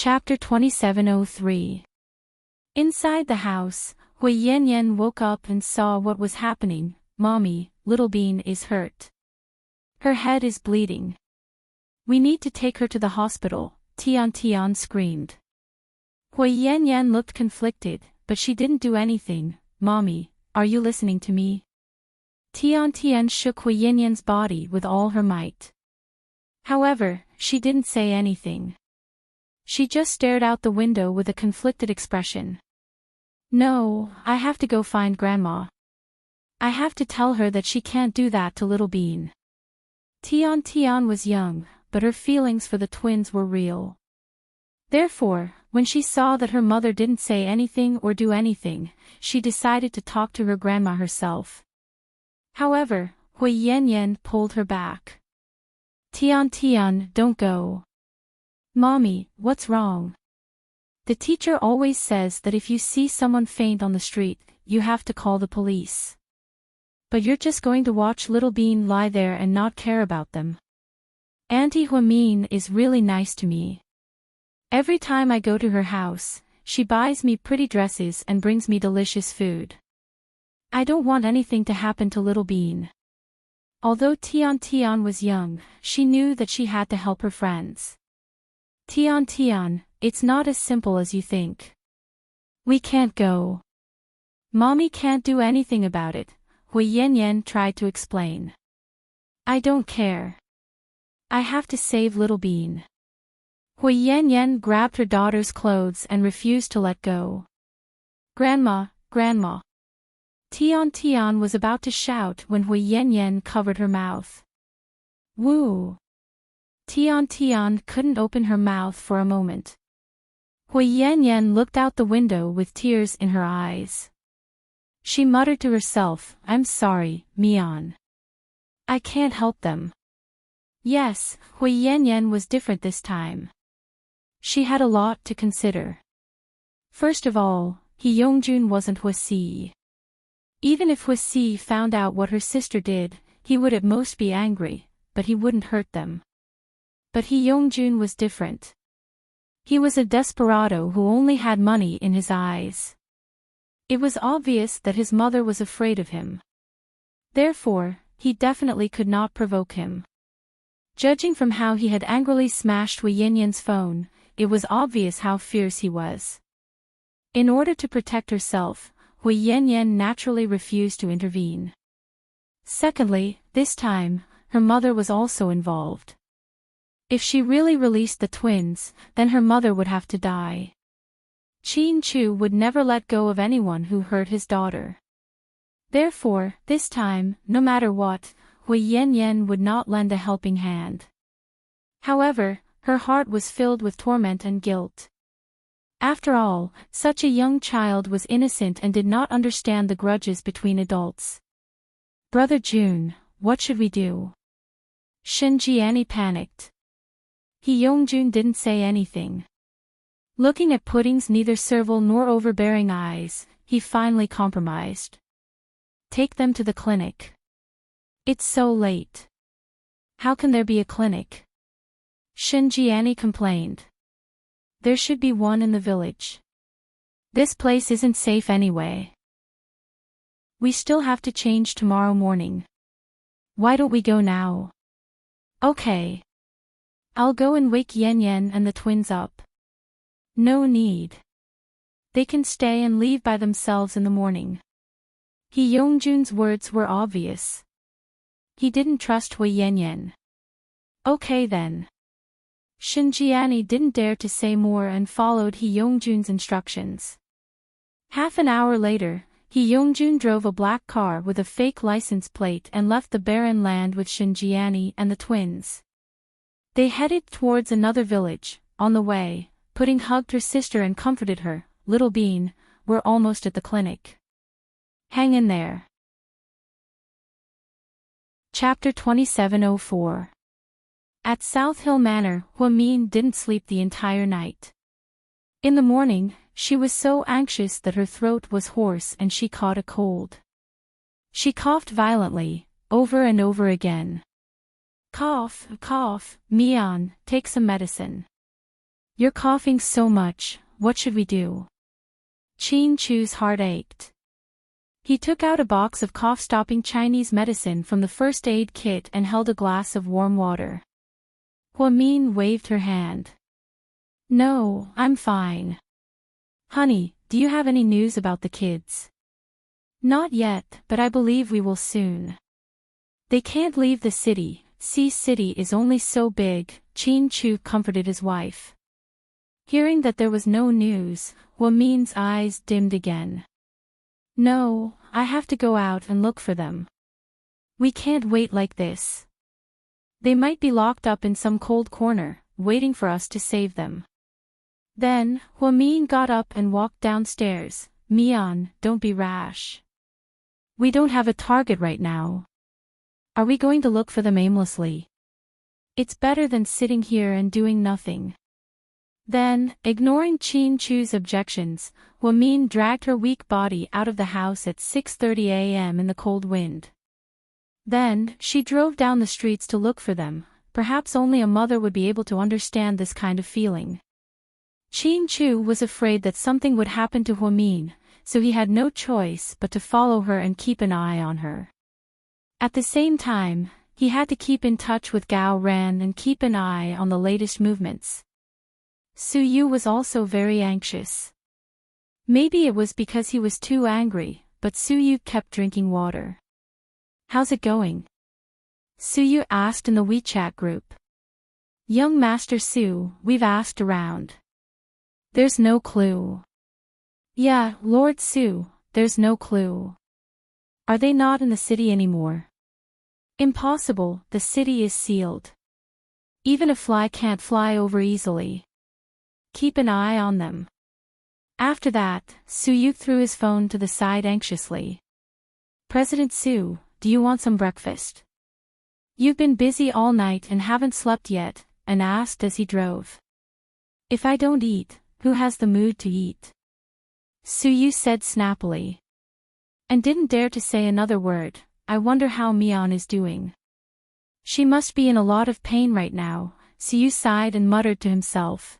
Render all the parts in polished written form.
Chapter 2703. Inside the house, Hui Yanyan woke up and saw what was happening. Mommy, Little Bean is hurt. Her head is bleeding. We need to take her to the hospital, Tian Tian screamed. Hui Yanyan looked conflicted, but she didn't do anything. Mommy, are you listening to me? Tian Tian shook Hui Yanyan's body with all her might. However, she didn't say anything. She just stared out the window with a conflicted expression. No, I have to go find Grandma. I have to tell her that she can't do that to Little Bean. Tian Tian was young, but her feelings for the twins were real. Therefore, when she saw that her mother didn't say anything or do anything, she decided to talk to her grandma herself. However, Hui Yanyan pulled her back. Tian Tian, don't go. Mommy, what's wrong? The teacher always says that if you see someone faint on the street, you have to call the police. But you're just going to watch Little Bean lie there and not care about them. Auntie Huamin is really nice to me. Every time I go to her house, she buys me pretty dresses and brings me delicious food. I don't want anything to happen to Little Bean. Although Tian Tian was young, she knew that she had to help her friends. Tian Tian, it's not as simple as you think. We can't go. Mommy can't do anything about it, Hui Yanyan tried to explain. I don't care. I have to save Little Bean. Hui Yanyan grabbed her daughter's clothes and refused to let go. Grandma, Grandma. Tian Tian was about to shout when Hui Yanyan covered her mouth. Woo! Tian Tian couldn't open her mouth for a moment. Hui Yanyan looked out the window with tears in her eyes. She muttered to herself, I'm sorry, Mian. I can't help them. Yes, Hui Yanyan was different this time. She had a lot to consider. First of all, He Yongjun wasn't Huasi. Even if Huasi found out what her sister did, he would at most be angry, but he wouldn't hurt them. But He Yongjun was different. He was a desperado who only had money in his eyes. It was obvious that his mother was afraid of him. Therefore, he definitely could not provoke him. Judging from how he had angrily smashed Hui Yanyan's phone, it was obvious how fierce he was. In order to protect herself, Hui Yanyan naturally refused to intervene. Secondly, this time, her mother was also involved. If she really released the twins, then her mother would have to die. Qin Chu would never let go of anyone who hurt his daughter. Therefore, this time, no matter what, Hui Yanyan would not lend a helping hand. However, her heart was filled with torment and guilt. After all, such a young child was innocent and did not understand the grudges between adults. Brother Jun, what should we do? Shen Jiani panicked. He Yongjun didn't say anything. Looking at Pudding's neither servile nor overbearing eyes, he finally compromised. Take them to the clinic. It's so late. How can there be a clinic? Shen Jiani complained. There should be one in the village. This place isn't safe anyway. We still have to change tomorrow morning. Why don't we go now? Okay. I'll go and wake Yanyan and the twins up. No need. They can stay and leave by themselves in the morning. He Yongjun's words were obvious. He didn't trust Hui Yanyan. Okay then. Shen Jiani didn't dare to say more and followed He Yongjun's instructions. Half an hour later, He Yongjun drove a black car with a fake license plate and left the barren land with Shen Jiani and the twins. They headed towards another village. On the way, Pudding hugged her sister and comforted her. Little Bean, we're almost at the clinic. Hang in there. Chapter 2704. At South Hill Manor, Huamin didn't sleep the entire night. In the morning, she was so anxious that her throat was hoarse and she caught a cold. She coughed violently, over and over again. Cough, cough, Mian, take some medicine. You're coughing so much, what should we do? Chin Chu's heart ached. He took out a box of cough-stopping Chinese medicine from the first aid kit and held a glass of warm water. Huamin waved her hand. No, I'm fine. Honey, do you have any news about the kids? Not yet, but I believe we will soon. They can't leave the city. Sea City is only so big, Chin Chu comforted his wife. Hearing that there was no news, Huamin's eyes dimmed again. No, I have to go out and look for them. We can't wait like this. They might be locked up in some cold corner, waiting for us to save them. Then, Huamin got up and walked downstairs. Mian, don't be rash. We don't have a target right now. Are we going to look for them aimlessly? It's better than sitting here and doing nothing. Then, ignoring Chin Chu's objections, Huamin dragged her weak body out of the house at 6:30 a.m. in the cold wind. Then, she drove down the streets to look for them. Perhaps only a mother would be able to understand this kind of feeling. Chin Chu was afraid that something would happen to Huamin, so he had no choice but to follow her and keep an eye on her. At the same time, he had to keep in touch with Gao Ran and keep an eye on the latest movements. Su Yu was also very anxious. Maybe it was because he was too angry, but Su Yu kept drinking water. How's it going? Su Yu asked in the WeChat group. Young Master Su, we've asked around. There's no clue. Yeah, Lord Su, there's no clue. Are they not in the city anymore? Impossible, the city is sealed. Even a fly can't fly over easily. Keep an eye on them. After that, Su Yu threw his phone to the side anxiously. President Su, do you want some breakfast? You've been busy all night and haven't slept yet, An asked as he drove. If I don't eat, who has the mood to eat? Su Yu said snappily. And didn't dare to say another word. I wonder how Mian is doing. She must be in a lot of pain right now, Su Yu sighed and muttered to himself.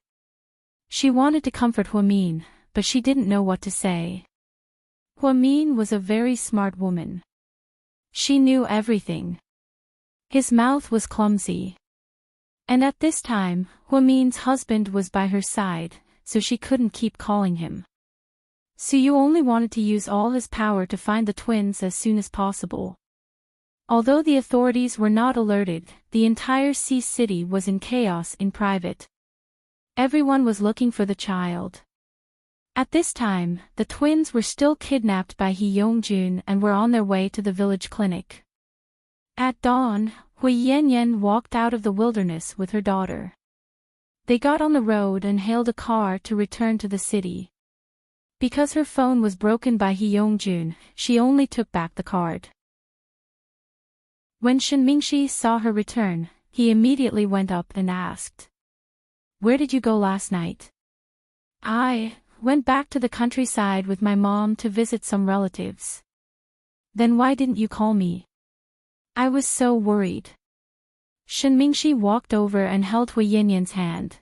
She wanted to comfort Huamin, but she didn't know what to say. Huamin was a very smart woman. She knew everything. His mouth was clumsy. And at this time, Huamin's husband was by her side, so she couldn't keep calling him. Su Yu only wanted to use all his power to find the twins as soon as possible. Although the authorities were not alerted, the entire Sea City was in chaos in private. Everyone was looking for the child. At this time, the twins were still kidnapped by He Yongjun and were on their way to the village clinic. At dawn, Hui Yanyan walked out of the wilderness with her daughter. They got on the road and hailed a car to return to the city. Because her phone was broken by He Yongjun, she only took back the card. When Shen Mingxi saw her return, he immediately went up and asked. Where did you go last night? I went back to the countryside with my mom to visit some relatives. Then why didn't you call me? I was so worried. Shen Mingxi walked over and held Hui Yanyan's hand.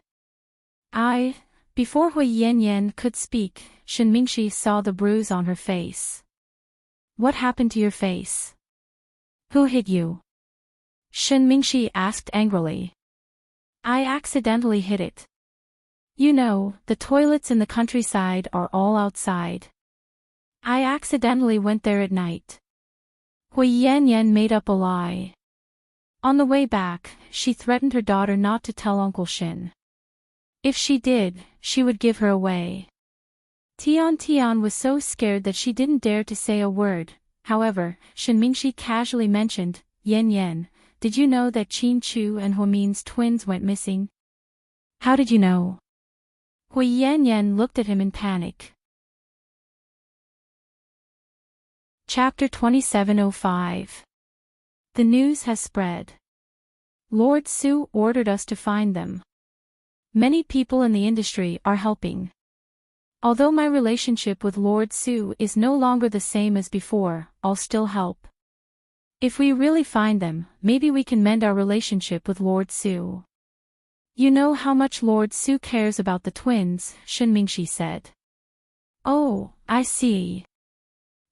Before Hui Yanyan could speak, Shen Mingxi saw the bruise on her face. What happened to your face? Who hit you? Shen Mingxi asked angrily. I accidentally hit it. You know, the toilets in the countryside are all outside. I accidentally went there at night. Hui Yanyan made up a lie. On the way back, she threatened her daughter not to tell Uncle Shen. If she did, she would give her away. Tian was so scared that she didn't dare to say a word. However, Shen Mingxi casually mentioned, Yan, did you know that Chin Chu and Huamin's twins went missing? How did you know? Hui Yanyan looked at him in panic. Chapter 2705. The news has spread. Lord Su ordered us to find them. Many people in the industry are helping. Although my relationship with Lord Su is no longer the same as before, I'll still help. If we really find them, maybe we can mend our relationship with Lord Su. You know how much Lord Su cares about the twins, Shen Mingxi said. Oh, I see.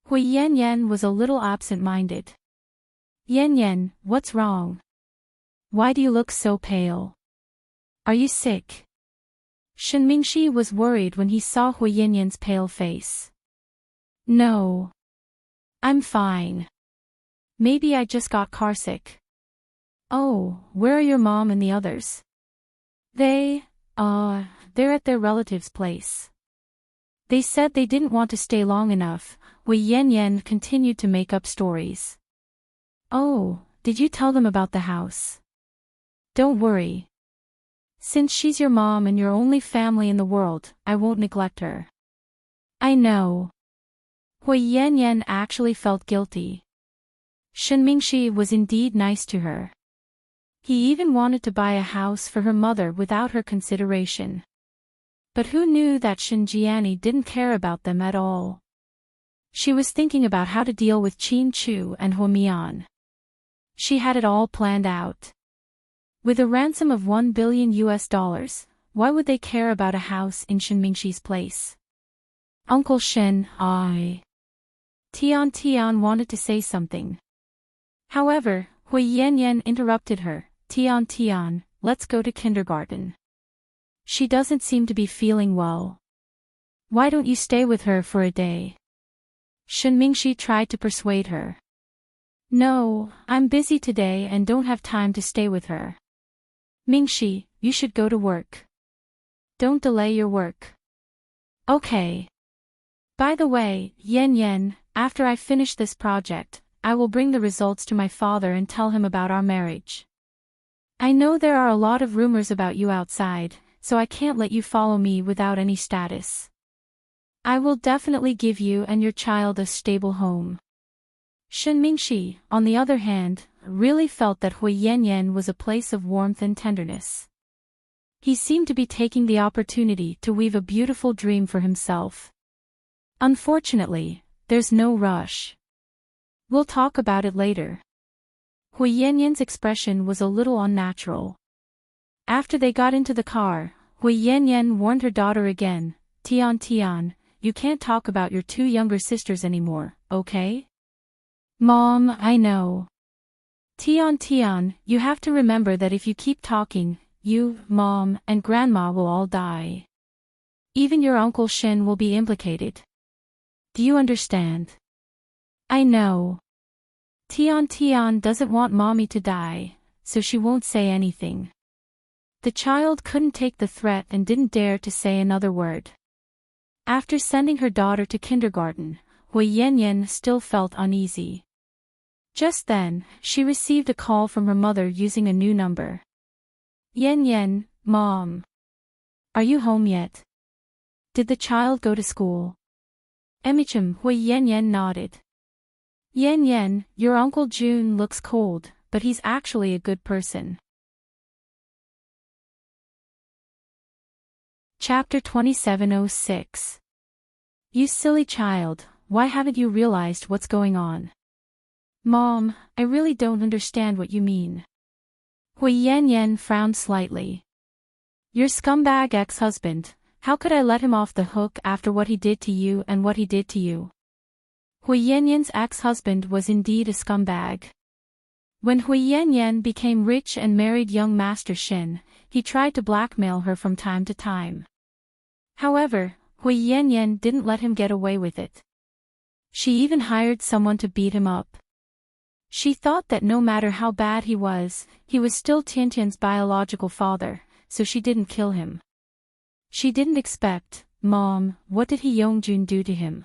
Hui Yanyan was a little absent-minded. Yanyan, what's wrong? Why do you look so pale? Are you sick? Shen Mingxi was worried when he saw Hui Yanyan's pale face. No. I'm fine. Maybe I just got carsick. Oh, where are your mom and the others? They're at their relative's place. They said they didn't want to stay long enough. Hui Yanyan continued to make up stories. Oh, did you tell them about the house? Don't worry. Since she's your mom and your only family in the world, I won't neglect her. I know. Hui Yanyan actually felt guilty. Shen Mingxi was indeed nice to her. He even wanted to buy a house for her mother without her consideration. But who knew that Shen Jiani didn't care about them at all? She was thinking about how to deal with Qin Chu and Hu Mian. She had it all planned out. With a ransom of $1 billion, why would they care about a house in Shen Mingxi's place? Uncle Shen, Tian wanted to say something. However, Hui Yanyan interrupted her. Tian, let's go to kindergarten. She doesn't seem to be feeling well. Why don't you stay with her for a day? Shen Mingxi tried to persuade her. No, I'm busy today and don't have time to stay with her. Mingxi, you should go to work. Don't delay your work. Okay. By the way, Yanyan, after I finish this project, I will bring the results to my father and tell him about our marriage. I know there are a lot of rumors about you outside, so I can't let you follow me without any status. I will definitely give you and your child a stable home. Shen Mingxi, on the other hand, really felt that Hui Yanyan was a place of warmth and tenderness. He seemed to be taking the opportunity to weave a beautiful dream for himself. Unfortunately, there's no rush. We'll talk about it later. Hui Yanyan's expression was a little unnatural. After they got into the car, Hui Yanyan warned her daughter again, Tian, you can't talk about your two younger sisters anymore, okay? Mom, I know. Tian, you have to remember that if you keep talking, you, Mom, and Grandma will all die. Even your Uncle Shen will be implicated. Do you understand? I know. Tian doesn't want Mommy to die, so she won't say anything. The child couldn't take the threat and didn't dare to say another word. After sending her daughter to kindergarten, Hui Yanyan still felt uneasy. Just then, she received a call from her mother using a new number. Yanyan, Mom. Are you home yet? Did the child go to school? Emichim, Hui Yanyan nodded. Yanyan, your Uncle Jun looks cold, but he's actually a good person. Chapter 2706. You silly child, why haven't you realized what's going on? Mom, I really don't understand what you mean. Hui Yanyan frowned slightly. Your scumbag ex-husband, how could I let him off the hook after what he did to you and what he did to you? Hui Yanyan's ex-husband was indeed a scumbag. When Hui Yanyan became rich and married young Master Shen, he tried to blackmail her from time to time. However, Hui Yanyan didn't let him get away with it. She even hired someone to beat him up. She thought that no matter how bad he was still Tiantian's biological father, so she didn't kill him. She didn't expect, Mom, what did Yongjun do to him?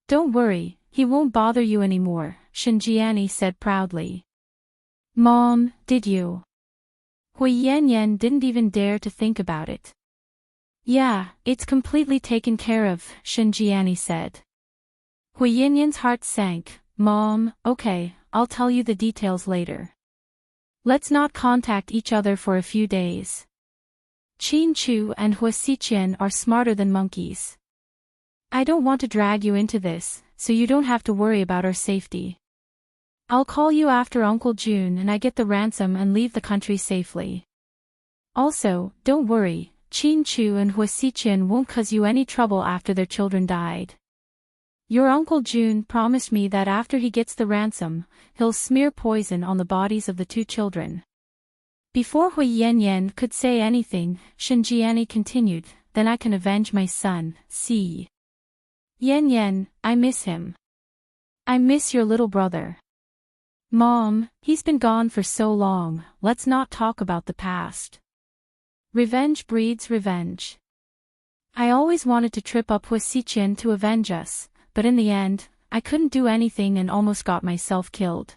Don't worry, he won't bother you anymore, Shen Jiani said proudly. Mom, did you? Hui Yanyan didn't even dare to think about it. Yeah, it's completely taken care of, Shen Jiani said. Hui Yanyan's heart sank. Mom, okay, I'll tell you the details later. Let's not contact each other for a few days. Qin Chu and Hua Xiqian are smarter than monkeys. I don't want to drag you into this, so you don't have to worry about our safety. I'll call you after Uncle Jun and I get the ransom and leave the country safely. Also, don't worry, Qin Chu and Hua Xiqian won't cause you any trouble after their children died. Your Uncle Jun promised me that after he gets the ransom, he'll smear poison on the bodies of the two children. Before Hui Yanyan could say anything, Shinjiani continued, then I can avenge my son, see. Yanyan, I miss him. I miss your little brother. Mom, he's been gone for so long, let's not talk about the past. Revenge breeds revenge. I always wanted to trip up Hua Xiqian to avenge us, but in the end, I couldn't do anything and almost got myself killed.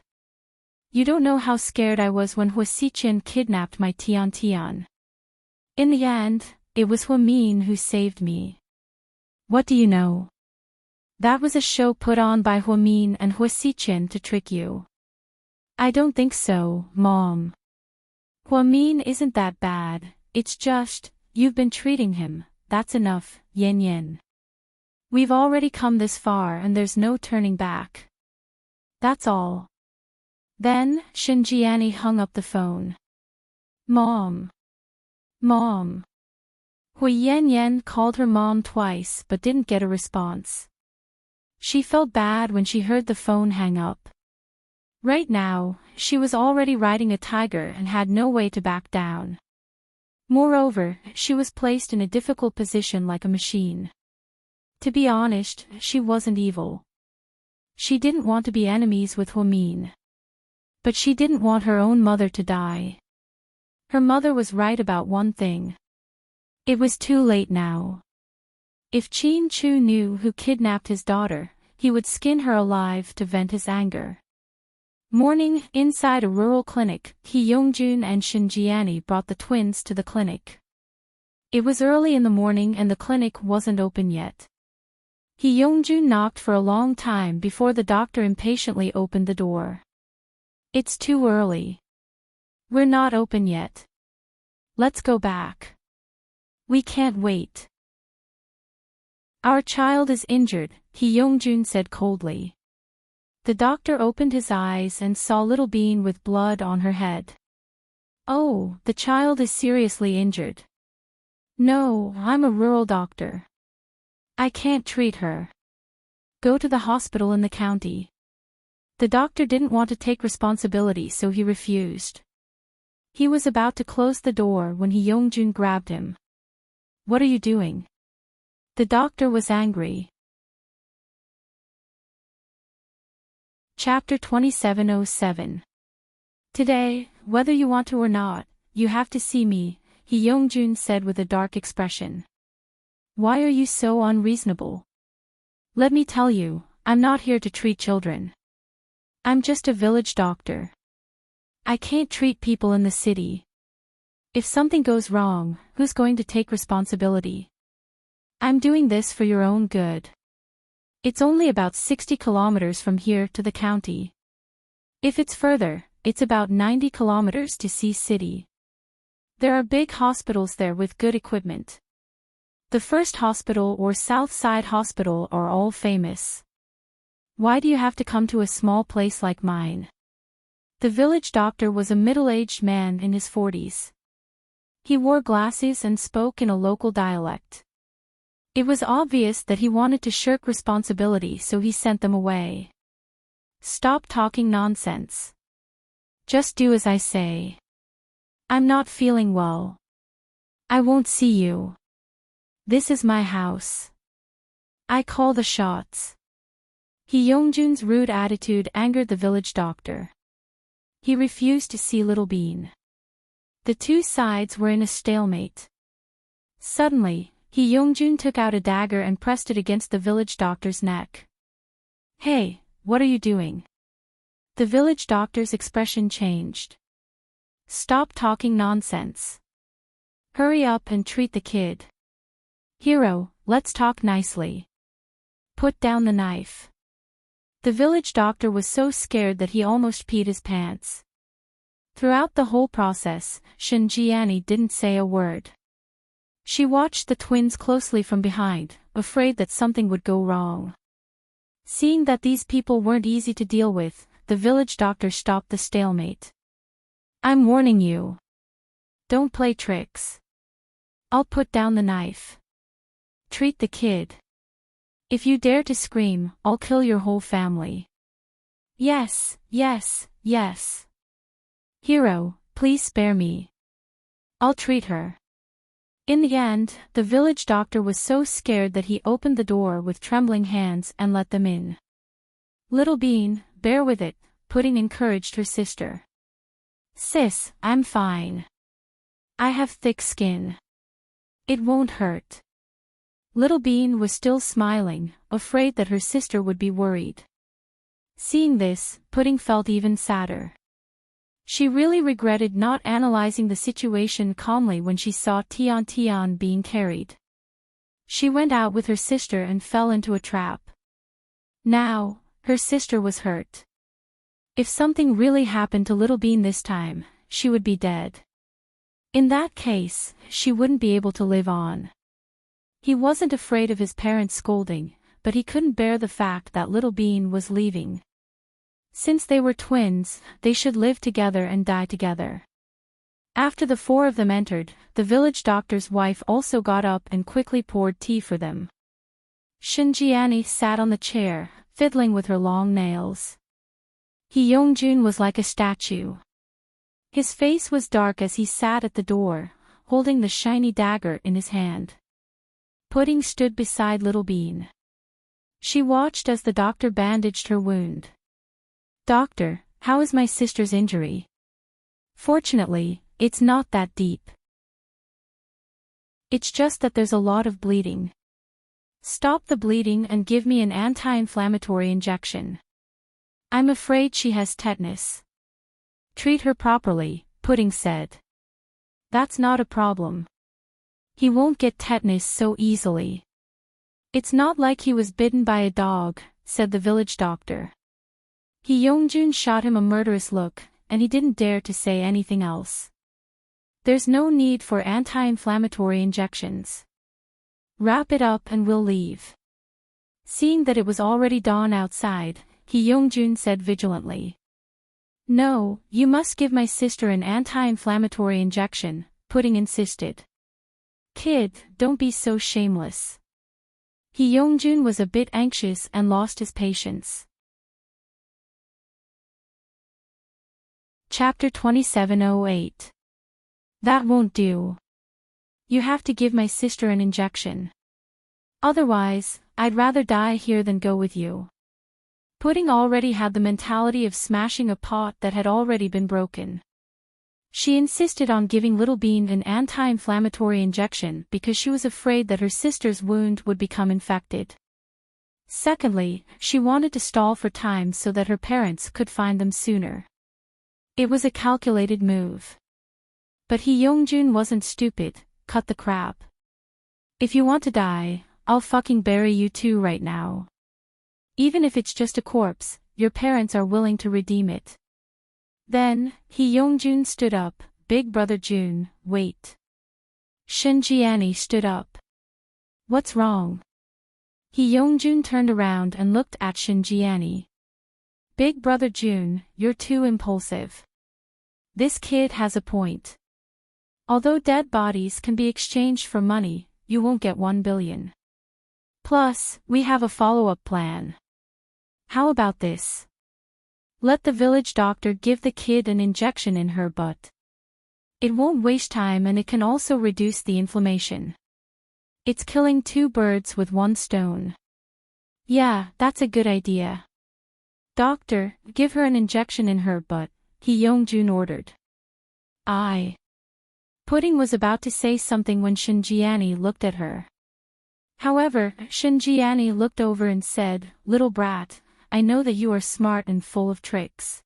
You don't know how scared I was when Hua Xiqian kidnapped my Tian Tian. In the end, it was Hua Min who saved me. What do you know? That was a show put on by Hua Min and Hua Xiqian to trick you. I don't think so, Mom. Hua Min isn't that bad, it's just, you've been treating him, that's enough, Yin Yin. We've already come this far and there's no turning back. That's all. Then, Shinjiani hung up the phone. Mom. Mom. Hui Yanyan called her mom twice but didn't get a response. She felt bad when she heard the phone hang up. Right now, she was already riding a tiger and had no way to back down. Moreover, she was placed in a difficult position like a machine. To be honest, she wasn't evil. She didn't want to be enemies with Hua Min. But she didn't want her own mother to die. Her mother was right about one thing. It was too late now. If Qin Chu knew who kidnapped his daughter, he would skin her alive to vent his anger. Morning, inside a rural clinic, He Yongjun and Shinjiani brought the twins to the clinic. It was early in the morning and the clinic wasn't open yet. He Yongjun knocked for a long time before the doctor impatiently opened the door. It's too early. We're not open yet. Let's go back. We can't wait. Our child is injured, He Yongjun said coldly. The doctor opened his eyes and saw little Bean with blood on her head. Oh, the child is seriously injured. No, I'm a rural doctor. I can't treat her. Go to the hospital in the county. The doctor didn't want to take responsibility so he refused. He was about to close the door when He Yongjun grabbed him. What are you doing? The doctor was angry. Chapter 2707. Today, whether you want to or not, you have to see me, He Yongjun said with a dark expression. Why are you so unreasonable? Let me tell you, I'm not here to treat children. I'm just a village doctor. I can't treat people in the city. If something goes wrong, who's going to take responsibility? I'm doing this for your own good. It's only about 60 kilometers from here to the county. If it's further, it's about 90 kilometers to Sea City. There are big hospitals there with good equipment. The First Hospital or South Side Hospital are all famous. Why do you have to come to a small place like mine? The village doctor was a middle-aged man in his 40s. He wore glasses and spoke in a local dialect. It was obvious that he wanted to shirk responsibility, so he sent them away. Stop talking nonsense. Just do as I say. I'm not feeling well. I won't see you. This is my house. I call the shots. He Yongjun's rude attitude angered the village doctor. He refused to see little Bean. The two sides were in a stalemate. Suddenly, He Yongjun took out a dagger and pressed it against the village doctor's neck. Hey, what are you doing? The village doctor's expression changed. Stop talking nonsense. Hurry up and treat the kid. Hero, let's talk nicely. Put down the knife. The village doctor was so scared that he almost peed his pants. Throughout the whole process, Shinjiani didn't say a word. She watched the twins closely from behind, afraid that something would go wrong. Seeing that these people weren't easy to deal with, the village doctor stopped the stalemate. I'm warning you. Don't play tricks. I'll put down the knife. Treat the kid. If you dare to scream, I'll kill your whole family. Yes, yes, yes. Hero, please spare me. I'll treat her. In the end, the village doctor was so scared that he opened the door with trembling hands and let them in. Little Bean, bear with it, Pudding encouraged her sister. Sis, I'm fine. I have thick skin. It won't hurt. Little Bean was still smiling, afraid that her sister would be worried. Seeing this, Pudding felt even sadder. She really regretted not analyzing the situation calmly when she saw Tian being carried. She went out with her sister and fell into a trap. Now, her sister was hurt. If something really happened to Little Bean this time, she would be dead. In that case, she wouldn't be able to live on. He wasn't afraid of his parents scolding, but he couldn't bear the fact that Little Bean was leaving. Since they were twins, they should live together and die together. After the four of them entered, the village doctor's wife also got up and quickly poured tea for them. Shinjiani sat on the chair, fiddling with her long nails. Hyungjun was like a statue. His face was dark as he sat at the door, holding the shiny dagger in his hand. Pudding stood beside Little Bean. She watched as the doctor bandaged her wound. Doctor, how is my sister's injury? Fortunately, it's not that deep. It's just that there's a lot of bleeding. Stop the bleeding and give me an anti-inflammatory injection. I'm afraid she has tetanus. Treat her properly, Pudding said. That's not a problem. He won't get tetanus so easily. It's not like he was bitten by a dog, said the village doctor. Hyungjun shot him a murderous look, and he didn't dare to say anything else. There's no need for anti-inflammatory injections. Wrap it up and we'll leave. Seeing that it was already dawn outside, Hyungjun said vigilantly. No, you must give my sister an anti-inflammatory injection, Pudding insisted. Kid, don't be so shameless. Hyungjun was a bit anxious and lost his patience. Chapter 2708. That won't do. You have to give my sister an injection. Otherwise, I'd rather die here than go with you. Pudding already had the mentality of smashing a pot that had already been broken. She insisted on giving Little Bean an anti-inflammatory injection because she was afraid that her sister's wound would become infected. Secondly, she wanted to stall for time so that her parents could find them sooner. It was a calculated move. But Hyungjun wasn't stupid, cut the crap. If you want to die, I'll fucking bury you too right now. Even if it's just a corpse, your parents are willing to redeem it. Then, Hyungjun stood up. Big brother Jun, wait. Shinjiani stood up. What's wrong? Hyungjun turned around and looked at Shinjiani. Big brother Jun, you're too impulsive. This kid has a point. Although dead bodies can be exchanged for money, you won't get 1 billion. Plus, we have a follow-up plan. How about this? Let the village doctor give the kid an injection in her butt. It won't waste time and it can also reduce the inflammation. It's killing 2 birds with 1 stone. Yeah, that's a good idea. Doctor, give her an injection in her butt, Hyungjun ordered. Pudding was about to say something when Shinjiani looked at her. However, Shinjiani looked over and said, Little brat, I know that you are smart and full of tricks.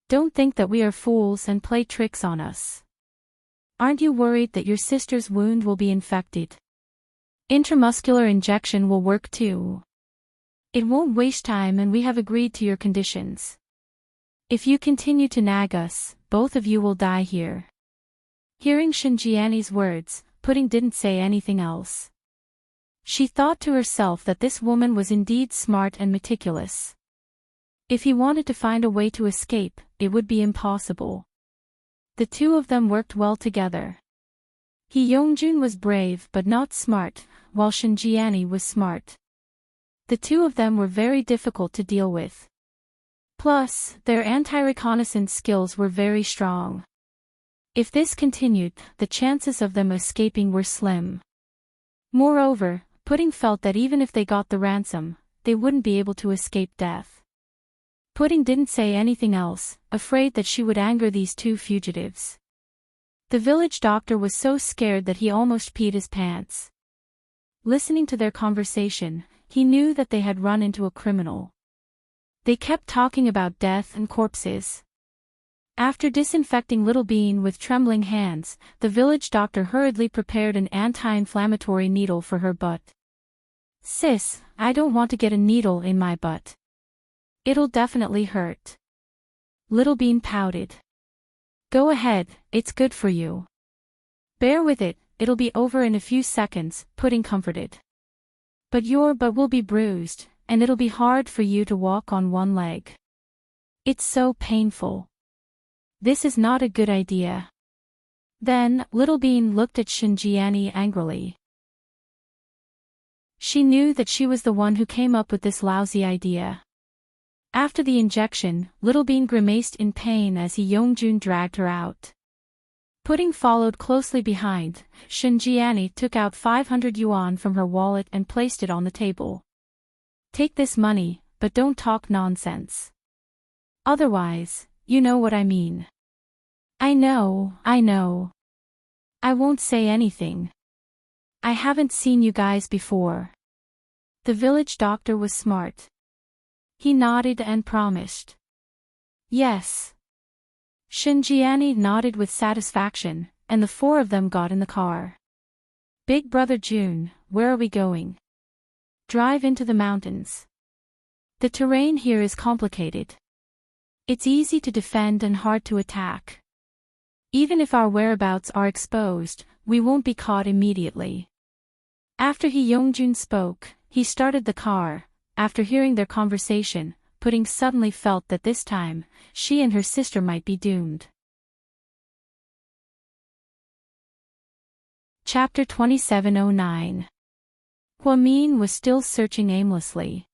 Don't think that we are fools and play tricks on us. Aren't you worried that your sister's wound will be infected? Intramuscular injection will work too. It won't waste time and we have agreed to your conditions. If you continue to nag us, both of you will die here. Hearing Shinjiani's words, Pudding didn't say anything else. She thought to herself that this woman was indeed smart and meticulous. If he wanted to find a way to escape, it would be impossible. The two of them worked well together. Hyungjun was brave but not smart, while Shinjiani was smart. The two of them were very difficult to deal with. Plus, their anti-reconnaissance skills were very strong. If this continued, the chances of them escaping were slim. Moreover, Pudding felt that even if they got the ransom, they wouldn't be able to escape death. Pudding didn't say anything else, afraid that she would anger these two fugitives. The village doctor was so scared that he almost peed his pants. Listening to their conversation, he knew that they had run into a criminal. They kept talking about death and corpses. After disinfecting Little Bean with trembling hands, the village doctor hurriedly prepared an anti-inflammatory needle for her butt. "Sis, I don't want to get a needle in my butt. It'll definitely hurt." Little Bean pouted. "Go ahead, it's good for you. Bear with it, it'll be over in a few seconds," Pudding comforted. "But your butt will be bruised, and it'll be hard for you to walk on one leg. It's so painful. This is not a good idea." Then, Little Bean looked at Shinjiani angrily. She knew that she was the one who came up with this lousy idea. After the injection, Little Bean grimaced in pain as Hyungjun dragged her out. Pudding followed closely behind. Shinjiani took out 500 yuan from her wallet and placed it on the table. "Take this money, but don't talk nonsense. Otherwise, you know what I mean." I know. I won't say anything. I haven't seen you guys before." The village doctor was smart. He nodded and promised. "Yes." Shinjiani nodded with satisfaction, and the four of them got in the car. "Big brother June, where are we going?" "Drive into the mountains. The terrain here is complicated. It's easy to defend and hard to attack. Even if our whereabouts are exposed, we won't be caught immediately." After Hyungjun spoke, he started the car. After hearing their conversation, Pudding suddenly felt that this time, she and her sister might be doomed. Chapter 2709. Hwamin was still searching aimlessly.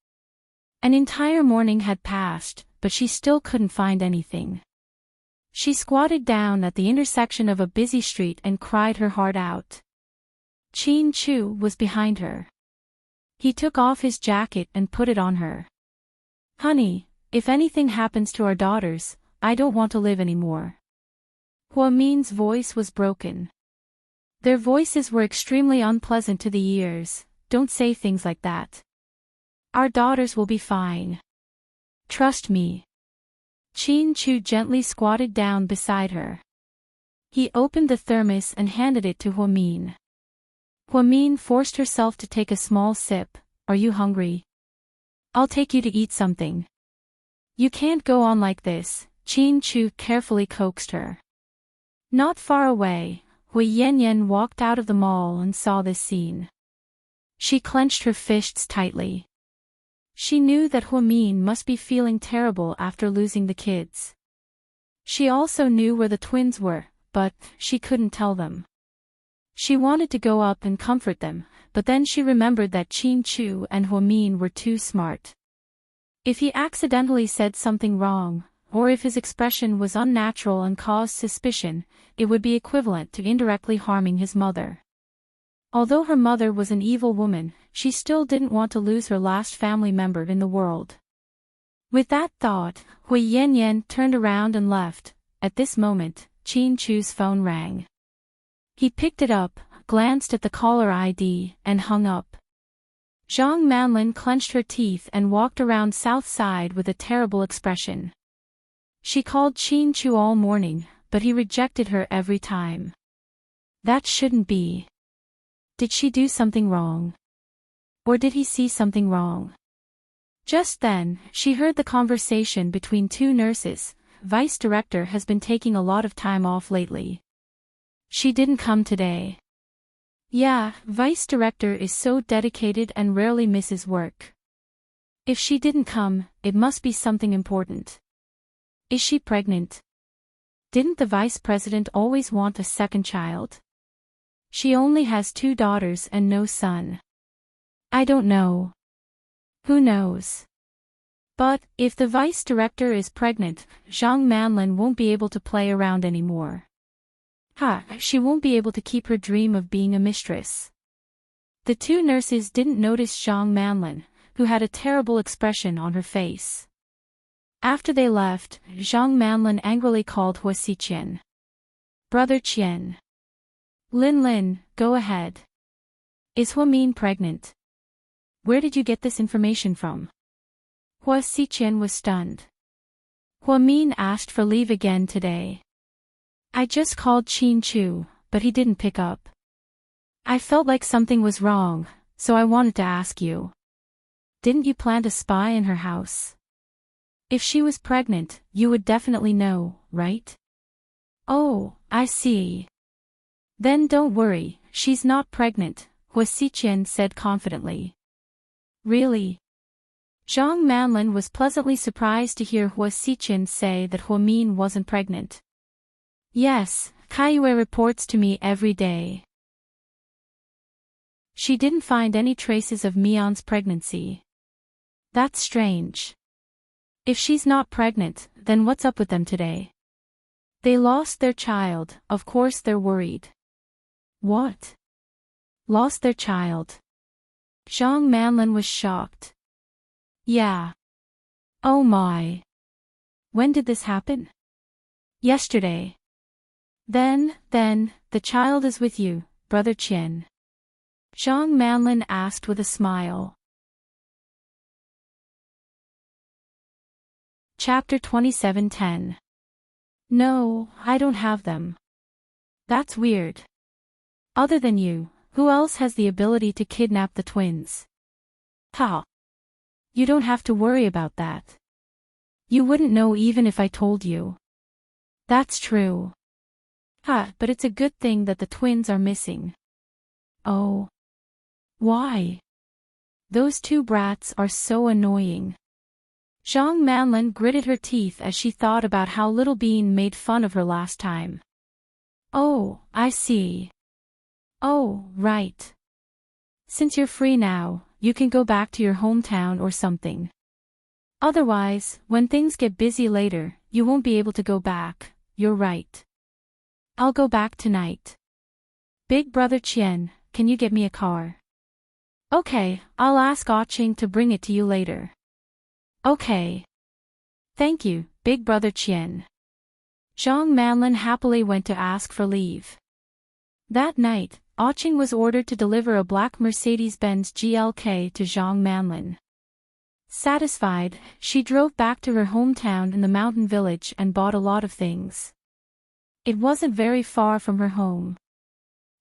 An entire morning had passed, but she still couldn't find anything. She squatted down at the intersection of a busy street and cried her heart out. Chin Chu was behind her. He took off his jacket and put it on her. "Honey, if anything happens to our daughters, I don't want to live anymore." Hwamin's voice was broken. Their voices were extremely unpleasant to the ears. "Don't say things like that. Our daughters will be fine. Trust me." Chin Chu gently squatted down beside her. He opened the thermos and handed it to Hwamin. Hwamin forced herself to take a small sip. "Are you hungry? I'll take you to eat something." "You can't go on like this," Chin Chu carefully coaxed her. Not far away, Hui Yanyan walked out of the mall and saw this scene. She clenched her fists tightly. She knew that Hwamin must be feeling terrible after losing the kids. She also knew where the twins were, but she couldn't tell them. She wanted to go up and comfort them, but then she remembered that Chin Chu and Hwamin were too smart. If he accidentally said something wrong, or if his expression was unnatural and caused suspicion, it would be equivalent to indirectly harming his mother. Although her mother was an evil woman, she still didn't want to lose her last family member in the world. With that thought, Hui Yanyan turned around and left. At this moment, Chin Chu's phone rang. He picked it up, glanced at the caller ID, and hung up. Zhang Manlin clenched her teeth and walked around South Side with a terrible expression. She called Chin Chu all morning, but he rejected her every time. That shouldn't be. Did she do something wrong? Or did he see something wrong? Just then, she heard the conversation between two nurses. Vice Director has been taking a lot of time off lately. She didn't come today. Yeah, Vice Director is so dedicated and rarely misses work. If she didn't come, it must be something important. Is she pregnant? Didn't the vice president always want a second child? She only has 2 daughters and no son. I don't know. Who knows? But, if the vice director is pregnant, Zhang Manlin won't be able to play around anymore. She won't be able to keep her dream of being a mistress. The 2 nurses didn't notice Zhang Manlin, who had a terrible expression on her face. After they left, Zhang Manlin angrily called Hua Xiqian. Brother Qian. Lin, go ahead. Is Huamin pregnant? Where did you get this information from? Hua Xiqian was stunned. Huamin asked for leave again today. I just called Qin Chu, but he didn't pick up. I felt like something was wrong, so I wanted to ask you. Didn't you plant a spy in her house? If she was pregnant, you would definitely know, right? Oh, I see. Then don't worry, she's not pregnant, Hua Xiqian said confidently. Really? Zhang Manlin was pleasantly surprised to hear Hua Xiqian say that Huamin wasn't pregnant. Yes, Kaiyue reports to me every day. She didn't find any traces of Mion's pregnancy. That's strange. If she's not pregnant, then what's up with them today? They lost their child, of course they're worried. What? Lost their child? Zhang Manlin was shocked. Yeah. Oh my. When did this happen? Yesterday. Then, the child is with you, Brother Qian. Zhang Manlin asked with a smile. Chapter 27:10. No, I don't have them. That's weird. Other than you, who else has the ability to kidnap the twins? You don't have to worry about that. You wouldn't know even if I told you. That's true. But it's a good thing that the twins are missing. Oh. Why? Those 2 brats are so annoying. Zhang Manlin gritted her teeth as she thought about how Little Bean made fun of her last time. Oh, I see. Oh, right. Since you're free now, you can go back to your hometown or something. Otherwise, when things get busy later, you won't be able to go back, you're right. I'll go back tonight. Big Brother Qian, can you get me a car? Okay, I'll ask Qing to bring it to you later. Okay. Thank you, Big Brother Qian. Zhang Manlin happily went to ask for leave. That night, Qing was ordered to deliver a black Mercedes-Benz GLK to Zhang Manlin. Satisfied, she drove back to her hometown in the mountain village and bought a lot of things. It wasn't very far from her home.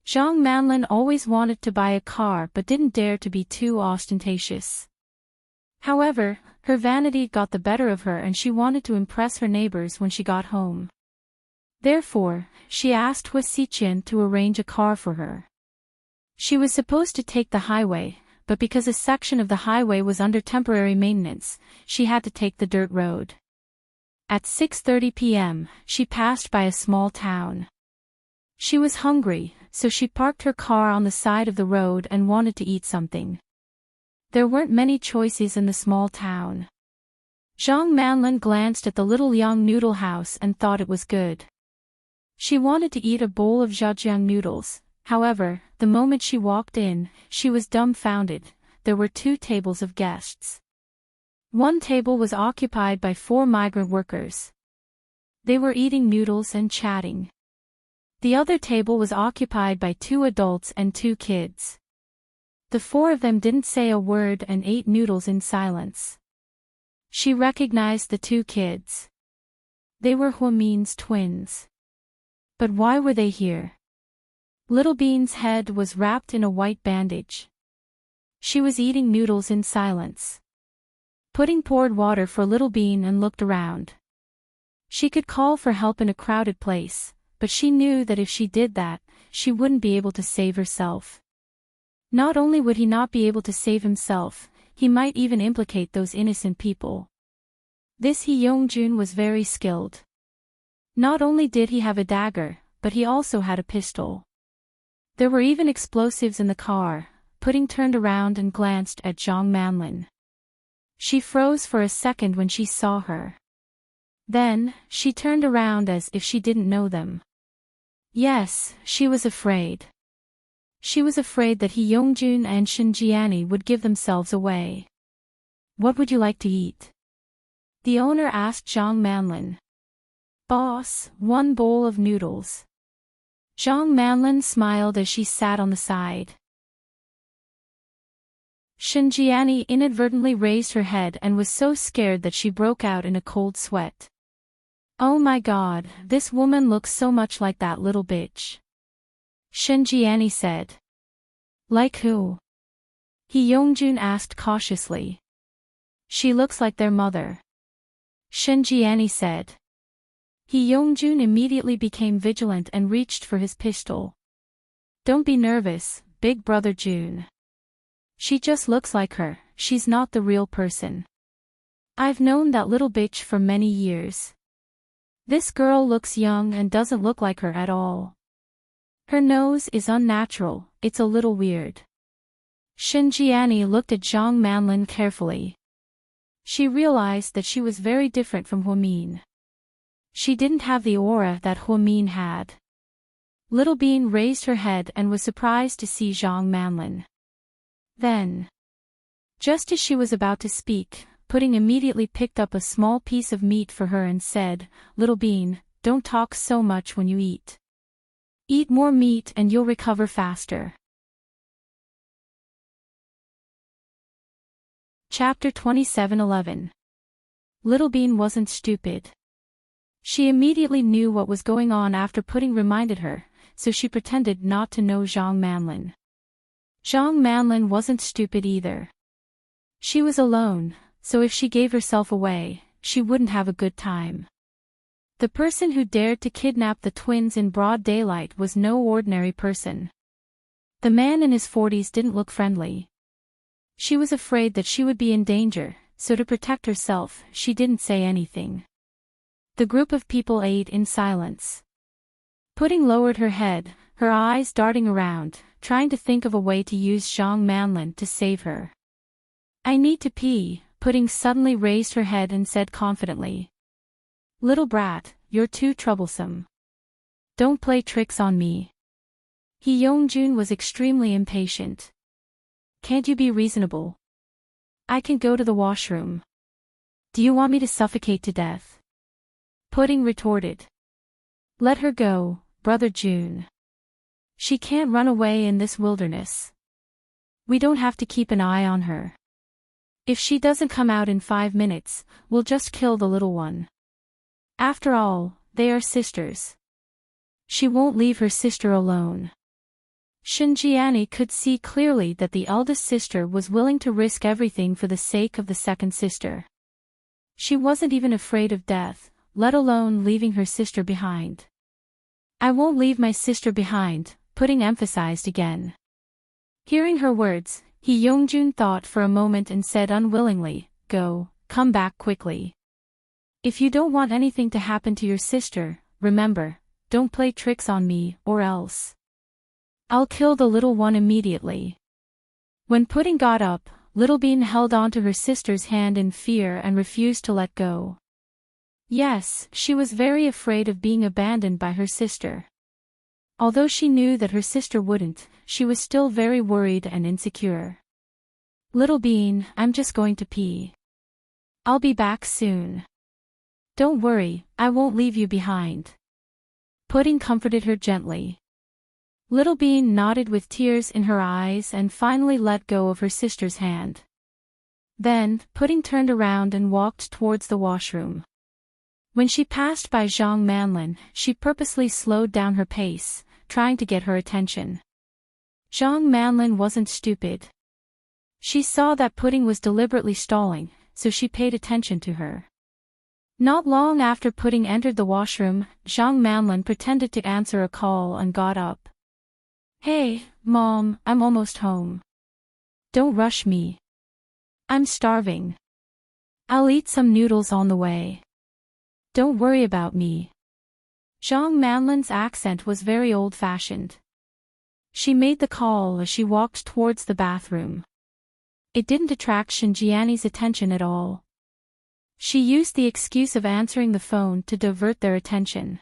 Zhang Manlin always wanted to buy a car but didn't dare to be too ostentatious. However, her vanity got the better of her and she wanted to impress her neighbors when she got home. Therefore, she asked Hua Xiqian to arrange a car for her. She was supposed to take the highway, but because a section of the highway was under temporary maintenance, she had to take the dirt road. At 6:30 p.m., she passed by a small town. She was hungry, so she parked her car on the side of the road and wanted to eat something. There weren't many choices in the small town. Zhang Manlin glanced at the little young noodle house and thought it was good. She wanted to eat a bowl of zhejiang noodles, however, the moment she walked in, she was dumbfounded. There were 2 tables of guests. One table was occupied by 4 migrant workers. They were eating noodles and chatting. The other table was occupied by 2 adults and 2 kids. The 4 of them didn't say a word and ate noodles in silence. She recognized the 2 kids. They were Huamin's twins. But why were they here? Little Bean's head was wrapped in a white bandage. She was eating noodles in silence. Pudding poured water for Little Bean and looked around. She could call for help in a crowded place, but she knew that if she did that, she wouldn't be able to save herself. Not only would he not be able to save himself, he might even implicate those innocent people. This He Yongjun was very skilled. Not only did he have a dagger, but he also had a pistol. There were even explosives in the car. Pudding turned around and glanced at Zhang Manlin. She froze for a second when she saw her. Then, she turned around as if she didn't know them. Yes, she was afraid. She was afraid that He Yongjun and Shinjiani would give themselves away. What would you like to eat? The owner asked Zhang Manlin. Boss, 1 bowl of noodles. Zhang Manlin smiled as she sat on the side. Shinjiani inadvertently raised her head and was so scared that she broke out in a cold sweat. Oh my god, this woman looks so much like that little bitch. Shinjiani said. Like who? He Yongjun asked cautiously. She looks like their mother. Shinjiani said. He Yongjun immediately became vigilant and reached for his pistol. Don't be nervous, big brother June. She just looks like her, she's not the real person. I've known that little bitch for many years. This girl looks young and doesn't look like her at all. Her nose is unnatural, it's a little weird. Shinjiani looked at Zhang Manlin carefully. She realized that she was very different from Huamin. She didn't have the aura that Huamin had. Little Bean raised her head and was surprised to see Zhang Manlin. Then, just as she was about to speak, Pudding immediately picked up a small piece of meat for her and said, Little Bean, don't talk so much when you eat. Eat more meat and you'll recover faster. Chapter 27:11. Little Bean wasn't stupid. She immediately knew what was going on after Pudding reminded her, so she pretended not to know Zhang Manlin. Zhang Manlin wasn't stupid either. She was alone, so if she gave herself away, she wouldn't have a good time. The person who dared to kidnap the twins in broad daylight was no ordinary person. The man in his 40s didn't look friendly. She was afraid that she would be in danger, so to protect herself, she didn't say anything. The group of people ate in silence. Pudding lowered her head, her eyes darting around, trying to think of a way to use Zhang Manlin to save her. I need to pee, Pudding suddenly raised her head and said confidently. Little brat, you're too troublesome. Don't play tricks on me. He Yongjun was extremely impatient. Can't you be reasonable? I can go to the washroom. Do you want me to suffocate to death? Pudding retorted. Let her go, brother June. She can't run away in this wilderness. We don't have to keep an eye on her. If she doesn't come out in 5 minutes, we'll just kill the little one. After all, they are sisters. She won't leave her sister alone. Shinjiani could see clearly that the eldest sister was willing to risk everything for the sake of the second sister. She wasn't even afraid of death, let alone leaving her sister behind. I won't leave my sister behind, Pudding emphasized again. Hearing her words, He Yongjun thought for a moment and said unwillingly, Go, come back quickly. If you don't want anything to happen to your sister, remember, don't play tricks on me, or else. I'll kill the little one immediately. When Pudding got up, Little Bean held onto her sister's hand in fear and refused to let go. Yes, she was very afraid of being abandoned by her sister. Although she knew that her sister wouldn't, she was still very worried and insecure. Little Bean, I'm just going to pee. I'll be back soon. Don't worry, I won't leave you behind. Pudding comforted her gently. Little Bean nodded with tears in her eyes and finally let go of her sister's hand. Then, Pudding turned around and walked towards the washroom. When she passed by Zhang Manlin, she purposely slowed down her pace, trying to get her attention. Zhang Manlin wasn't stupid. She saw that Pudding was deliberately stalling, so she paid attention to her. Not long after Pudding entered the washroom, Zhang Manlin pretended to answer a call and got up. Hey, Mom, I'm almost home. Don't rush me. I'm starving. I'll eat some noodles on the way. Don't worry about me. Zhang Manlin's accent was very old-fashioned. She made the call as she walked towards the bathroom. It didn't attract Shinjiani's attention at all. She used the excuse of answering the phone to divert their attention.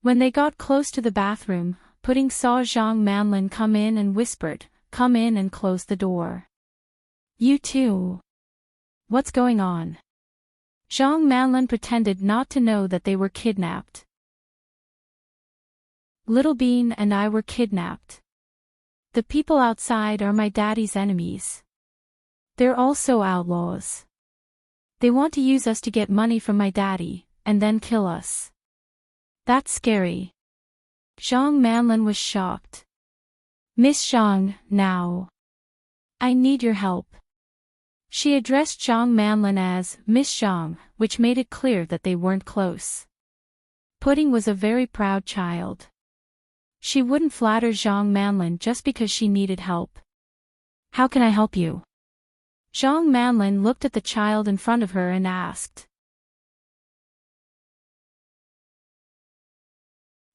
When they got close to the bathroom, Pudding saw Zhang Manlin come in and whispered, "Come in and close the door." "You too. What's going on?" Zhang Manlin pretended not to know that they were kidnapped. "Little Bean and I were kidnapped. The people outside are my daddy's enemies. They're also outlaws. They want to use us to get money from my daddy, and then kill us. That's scary." Zhang Manlin was shocked. "Miss Zhang, now. I need your help." She addressed Zhang Manlin as Miss Zhang, which made it clear that they weren't close. Pudding was a very proud child. She wouldn't flatter Zhang Manlin just because she needed help. "How can I help you?" Zhang Manlin looked at the child in front of her and asked.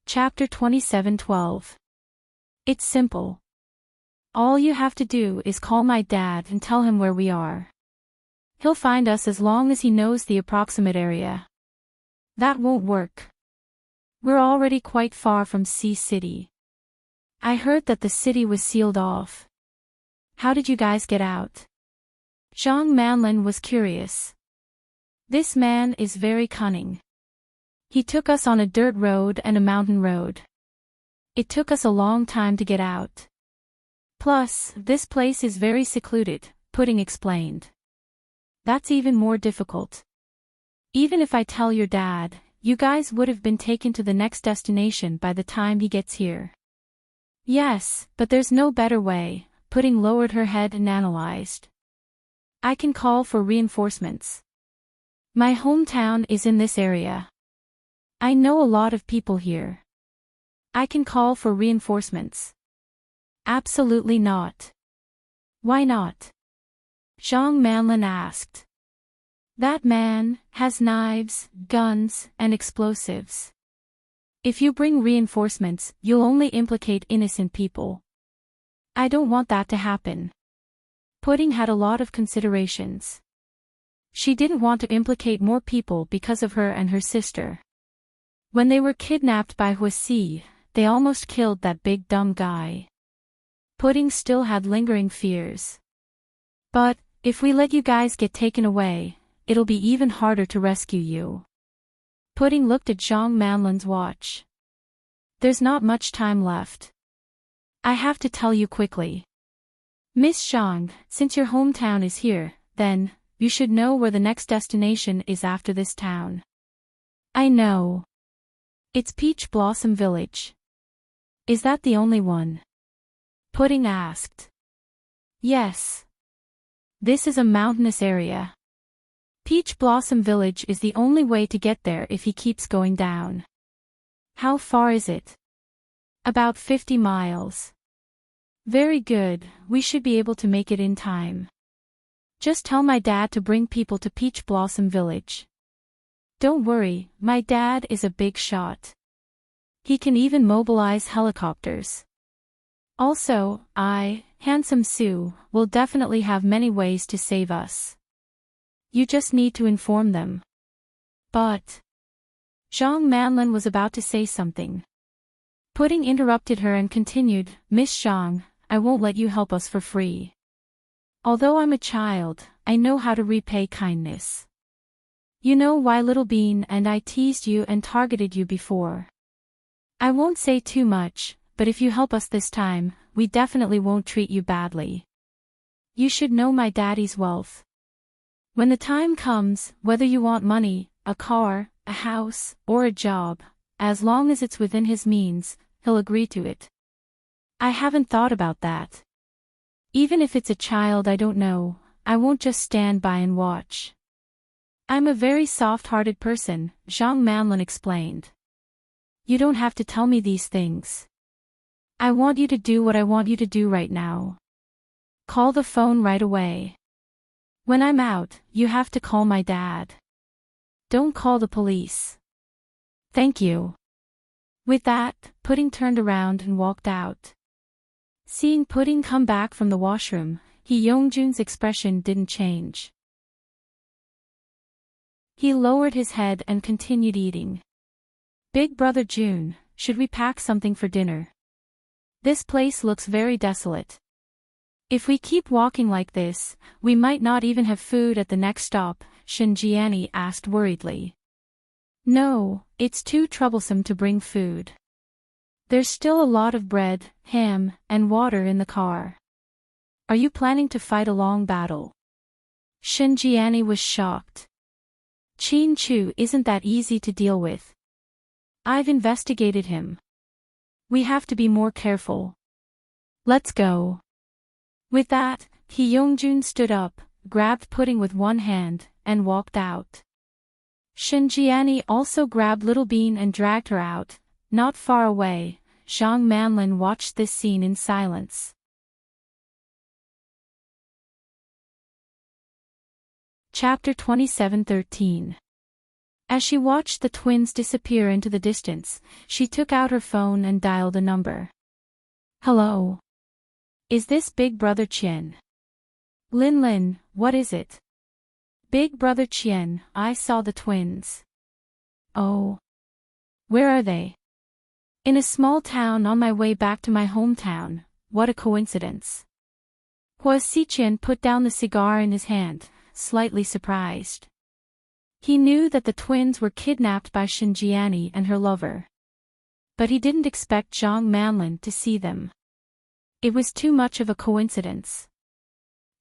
Chapter 27:12. It's simple. All you have to do is call my dad and tell him where we are. He'll find us as long as he knows the approximate area. That won't work. We're already quite far from Sea City. I heard that the city was sealed off. How did you guys get out? Zhang Manlin was curious. This man is very cunning. He took us on a dirt road and a mountain road. It took us a long time to get out. Plus, this place is very secluded, Pudding explained. That's even more difficult. Even if I tell your dad, you guys would have been taken to the next destination by the time he gets here. Yes, but there's no better way, Pudding lowered her head and analyzed. I can call for reinforcements. My hometown is in this area. I know a lot of people here. I can call for reinforcements. Absolutely not. Why not? Zhang Manlin asked. That man has knives, guns, and explosives. If you bring reinforcements, you'll only implicate innocent people. I don't want that to happen. Pudding had a lot of considerations. She didn't want to implicate more people because of her and her sister. When they were kidnapped by Huasi, they almost killed that big dumb guy. Pudding still had lingering fears. But, if we let you guys get taken away, it'll be even harder to rescue you. Pudding looked at Zhang Manlin's watch. There's not much time left. I have to tell you quickly. Miss Zhang, since your hometown is here, then, you should know where the next destination is after this town. I know. It's Peach Blossom Village. Is that the only one? Pudding asked. Yes. This is a mountainous area. Peach Blossom Village is the only way to get there if he keeps going down. How far is it? About 50 miles. Very good, we should be able to make it in time. Just tell my dad to bring people to Peach Blossom Village. Don't worry, my dad is a big shot. He can even mobilize helicopters. Also, Handsome Sue, will definitely have many ways to save us. You just need to inform them. But... Zhang Manlin was about to say something. Pudding interrupted her and continued, Miss Zhang, I won't let you help us for free. Although I'm a child, I know how to repay kindness. You know why Little Bean and I teased you and targeted you before. I won't say too much, but if you help us this time, we definitely won't treat you badly. You should know my daddy's wealth. When the time comes, whether you want money, a car, a house, or a job, as long as it's within his means, he'll agree to it. I haven't thought about that. Even if it's a child I don't know, I won't just stand by and watch. I'm a very soft-hearted person, Zhang Manlin explained. You don't have to tell me these things. I want you to do what I want you to do right now. Call the phone right away. When I'm out, you have to call my dad. Don't call the police. Thank you. With that, Pudding turned around and walked out. Seeing Pudding come back from the washroom, Youngjun's expression didn't change. He lowered his head and continued eating. Big brother June, should we pack something for dinner? This place looks very desolate. If we keep walking like this, we might not even have food at the next stop, Shinjiani asked worriedly. No, it's too troublesome to bring food. There's still a lot of bread, ham, and water in the car. Are you planning to fight a long battle? Shinjiani was shocked. Chin Chu isn't that easy to deal with. I've investigated him. We have to be more careful. Let's go. With that, Youngjun stood up, grabbed Pudding with one hand, and walked out. Shinjiani also grabbed Little Bean and dragged her out. Not far away, Zhang Manlin watched this scene in silence. Chapter 27:13. As she watched the twins disappear into the distance, she took out her phone and dialed a number. Hello. Is this Big Brother Qian? Lin, what is it? Big Brother Qian, I saw the twins. Oh. Where are they? In a small town on my way back to my hometown. What a coincidence. Hua Xiqian put down the cigar in his hand, slightly surprised. He knew that the twins were kidnapped by Shinjiani and her lover. But he didn't expect Zhang Manlin to see them. It was too much of a coincidence.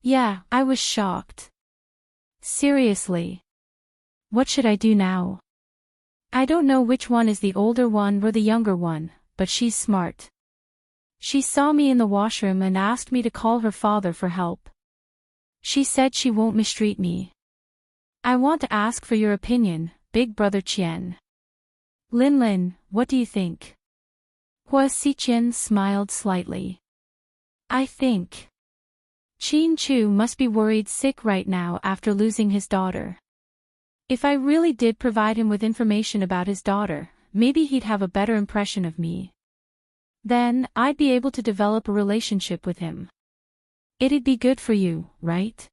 Yeah, I was shocked. Seriously. What should I do now? I don't know which one is the older one or the younger one, but she's smart. She saw me in the washroom and asked me to call her father for help. She said she won't mistreat me. I want to ask for your opinion, Big Brother Qian. Lin, what do you think? Hua Xiqian smiled slightly. I think Chin Chu must be worried sick right now after losing his daughter. If I really did provide him with information about his daughter, maybe he'd have a better impression of me. Then, I'd be able to develop a relationship with him. It'd be good for you, right?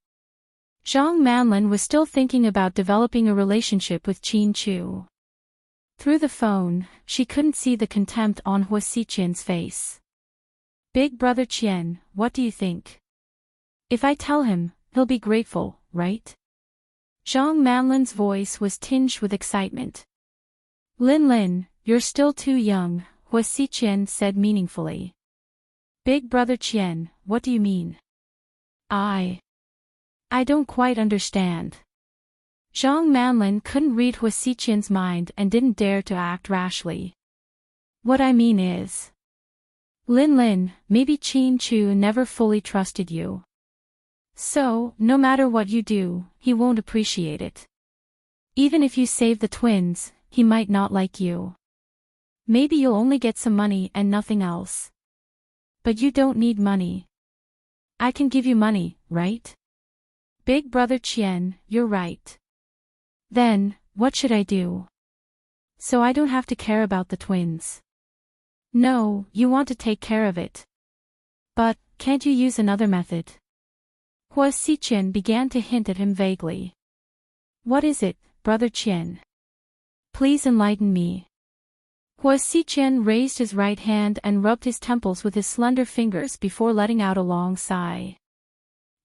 Zhang Manlin was still thinking about developing a relationship with Chin Chu. Through the phone, she couldn't see the contempt on Hua Xiqian's face. Big Brother Qian, what do you think? If I tell him, he'll be grateful, right? Zhang Manlin's voice was tinged with excitement. Lin, you're still too young, Hua Xiqian said meaningfully. Big Brother Qian, what do you mean? I don't quite understand. Zhang Manlin couldn't read Hua Xiqian's mind and didn't dare to act rashly. What I mean is, Lin, maybe Chin Chu never fully trusted you. So, no matter what you do, he won't appreciate it. Even if you save the twins, he might not like you. Maybe you'll only get some money and nothing else. But you don't need money. I can give you money, right? Big Brother Qian, you're right. Then, what should I do? So I don't have to care about the twins. No, you want to take care of it. But, can't you use another method? Hua Xiqian began to hint at him vaguely. What is it, Brother Qian? Please enlighten me. Hua Xiqian raised his right hand and rubbed his temples with his slender fingers before letting out a long sigh.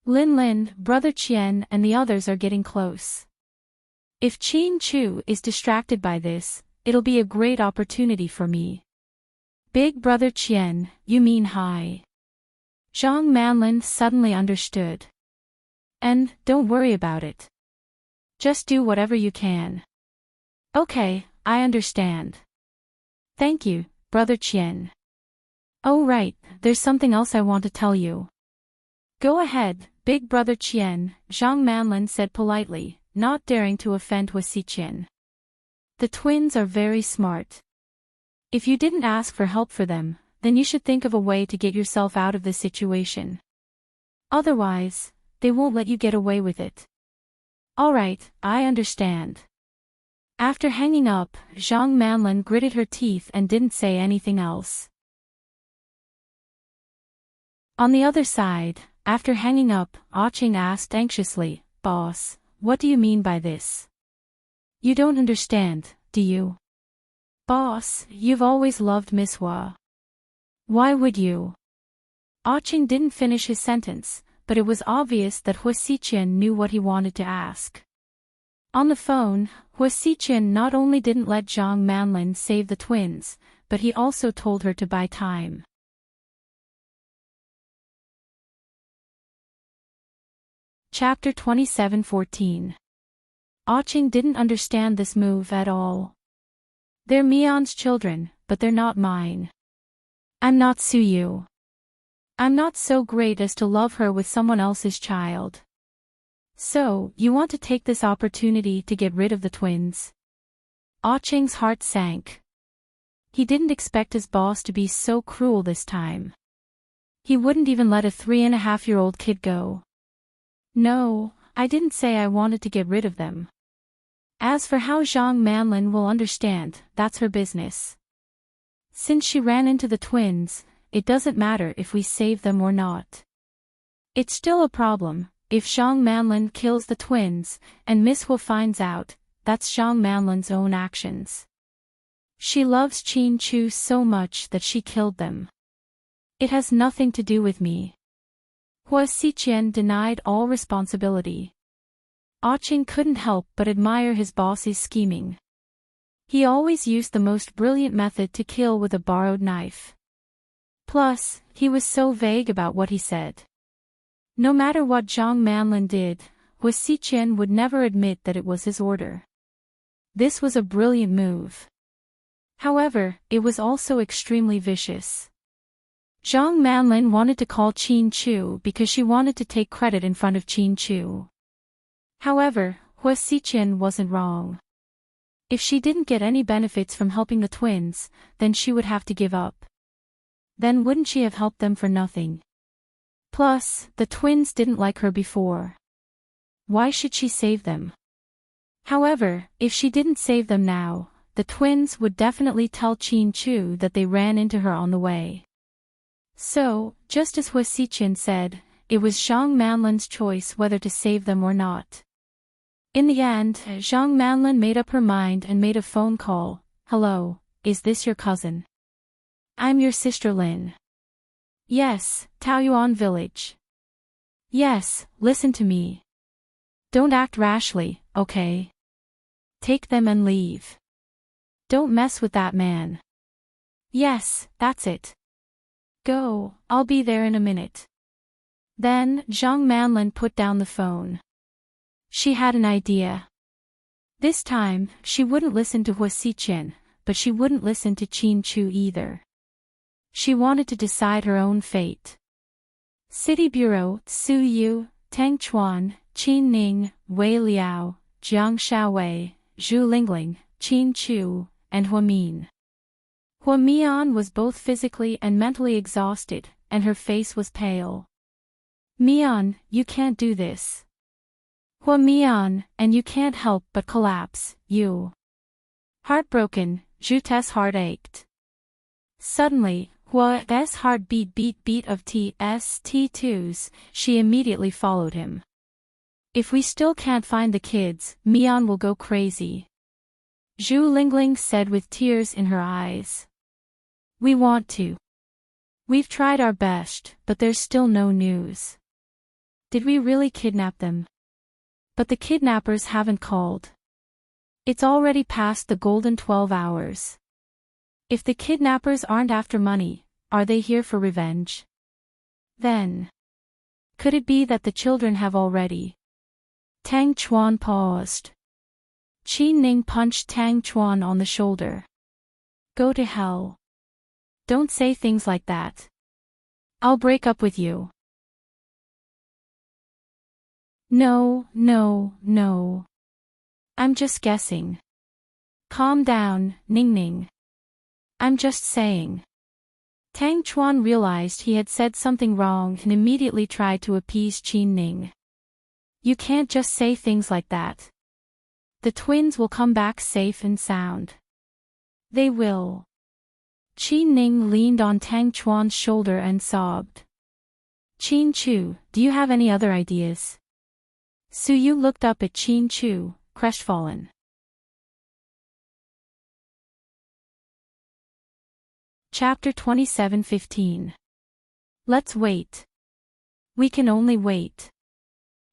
Lin, Brother Qian and the others are getting close. If Chin Chu is distracted by this, it'll be a great opportunity for me. Big Brother Qian, you mean hi. Zhang Manlin suddenly understood. And, don't worry about it. Just do whatever you can. Okay, I understand. Thank you, Brother Qian. Oh right, there's something else I want to tell you. Go ahead, Big Brother Qian, Zhang Manlin said politely, not daring to offend Hua Xiqian. The twins are very smart. If you didn't ask for help for them, then you should think of a way to get yourself out of this situation. Otherwise, they won't let you get away with it. Alright, I understand. After hanging up, Zhang Manlin gritted her teeth and didn't say anything else. On the other side, after hanging up, Ching asked anxiously, "Boss, what do you mean by this? You don't understand, do you? Boss, you've always loved Miss Hua. Why would you?" Ching didn't finish his sentence, but it was obvious that Hua Xiqian knew what he wanted to ask. On the phone, Hua Xiqian not only didn't let Zhang Manlin save the twins, but he also told her to buy time. Chapter 27:14. Ching didn't understand this move at all. "They're Mion's children, but they're not mine. I'm not Su Yu. I'm not so great as to love her with someone else's child. So, you want to take this opportunity to get rid of the twins?" Ching's heart sank. He didn't expect his boss to be so cruel this time. He wouldn't even let a 3.5-year-old kid go. "No, I didn't say I wanted to get rid of them. As for how Zhang Manlin will understand, that's her business. Since she ran into the twins, it doesn't matter if we save them or not. It's still a problem. If Zhang Manlin kills the twins, and Miss Hua finds out, that's Zhang Manlin's own actions. She loves Qin Chu so much that she killed them. It has nothing to do with me." Hua Xiqian denied all responsibility. Ching couldn't help but admire his boss's scheming. He always used the most brilliant method to kill with a borrowed knife. Plus, he was so vague about what he said. No matter what Zhang Manlin did, Hua Xiqian would never admit that it was his order. This was a brilliant move. However, it was also extremely vicious. Zhang Manlin wanted to call Qin Chu because she wanted to take credit in front of Qin Chu. However, Hua Xiqian wasn't wrong. If she didn't get any benefits from helping the twins, then she would have to give up. Then wouldn't she have helped them for nothing? Plus, the twins didn't like her before. Why should she save them? However, if she didn't save them now, the twins would definitely tell Qin Chu that they ran into her on the way. So, just as Hua Xiqian said, it was Zhang Manlin's choice whether to save them or not. In the end, Zhang Manlin made up her mind and made a phone call. "Hello, is this your cousin?" "I'm your sister Lin." "Yes, Taoyuan village." "Yes, listen to me. Don't act rashly, okay? Take them and leave. Don't mess with that man." "Yes, that's it. Go, I'll be there in a minute." Then, Zhang Manlin put down the phone. She had an idea. This time, she wouldn't listen to Hua Xiqian, but she wouldn't listen to Qin Chu either. She wanted to decide her own fate. City Bureau: Su Yu, Tang Chuan, Qin Ning, Wei Liao, Jiang Xiaowei, Zhu Lingling, Qin Chu, and Hua Min. Hua Mian was both physically and mentally exhausted, and her face was pale. "Mian, you can't do this." "Hua Mian, and you can't help but collapse, you." Heartbroken, Zhute's heart ached. Suddenly, Hua's heart beat of T2s, she immediately followed him. "If we still can't find the kids, Mian will go crazy," Zhu Lingling said with tears in her eyes. "We want to. We've tried our best, but there's still no news. Did we really kidnap them? But the kidnappers haven't called. It's already past the golden 12 hours. If the kidnappers aren't after money, are they here for revenge? Then, could it be that the children have already?" Tang Chuan paused. Qin Ning punched Tang Chuan on the shoulder. "Go to hell. Don't say things like that. I'll break up with you." No. I'm just guessing. Calm down, Ning Ning. I'm just saying. Tang Chuan realized he had said something wrong and immediately tried to appease Qin Ning. "You can't just say things like that. The twins will come back safe and sound. They will. Qin Ning leaned on Tang Chuan's shoulder and sobbed. Qin Chu, do you have any other ideas? Su Yu looked up at Qin Chu, crestfallen. Chapter 27:15. Let's wait. We can only wait.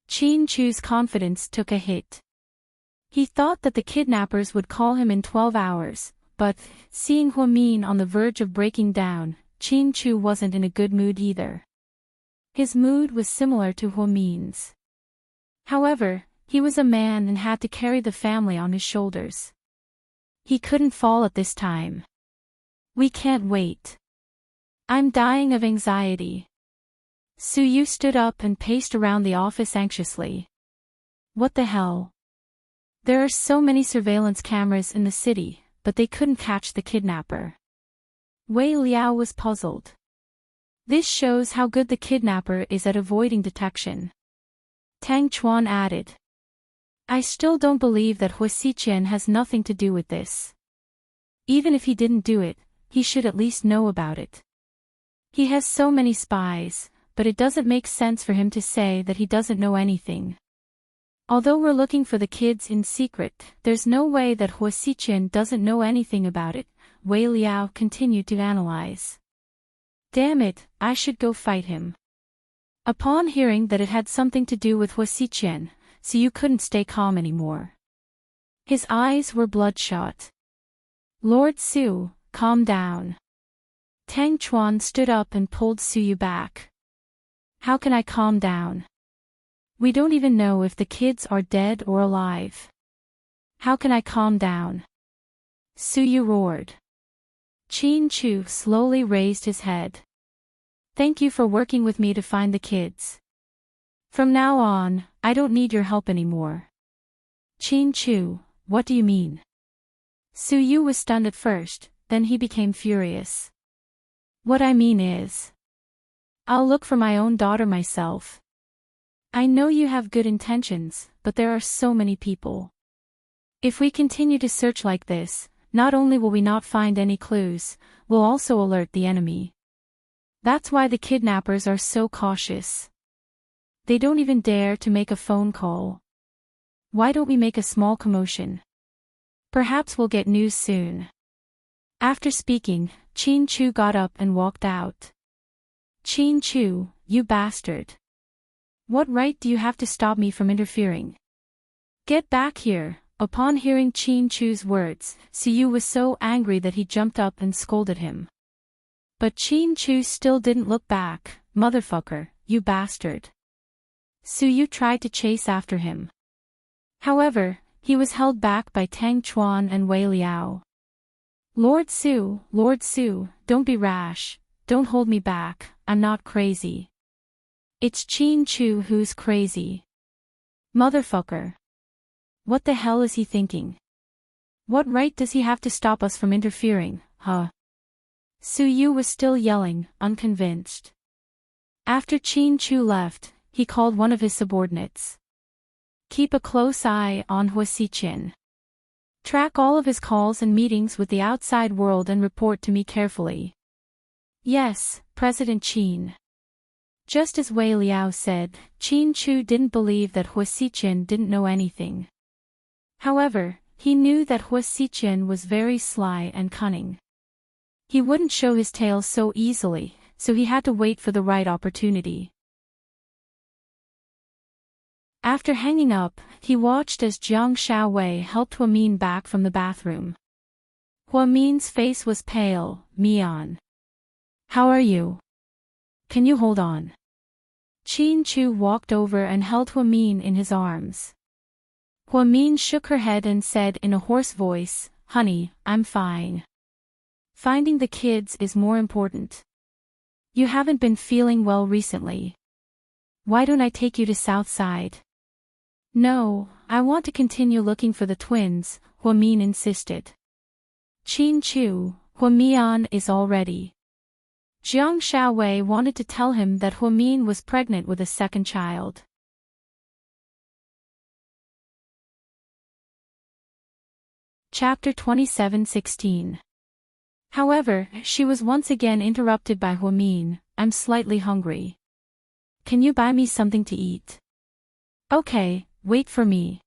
Qin Chu's confidence took a hit. He thought that the kidnappers would call him in 12 hours, but, seeing Huamin on the verge of breaking down, Qin Chu wasn't in a good mood either. His mood was similar to Huamin's. However, he was a man and had to carry the family on his shoulders. He couldn't fall at this time. We can't wait. I'm dying of anxiety. Su Yu stood up and paced around the office anxiously. What the hell? There are so many surveillance cameras in the city, but they couldn't catch the kidnapper. Wei Liao was puzzled. This shows how good the kidnapper is at avoiding detection. Tang Chuan added. I still don't believe that Hua Xiqian has nothing to do with this. Even if he didn't do it, he should at least know about it. He has so many spies, but it doesn't make sense for him to say that he doesn't know anything. Although we're looking for the kids in secret, there's no way that Hua Xiqian doesn't know anything about it, Wei Liao continued to analyze. Damn it, I should go fight him. Upon hearing that it had something to do with Hua Xiqian, Su Yu couldn't stay calm anymore. His eyes were bloodshot. Lord Su, calm down. Tang Chuan stood up and pulled Su Yu back. How can I calm down? We don't even know if the kids are dead or alive. How can I calm down? Su Yu roared. Qin Chu slowly raised his head. Thank you for working with me to find the kids. From now on, I don't need your help anymore. Qin Chu, what do you mean? Su Yu was stunned at first, then he became furious. What I mean is, I'll look for my own daughter myself. I know you have good intentions, but there are so many people. If we continue to search like this, not only will we not find any clues, we'll also alert the enemy. That's why the kidnappers are so cautious. They don't even dare to make a phone call. Why don't we make a small commotion? Perhaps we'll get news soon. After speaking, Qin Chu got up and walked out. Qin Chu, you bastard. What right do you have to stop me from interfering? Get back here. Upon hearing Qin Chu's words, Su Yu was so angry that he jumped up and scolded him. But Qin Chu still didn't look back. Motherfucker, you bastard. Su Yu tried to chase after him. However, he was held back by Tang Chuan and Wei Liao. Lord Su, don't be rash. Don't hold me back, I'm not crazy. It's Qin Chu who's crazy. Motherfucker. What the hell is he thinking? What right does he have to stop us from interfering, huh? Su Yu was still yelling, unconvinced. After Qin Chu left, he called one of his subordinates. Keep a close eye on Hua Xiqian. Track all of his calls and meetings with the outside world and report to me carefully. Yes, President Qin. Just as Wei Liao said, Qin Chu didn't believe that Hua Xiqian didn't know anything. However, he knew that Hua Xiqian was very sly and cunning. He wouldn't show his tail so easily, so he had to wait for the right opportunity. After hanging up, he watched as Jiang Xiaowei helped Huamin back from the bathroom. Huamin's face was pale. Mian. How are you? Can you hold on? Qin Chu walked over and held Huamin in his arms. Huamin shook her head and said in a hoarse voice, Honey, I'm fine. Finding the kids is more important. You haven't been feeling well recently. Why don't I take you to Southside? No, I want to continue looking for the twins, Huamin insisted. Qin Chu, Huamian is all ready. Jiang Xiaowei wanted to tell him that Huamin was pregnant with a second child. Chapter 27:16. However, she was once again interrupted by Huamin. I'm slightly hungry. Can you buy me something to eat? Okay, wait for me.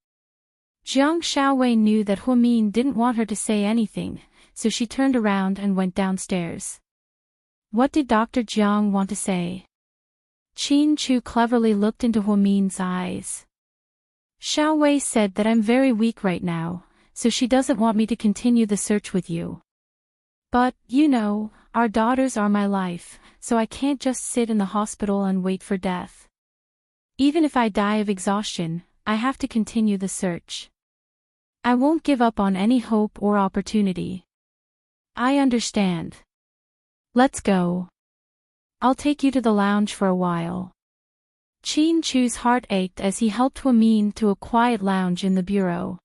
Jiang Xiaowei knew that Huamin didn't want her to say anything, so she turned around and went downstairs. What did Dr. Jiang want to say? Qin Chu cleverly looked into Huamin's eyes. Xiaowei said that I'm very weak right now, so she doesn't want me to continue the search with you. But, you know, our daughters are my life, so I can't just sit in the hospital and wait for death. Even if I die of exhaustion, I have to continue the search. I won't give up on any hope or opportunity. I understand. Let's go. I'll take you to the lounge for a while. Qin Chu's heart ached as he helped Huamin to a quiet lounge in the bureau.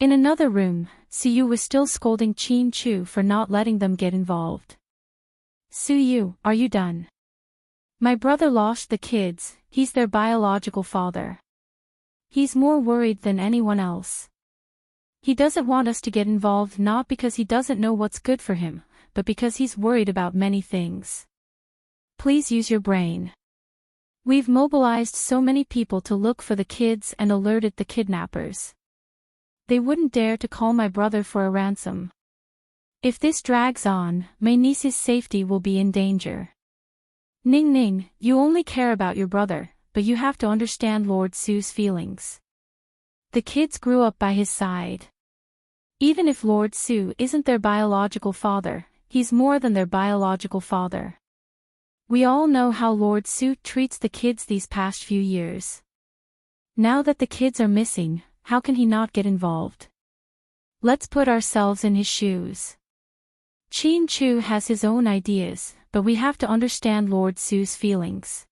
In another room, Suyu was still scolding Qin Chu for not letting them get involved. Suyu, are you done? My brother lost the kids, he's their biological father. He's more worried than anyone else. He doesn't want us to get involved not because he doesn't know what's good for him, but because he's worried about many things. Please use your brain. We've mobilized so many people to look for the kids and alerted the kidnappers. They wouldn't dare to call my brother for a ransom. If this drags on, my niece's safety will be in danger. Ning Ning, you only care about your brother, but you have to understand Lord Su's feelings. The kids grew up by his side. Even if Lord Su isn't their biological father, he's more than their biological father. We all know how Lord Su treats the kids these past few years. Now that the kids are missing, how can he not get involved? Let's put ourselves in his shoes. Qin Chu has his own ideas, but we have to understand Lord Su's feelings.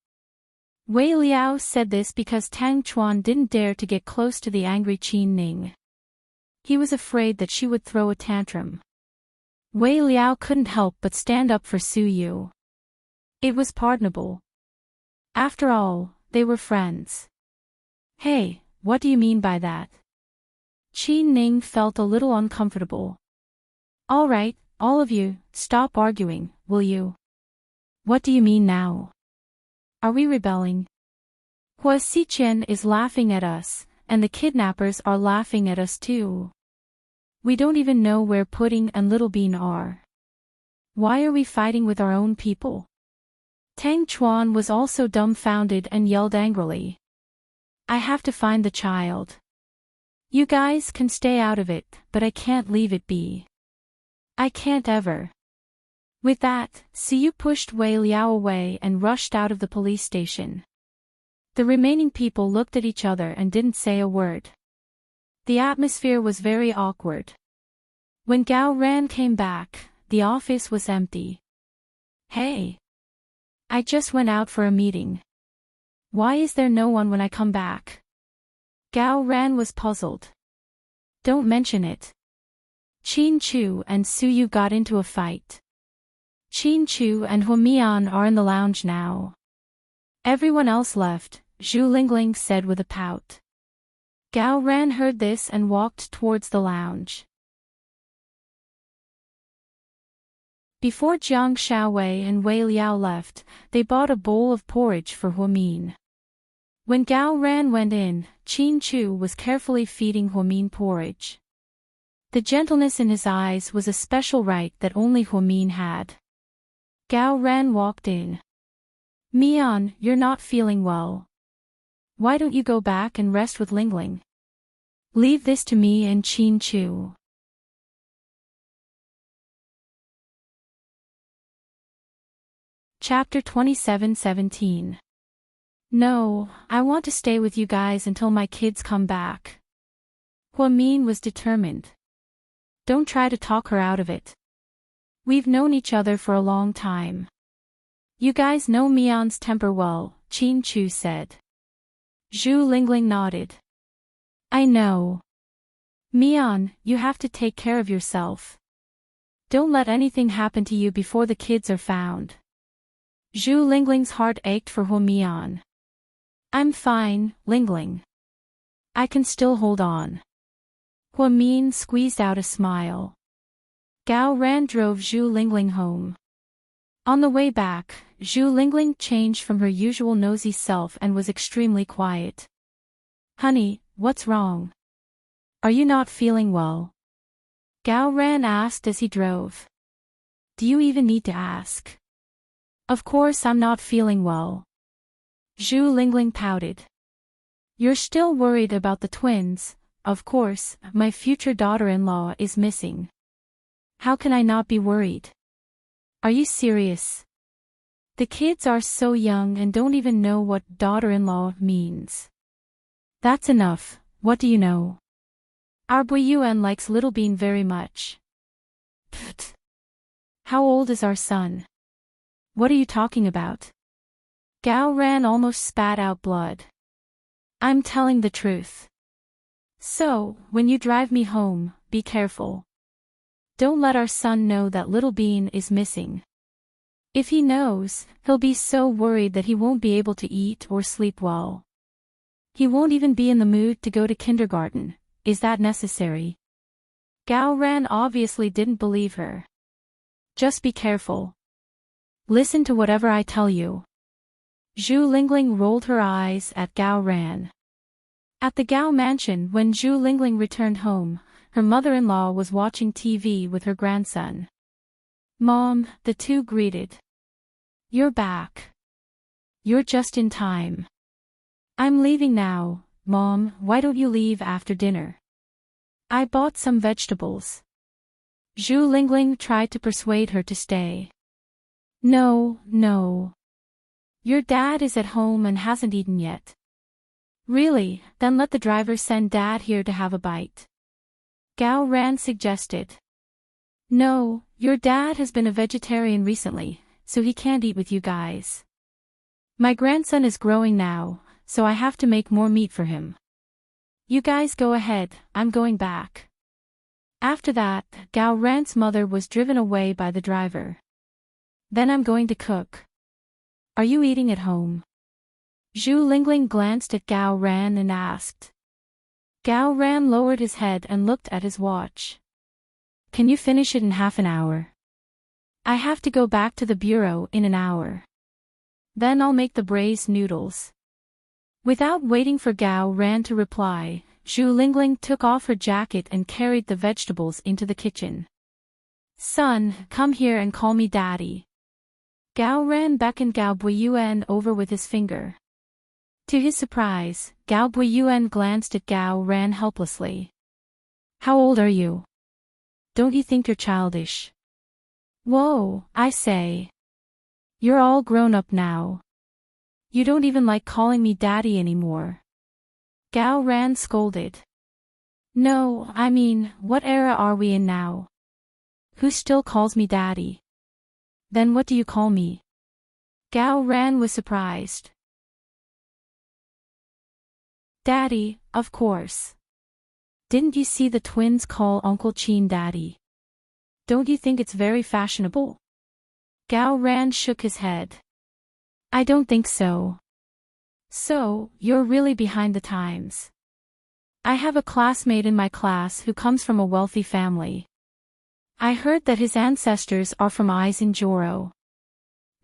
Wei Liao said this because Tang Chuan didn't dare to get close to the angry Qin Ning. He was afraid that she would throw a tantrum. Wei Liao couldn't help but stand up for Suyu. It was pardonable. After all, they were friends. Hey, what do you mean by that? Qin Ning felt a little uncomfortable. All right, all of you, stop arguing, will you? What do you mean now? Are we rebelling? Hua Xiqian is laughing at us, and the kidnappers are laughing at us too. We don't even know where Pudding and Little Bean are. Why are we fighting with our own people? Tang Chuan was also dumbfounded and yelled angrily. I have to find the child. You guys can stay out of it, but I can't leave it be. I can't ever. With that, Siyu pushed Wei Liao away and rushed out of the police station. The remaining people looked at each other and didn't say a word. The atmosphere was very awkward. When Gao Ran came back, the office was empty. Hey! I just went out for a meeting. Why is there no one when I come back? Gao Ran was puzzled. Don't mention it. Qin Chu and Suyu got into a fight. Qin Chu and Huamian are in the lounge now. Everyone else left, Zhu Lingling said with a pout. Gao Ran heard this and walked towards the lounge. Before Jiang Xiaowei and Wei Liao left, they bought a bowl of porridge for Huamin. When Gao Ran went in, Qin Chu was carefully feeding Huamin porridge. The gentleness in his eyes was a special right that only Huamin had. Gao Ran walked in. Mian, you're not feeling well. Why don't you go back and rest with Lingling? Leave this to me and Qin Chu. Chapter 27:17. No, I want to stay with you guys until my kids come back. Huamin was determined. Don't try to talk her out of it. We've known each other for a long time. You guys know Mian's temper well, Qin Chu said. Zhu Lingling nodded. I know. Mian, you have to take care of yourself. Don't let anything happen to you before the kids are found. Zhu Lingling's heart ached for Huamian. I'm fine, Lingling. I can still hold on. Hua Min squeezed out a smile. Gao Ran drove Zhu Lingling home. On the way back, Zhu Lingling changed from her usual nosy self and was extremely quiet. Honey, what's wrong? Are you not feeling well? Gao Ran asked as he drove. Do you even need to ask? Of course I'm not feeling well. Zhu Lingling pouted. You're still worried about the twins. Of course, my future daughter-in-law is missing. How can I not be worried? Are you serious? The kids are so young and don't even know what daughter-in-law means. That's enough, what do you know? Our Buiyuan likes Little Bean very much. Pfft. How old is our son? What are you talking about? Gao Ran almost spat out blood. I'm telling the truth. So, when you drive me home, be careful. Don't let our son know that Little Bean is missing. If he knows, he'll be so worried that he won't be able to eat or sleep well. He won't even be in the mood to go to kindergarten. Is that necessary? Gao Ran obviously didn't believe her. Just be careful. Listen to whatever I tell you. Zhu Lingling rolled her eyes at Gao Ran. At the Gao mansion when Zhu Lingling returned home, her mother-in-law was watching TV with her grandson. Mom, the two greeted. You're back. You're just in time. I'm leaving now, Mom, why don't you leave after dinner? I bought some vegetables. Zhu Lingling tried to persuade her to stay. No. Your dad is at home and hasn't eaten yet. Really, then let the driver send Dad here to have a bite. Gao Ran suggested. No, your dad has been a vegetarian recently, so he can't eat with you guys. My grandson is growing now, so I have to make more meat for him. You guys go ahead, I'm going back. After that, Gao Ran's mother was driven away by the driver. Then I'm going to cook. Are you eating at home? Zhu Lingling glanced at Gao Ran and asked. Gao Ran lowered his head and looked at his watch. Can you finish it in half an hour? I have to go back to the bureau in an hour. Then I'll make the braised noodles. Without waiting for Gao Ran to reply, Zhu Lingling took off her jacket and carried the vegetables into the kitchen. Son, come here and call me Daddy. Gao Ran beckoned Gao Buiyuan over with his finger. To his surprise, Gao Buiyuan glanced at Gao Ran helplessly. How old are you? Don't you think you're childish? Whoa, I say. You're all grown up now. You don't even like calling me Daddy anymore. Gao Ran scolded. No, I mean, what era are we in now? Who still calls me Daddy? Then what do you call me? Gao Ran was surprised. Daddy, of course. Didn't you see the twins call Uncle Chin Daddy? Don't you think it's very fashionable? Gao Ran shook his head. I don't think so. So, you're really behind the times. I have a classmate in my class who comes from a wealthy family. I heard that his ancestors are from Aisin-Joro.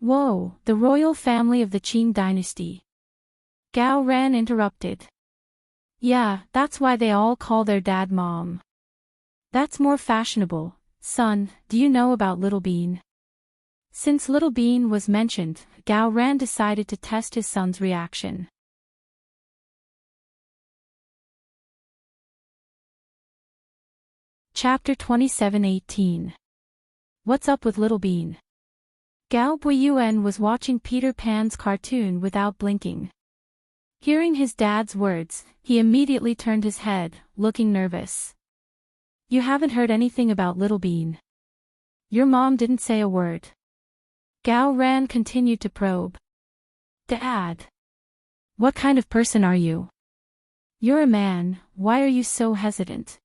Whoa, the royal family of the Qing dynasty. Gao Ran interrupted. Yeah, that's why they all call their dad Mom. That's more fashionable. Son, do you know about Little Bean? Since Little Bean was mentioned, Gao Ran decided to test his son's reaction. Chapter 27:18. What's up with Little Bean? Gao Buiyuan was watching Peter Pan's cartoon without blinking. Hearing his dad's words, he immediately turned his head, looking nervous. You haven't heard anything about Little Bean? Your mom didn't say a word. Gao Ran continued to probe. Dad. What kind of person are you? You're a man, why are you so hesitant?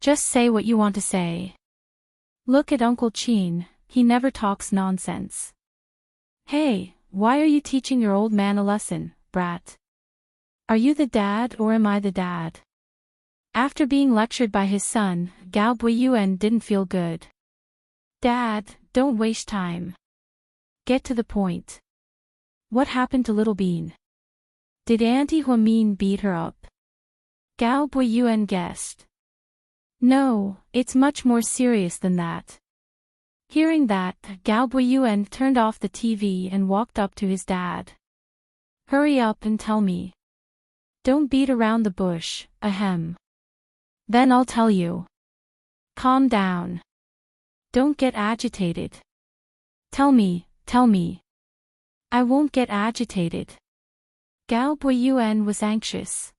Just say what you want to say. Look at Uncle Chin, he never talks nonsense. Hey, why are you teaching your old man a lesson, brat? Are you the dad or am I the dad? After being lectured by his son, Gao Buiyuan didn't feel good. Dad, don't waste time. Get to the point. What happened to Little Bean? Did Auntie Huamin beat her up? Gao Buiyuan guessed. No, it's much more serious than that. Hearing that, Gao Buiyuan turned off the TV and walked up to his dad. Hurry up and tell me. Don't beat around the bush, ahem. Then I'll tell you. Calm down. Don't get agitated. Tell me, tell me. I won't get agitated. Gao Buiyuan was anxious.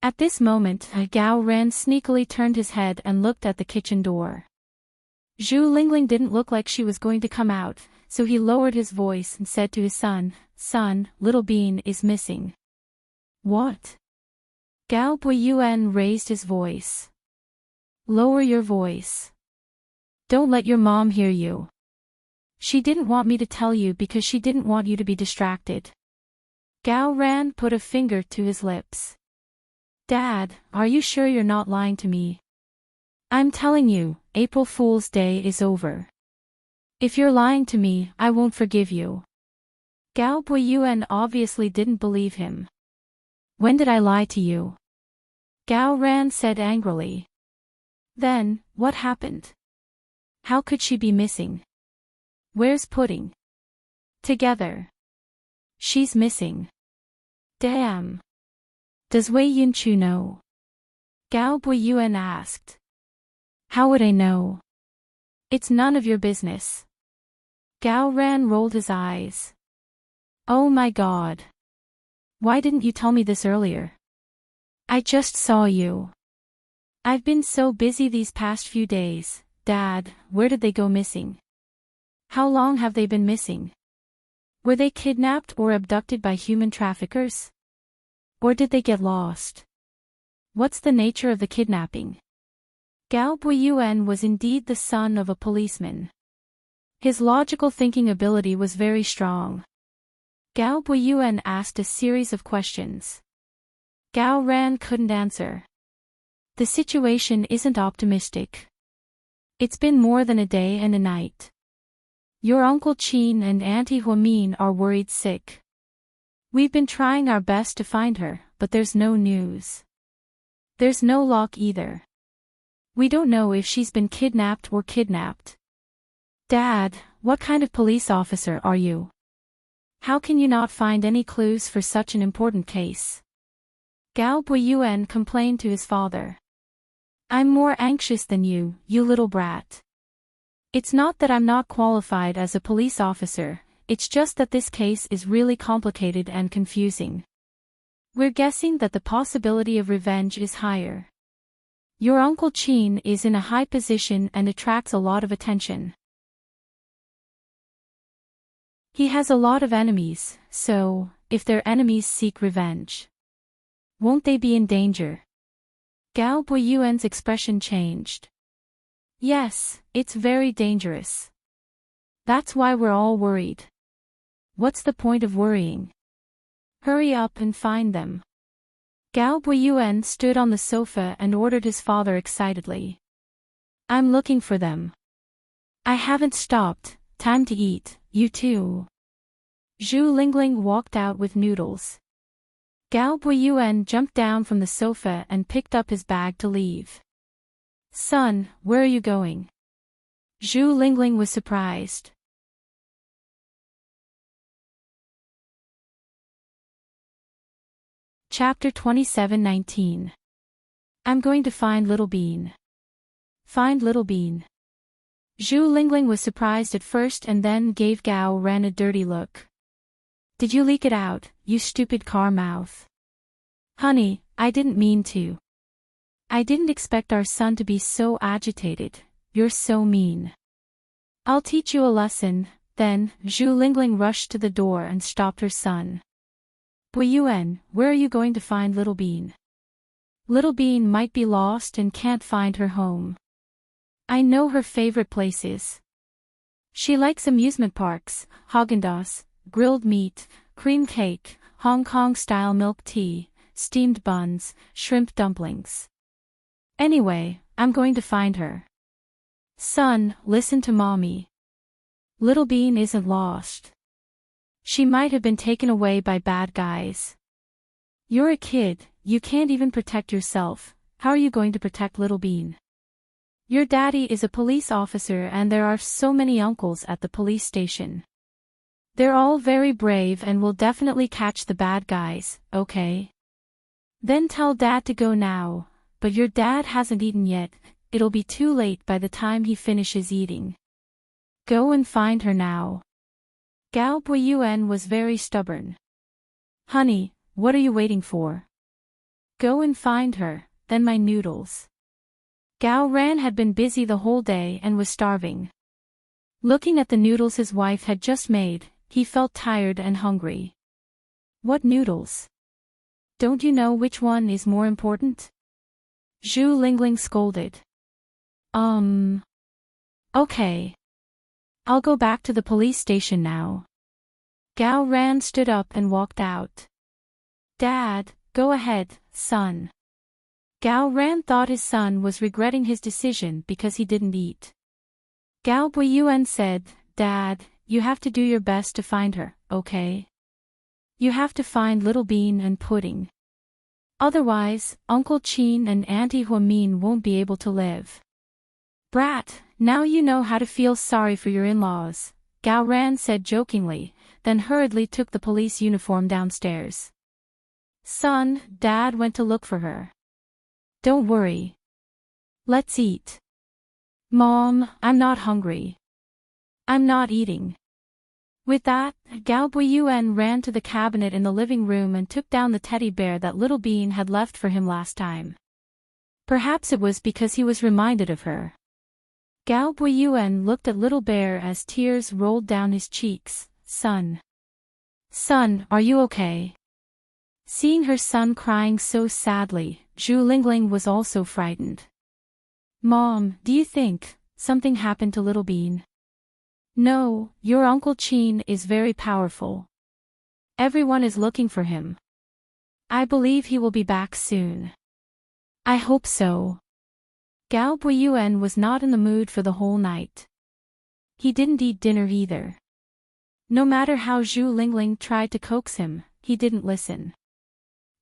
At this moment, Gao Ran sneakily turned his head and looked at the kitchen door. Zhu Lingling didn't look like she was going to come out, so he lowered his voice and said to his son, Son, Little Bean is missing. What? Gao Buiyuan raised his voice. Lower your voice. Don't let your mom hear you. She didn't want me to tell you because she didn't want you to be distracted. Gao Ran put a finger to his lips. Dad, are you sure you're not lying to me? I'm telling you, April Fool's Day is over. If you're lying to me, I won't forgive you. Gao Buiyuan obviously didn't believe him. When did I lie to you? Gao Ran said angrily. Then, what happened? How could she be missing? Where's Pudding? Together. She's missing. Damn. Does Wei Yunchu know? Gao Buiyuan asked. How would I know? It's none of your business. Gao Ran rolled his eyes. Oh my God. Why didn't you tell me this earlier? I just saw you. I've been so busy these past few days. Dad, where did they go missing? How long have they been missing? Were they kidnapped or abducted by human traffickers? Or did they get lost? What's the nature of the kidnapping? Gao Buiyuan was indeed the son of a policeman. His logical thinking ability was very strong. Gao Buiyuan asked a series of questions. Gao Ran couldn't answer. The situation isn't optimistic. It's been more than a day and a night. Your Uncle Qin and Auntie Huamin are worried sick. We've been trying our best to find her, but there's no news. There's no luck either. We don't know if she's been kidnapped or kidnapped. Dad, what kind of police officer are you? How can you not find any clues for such an important case? Gao Buiyuan complained to his father. I'm more anxious than you little brat. It's not that I'm not qualified as a police officer, it's just that this case is really complicated and confusing. We're guessing that the possibility of revenge is higher. Your Uncle Qin is in a high position and attracts a lot of attention. He has a lot of enemies, so, if their enemies seek revenge, won't they be in danger? Gao Buiyuan's expression changed. Yes, it's very dangerous. That's why we're all worried. What's the point of worrying? Hurry up and find them. Gao Buiyuan stood on the sofa and ordered his father excitedly. I'm looking for them. I haven't stopped, time to eat, you too. Zhu Lingling walked out with noodles. Gao Buiyuan jumped down from the sofa and picked up his bag to leave. Son, where are you going? Zhu Lingling was surprised. Chapter 27:19. I'm going to find Little Bean. Find Little Bean. Zhu Lingling was surprised at first and then gave Gao Ran a dirty look. Did you leak it out, you stupid car mouth? Honey, I didn't mean to. I didn't expect our son to be so agitated, you're so mean. I'll teach you a lesson. Then, Zhu Lingling rushed to the door and stopped her son. Buiyuan, where are you going to find Little Bean? Little Bean might be lost and can't find her home. I know her favorite places. She likes amusement parks, Haagen-Dazs, grilled meat, cream cake, Hong Kong-style milk tea, steamed buns, shrimp dumplings. Anyway, I'm going to find her. Son, listen to mommy. Little Bean isn't lost. She might have been taken away by bad guys. You're a kid, you can't even protect yourself. How are you going to protect Little Bean? Your daddy is a police officer and there are so many uncles at the police station. They're all very brave and will definitely catch the bad guys, okay? Then tell Dad to go now, but your dad hasn't eaten yet, it'll be too late by the time he finishes eating. Go and find her now. Gao Buiyuan was very stubborn. Honey, what are you waiting for? Go and find her, then my noodles. Gao Ran had been busy the whole day and was starving. Looking at the noodles his wife had just made, he felt tired and hungry. What noodles? Don't you know which one is more important? Zhu Lingling scolded. Okay. I'll go back to the police station now. Gao Ran stood up and walked out. Dad, go ahead, son. Gao Ran thought his son was regretting his decision because he didn't eat. Gao Buiyuan said, Dad, you have to do your best to find her, okay? You have to find Little Bean and Pudding. Otherwise, Uncle Qin and Auntie Huamin won't be able to live. Brat, now you know how to feel sorry for your in-laws, Gao Ran said jokingly, then hurriedly took the police uniform downstairs. Son, Dad went to look for her. Don't worry. Let's eat. Mom, I'm not hungry. I'm not eating. With that, Gao Buiyuan ran to the cabinet in the living room and took down the teddy bear that Little Bean had left for him last time. Perhaps it was because he was reminded of her. Gao Buiyuan looked at Little Bear as tears rolled down his cheeks. Son. Son, are you okay? Seeing her son crying so sadly, Zhu Lingling was also frightened. Mom, do you think something happened to Little Bean? No, your Uncle Qin is very powerful. Everyone is looking for him. I believe he will be back soon. I hope so. Gao Buiyuan was not in the mood for the whole night. He didn't eat dinner either. No matter how Zhu Lingling tried to coax him, he didn't listen.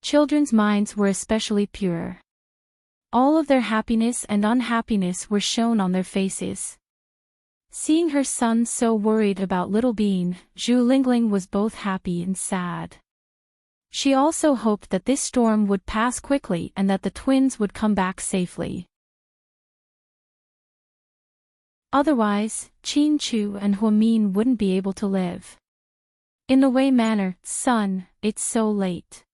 Children's minds were especially pure. All of their happiness and unhappiness were shown on their faces. Seeing her son so worried about Little Bean, Zhu Lingling was both happy and sad. She also hoped that this storm would pass quickly and that the twins would come back safely. Otherwise, Qin Chu and Huamin wouldn't be able to live. In the Wei manner, son, it's so late.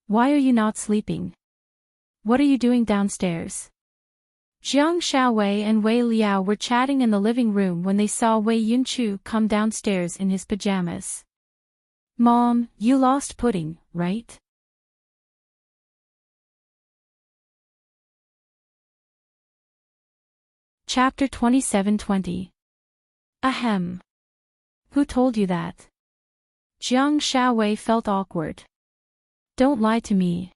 Why are you not sleeping? What are you doing downstairs? Jiang Xiaowei and Wei Liao were chatting in the living room when they saw Wei Yunchu come downstairs in his pajamas. Mom, you lost Pudding, right? Chapter 27:20. Ahem. Who told you that? Jiang Xiaowei felt awkward. Don't lie to me.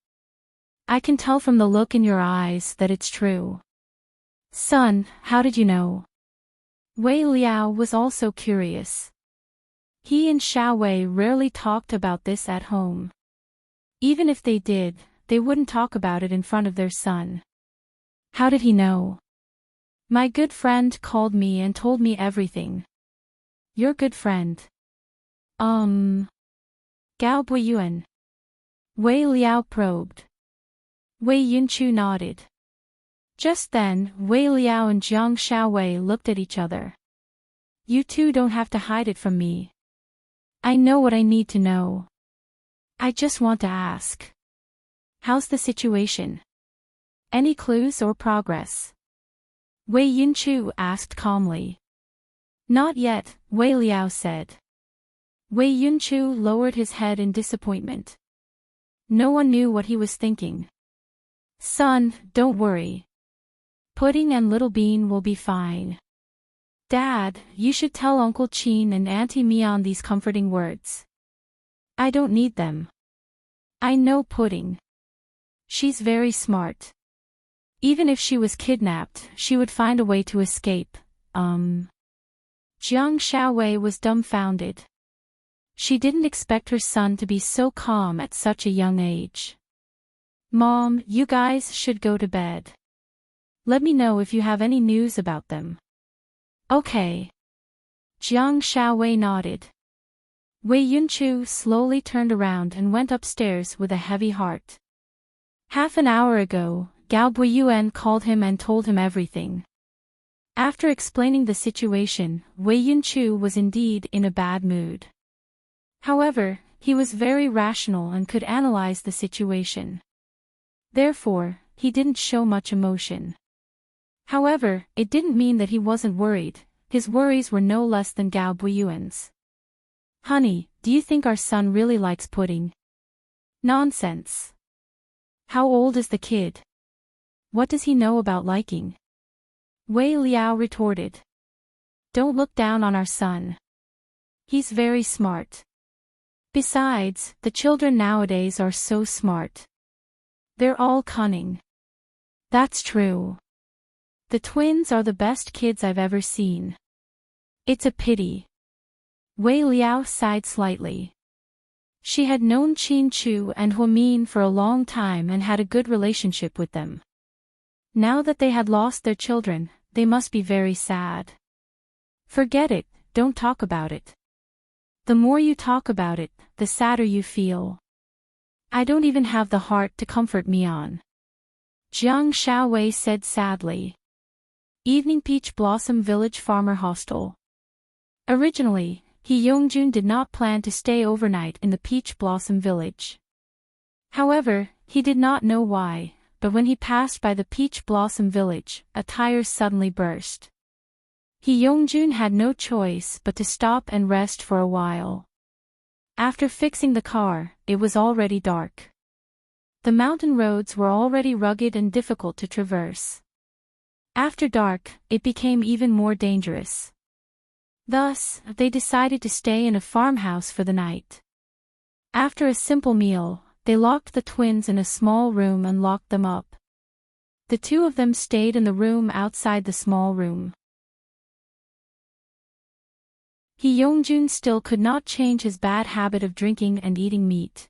I can tell from the look in your eyes that it's true. Son, how did you know? Wei Liao was also curious. He and Xiaowei rarely talked about this at home. Even if they did, they wouldn't talk about it in front of their son. How did he know? My good friend called me and told me everything. Your good friend? Gao Buiyuan. Wei Liao probed. Wei Yunchu nodded. Just then, Wei Liao and Jiang Xiaowei looked at each other. You two don't have to hide it from me. I know what I need to know. I just want to ask. How's the situation? Any clues or progress? Wei Yunchu asked calmly. Not yet, Wei Liao said. Wei Yunchu lowered his head in disappointment. No one knew what he was thinking. Son, don't worry. Pudding and Little Bean will be fine. Dad, you should tell Uncle Qin and Auntie Mian these comforting words. I don't need them. I know Pudding. She's very smart. Even if she was kidnapped, she would find a way to escape. Jiang Xiaowei was dumbfounded. She didn't expect her son to be so calm at such a young age. Mom, you guys should go to bed. Let me know if you have any news about them. Okay. Jiang Xiaowei nodded. Wei Yunchu slowly turned around and went upstairs with a heavy heart. Half an hour ago, Gao Buiyuan called him and told him everything. After explaining the situation, Wei Yunchu was indeed in a bad mood. However, he was very rational and could analyze the situation. Therefore, he didn't show much emotion. However, it didn't mean that he wasn't worried. His worries were no less than Gao Buiyuan's. Honey, do you think our son really likes pudding? Nonsense. How old is the kid? What does he know about liking? Wei Liao retorted. Don't look down on our son. He's very smart. Besides, the children nowadays are so smart. They're all cunning. That's true. The twins are the best kids I've ever seen. It's a pity. Wei Liao sighed slightly. She had known Qin Chu and Huamin for a long time and had a good relationship with them. Now that they had lost their children, they must be very sad. Forget it, don't talk about it. The more you talk about it, the sadder you feel. I don't even have the heart to comfort Mian. Jiang Xiaowei said sadly. Evening Peach Blossom Village Farmer Hostel. Originally, He Yongjun did not plan to stay overnight in the Peach Blossom Village. However, he did not know why, but when he passed by the Peach Blossom Village, a tire suddenly burst. He Yongjun had no choice but to stop and rest for a while. After fixing the car, it was already dark. The mountain roads were already rugged and difficult to traverse. After dark, it became even more dangerous. Thus, they decided to stay in a farmhouse for the night. After a simple meal, they locked the twins in a small room and locked them up. The two of them stayed in the room outside the small room. He Yongjun still could not change his bad habit of drinking and eating meat.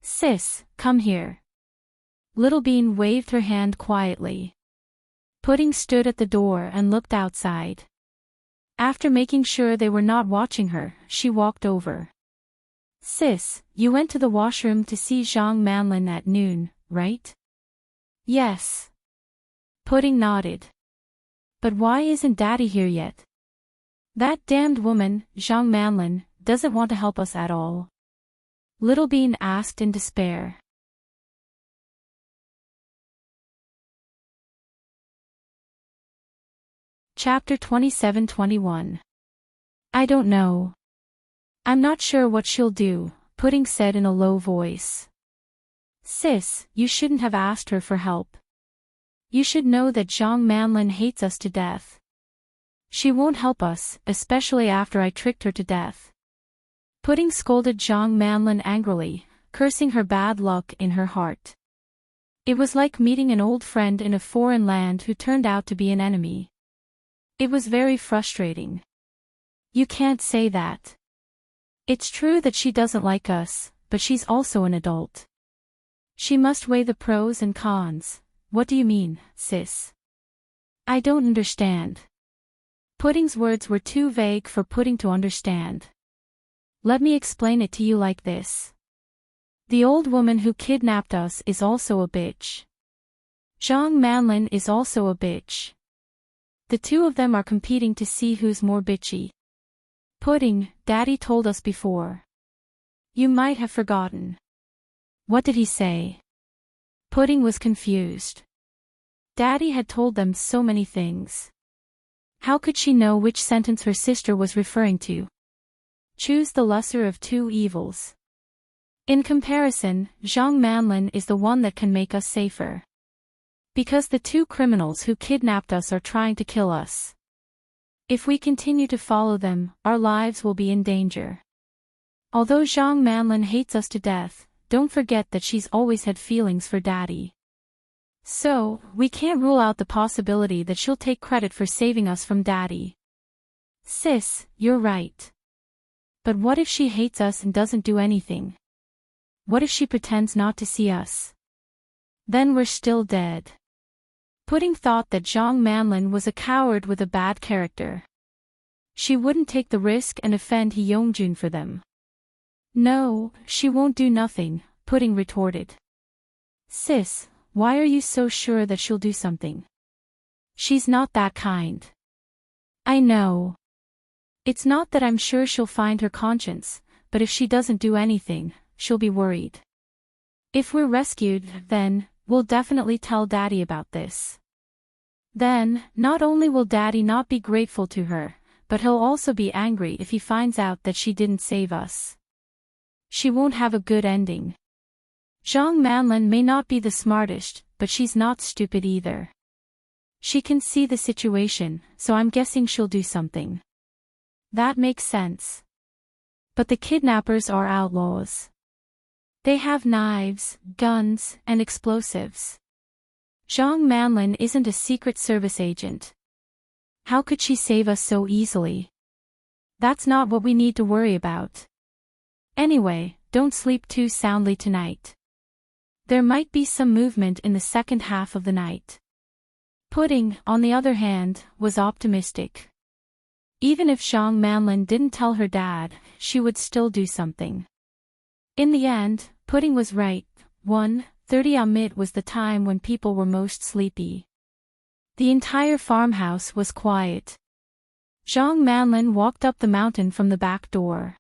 Sis, come here. Little Bean waved her hand quietly. Pudding stood at the door and looked outside. After making sure they were not watching her, she walked over. Sis, you went to the washroom to see Zhang Manlin at noon, right? Yes. Pudding nodded. But why isn't Daddy here yet? That damned woman, Zhang Manlin, doesn't want to help us at all. Little Bean asked in despair. Chapter 27-21. I don't know. I'm not sure what she'll do, Pudding said in a low voice. Sis, you shouldn't have asked her for help. You should know that Zhang Manlin hates us to death. She won't help us, especially after I tricked her to death. Pudding scolded Zhang Manlin angrily, cursing her bad luck in her heart. It was like meeting an old friend in a foreign land who turned out to be an enemy. It was very frustrating. You can't say that. It's true that she doesn't like us, but she's also an adult. She must weigh the pros and cons. What do you mean, sis? I don't understand. Pudding's words were too vague for Pudding to understand. Let me explain it to you like this. The old woman who kidnapped us is also a bitch. Zhang Manlin is also a bitch. The two of them are competing to see who's more bitchy. Pudding, Daddy told us before. You might have forgotten. What did he say? Pudding was confused. Daddy had told them so many things. How could she know which sentence her sister was referring to? Choose the lesser of two evils. In comparison, Zhang Manlin is the one that can make us safer. Because the two criminals who kidnapped us are trying to kill us. If we continue to follow them, our lives will be in danger. Although Zhang Manlin hates us to death, don't forget that she's always had feelings for Daddy. So, we can't rule out the possibility that she'll take credit for saving us from Daddy. Sis, you're right. But what if she hates us and doesn't do anything? What if she pretends not to see us? Then we're still dead. Pudding thought that Zhang Manlin was a coward with a bad character. She wouldn't take the risk and offend He Yongjun for them. No, she won't do nothing, Pudding retorted. Sis, why are you so sure that she'll do something? She's not that kind. I know. It's not that I'm sure she'll find her conscience, but if she doesn't do anything, she'll be worried. If we're rescued, then, we'll definitely tell Daddy about this. Then, not only will Daddy not be grateful to her, but he'll also be angry if he finds out that she didn't save us. She won't have a good ending. Zhang Manlin may not be the smartest, but she's not stupid either. She can see the situation, so I'm guessing she'll do something. That makes sense. But the kidnappers are outlaws. They have knives, guns, and explosives. Zhang Manlin isn't a Secret Service agent. How could she save us so easily? That's not what we need to worry about. Anyway, don't sleep too soundly tonight. There might be some movement in the second half of the night. Pudding, on the other hand, was optimistic. Even if Zhang Manlin didn't tell her dad, she would still do something. In the end, Pudding was right. 1:30 am was the time when people were most sleepy. The entire farmhouse was quiet. Zhang Manlin walked up the mountain from the back door.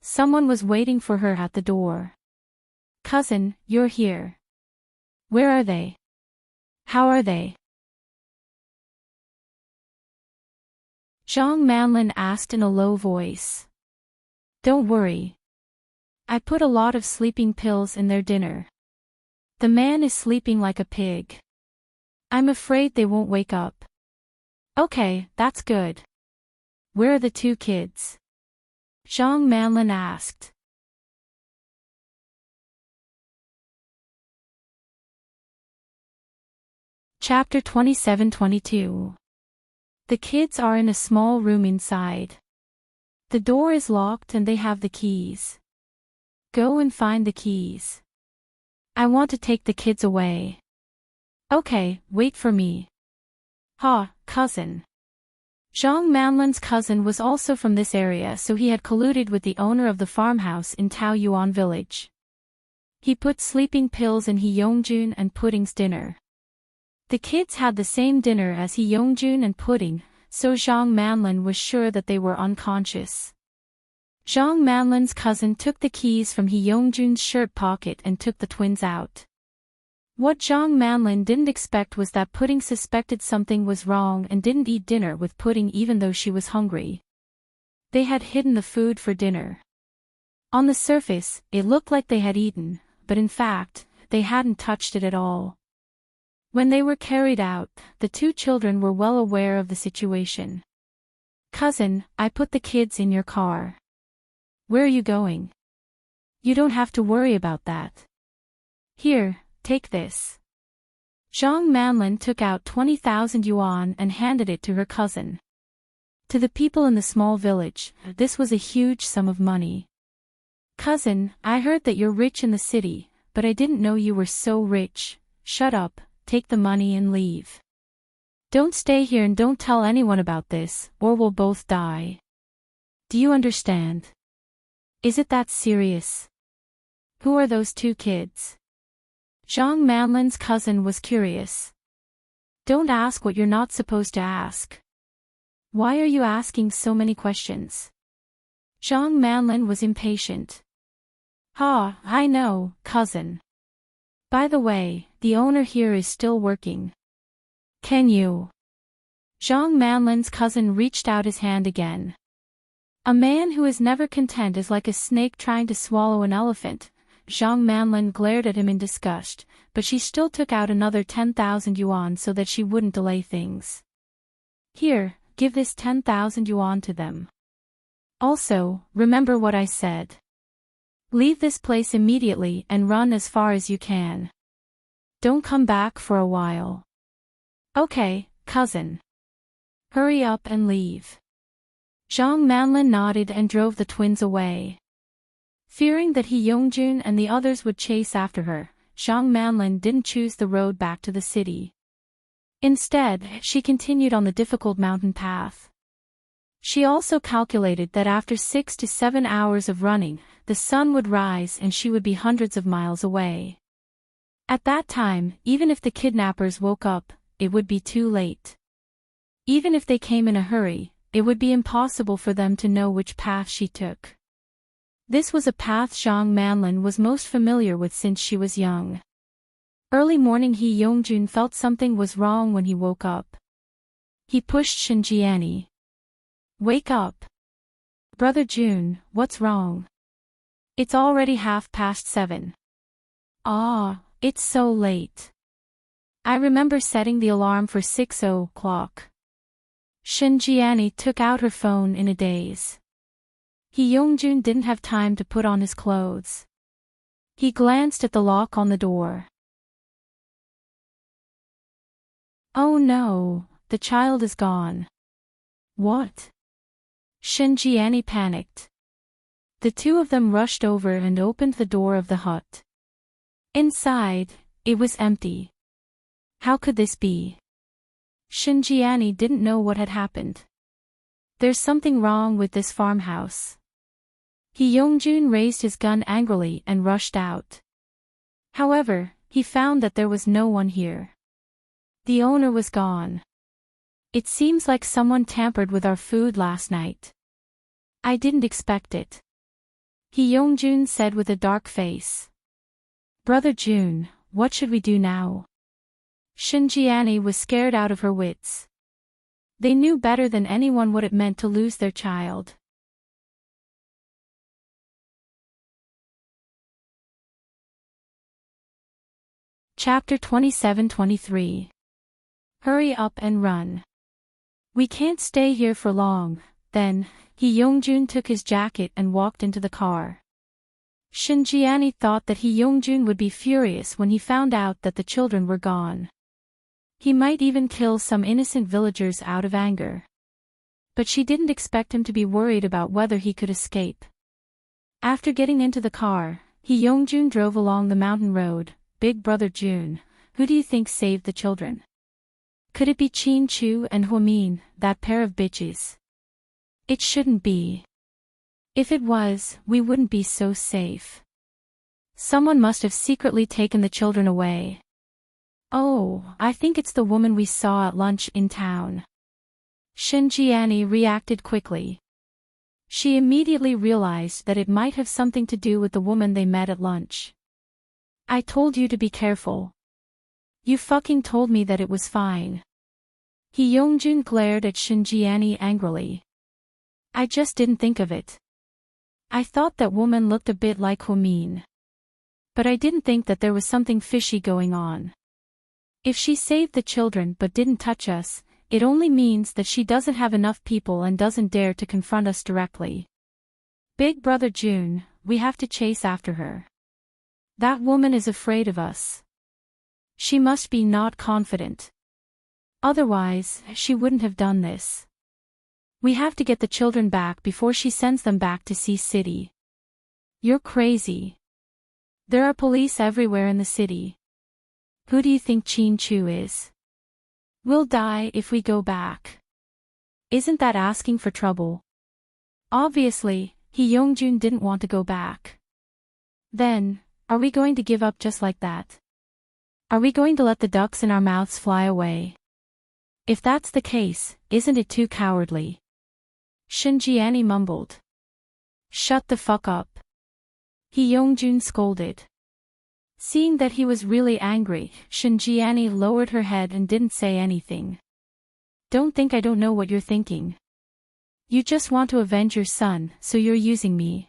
Someone was waiting for her at the door. Cousin, you're here. Where are they? How are they? Zhang Manlin asked in a low voice. Don't worry. I put a lot of sleeping pills in their dinner. The man is sleeping like a pig. I'm afraid they won't wake up. Okay, that's good. Where are the two kids? Zhang Manlin asked. Chapter 27-22. The kids are in a small room inside. The door is locked and they have the keys. Go and find the keys. I want to take the kids away. Okay, wait for me. Ha, cousin. Zhang Manlin's cousin was also from this area, so he had colluded with the owner of the farmhouse in Taoyuan village. He put sleeping pills in He Yongjun and Pudding's dinner. The kids had the same dinner as He Yongjun and Pudding, so Zhang Manlin was sure that they were unconscious. Zhang Manlin's cousin took the keys from He Yongjun's shirt pocket and took the twins out. What Zhang Manlin didn't expect was that Pudding suspected something was wrong and didn't eat dinner with Pudding even though she was hungry. They had hidden the food for dinner. On the surface, it looked like they had eaten, but in fact, they hadn't touched it at all. When they were carried out, the two children were well aware of the situation. Cousin, I put the kids in your car. Where are you going? You don't have to worry about that. Here, take this. Zhang Manlin took out 20,000 yuan and handed it to her cousin. To the people in the small village, this was a huge sum of money. Cousin, I heard that you're rich in the city, but I didn't know you were so rich. Shut up. Take the money and leave. Don't stay here and don't tell anyone about this, or we'll both die. Do you understand? Is it that serious? Who are those two kids? Zhang Manlin's cousin was curious. Don't ask what you're not supposed to ask. Why are you asking so many questions? Zhang Manlin was impatient. Ha, I know, cousin. By the way, the owner here is still working. Can you? Zhang Manlin's cousin reached out his hand again. A man who is never content is like a snake trying to swallow an elephant. Zhang Manlin glared at him in disgust, but she still took out another 10,000 yuan so that she wouldn't delay things. Here, give this 10,000 yuan to them. Also, remember what I said. Leave this place immediately and run as far as you can. Don't come back for a while. Okay, cousin. Hurry up and leave. Zhang Manlin nodded and drove the twins away. Fearing that He Yongjun and the others would chase after her, Zhang Manlin didn't choose the road back to the city. Instead, she continued on the difficult mountain path. She also calculated that after 6 to 7 hours of running, the sun would rise and she would be hundreds of miles away. At that time, even if the kidnappers woke up, it would be too late. Even if they came in a hurry, it would be impossible for them to know which path she took. This was a path Zhang Manlin was most familiar with since she was young. Early morning He Yongjun felt something was wrong when he woke up. He pushed Shinjiani. Wake up. Brother Jun, what's wrong? It's already 7:30. Ah, it's so late. I remember setting the alarm for 6:00. Shinjiani took out her phone in a daze. He Yongjun didn't have time to put on his clothes. He glanced at the lock on the door. Oh no, the child is gone. What? Shinjiani panicked. The two of them rushed over and opened the door of the hut. Inside, it was empty. How could this be? Shinjiani didn't know what had happened. There's something wrong with this farmhouse. He Yongjun raised his gun angrily and rushed out. However, he found that there was no one here. The owner was gone. It seems like someone tampered with our food last night. I didn't expect it. He Yongjun said with a dark face. Brother Jun, what should we do now? Shinjiani was scared out of her wits. They knew better than anyone what it meant to lose their child. Chapter 27-23. Hurry up and run. We can't stay here for long. Then, He Yongjun took his jacket and walked into the car. Shinjiani thought that He Yongjun would be furious when he found out that the children were gone. He might even kill some innocent villagers out of anger. But she didn't expect him to be worried about whether he could escape. After getting into the car, He Yongjun drove along the mountain road. Big brother Jun, who do you think saved the children? Could it be Qin Chu and Huamin, that pair of bitches? It shouldn't be. If it was, we wouldn't be so safe. Someone must have secretly taken the children away. Oh, I think it's the woman we saw at lunch in town. Shinjiani reacted quickly. She immediately realized that it might have something to do with the woman they met at lunch. I told you to be careful. You fucking told me that it was fine. He Yongjun glared at Shinjiani angrily. I just didn't think of it. I thought that woman looked a bit like Huamin. But I didn't think that there was something fishy going on. If she saved the children but didn't touch us, it only means that she doesn't have enough people and doesn't dare to confront us directly. Big brother Jun, we have to chase after her. That woman is afraid of us. She must be not confident. Otherwise, she wouldn't have done this. We have to get the children back before she sends them back to Sea City. You're crazy. There are police everywhere in the city. Who do you think Qin Chu is? We'll die if we go back. Isn't that asking for trouble? Obviously, He Yongjun didn't want to go back. Then, are we going to give up just like that? Are we going to let the ducks in our mouths fly away? If that's the case, isn't it too cowardly? Shinjiani mumbled. Shut the fuck up. He Yongjun scolded. Seeing that he was really angry, Shinjiani lowered her head and didn't say anything. Don't think I don't know what you're thinking. You just want to avenge your son, so you're using me.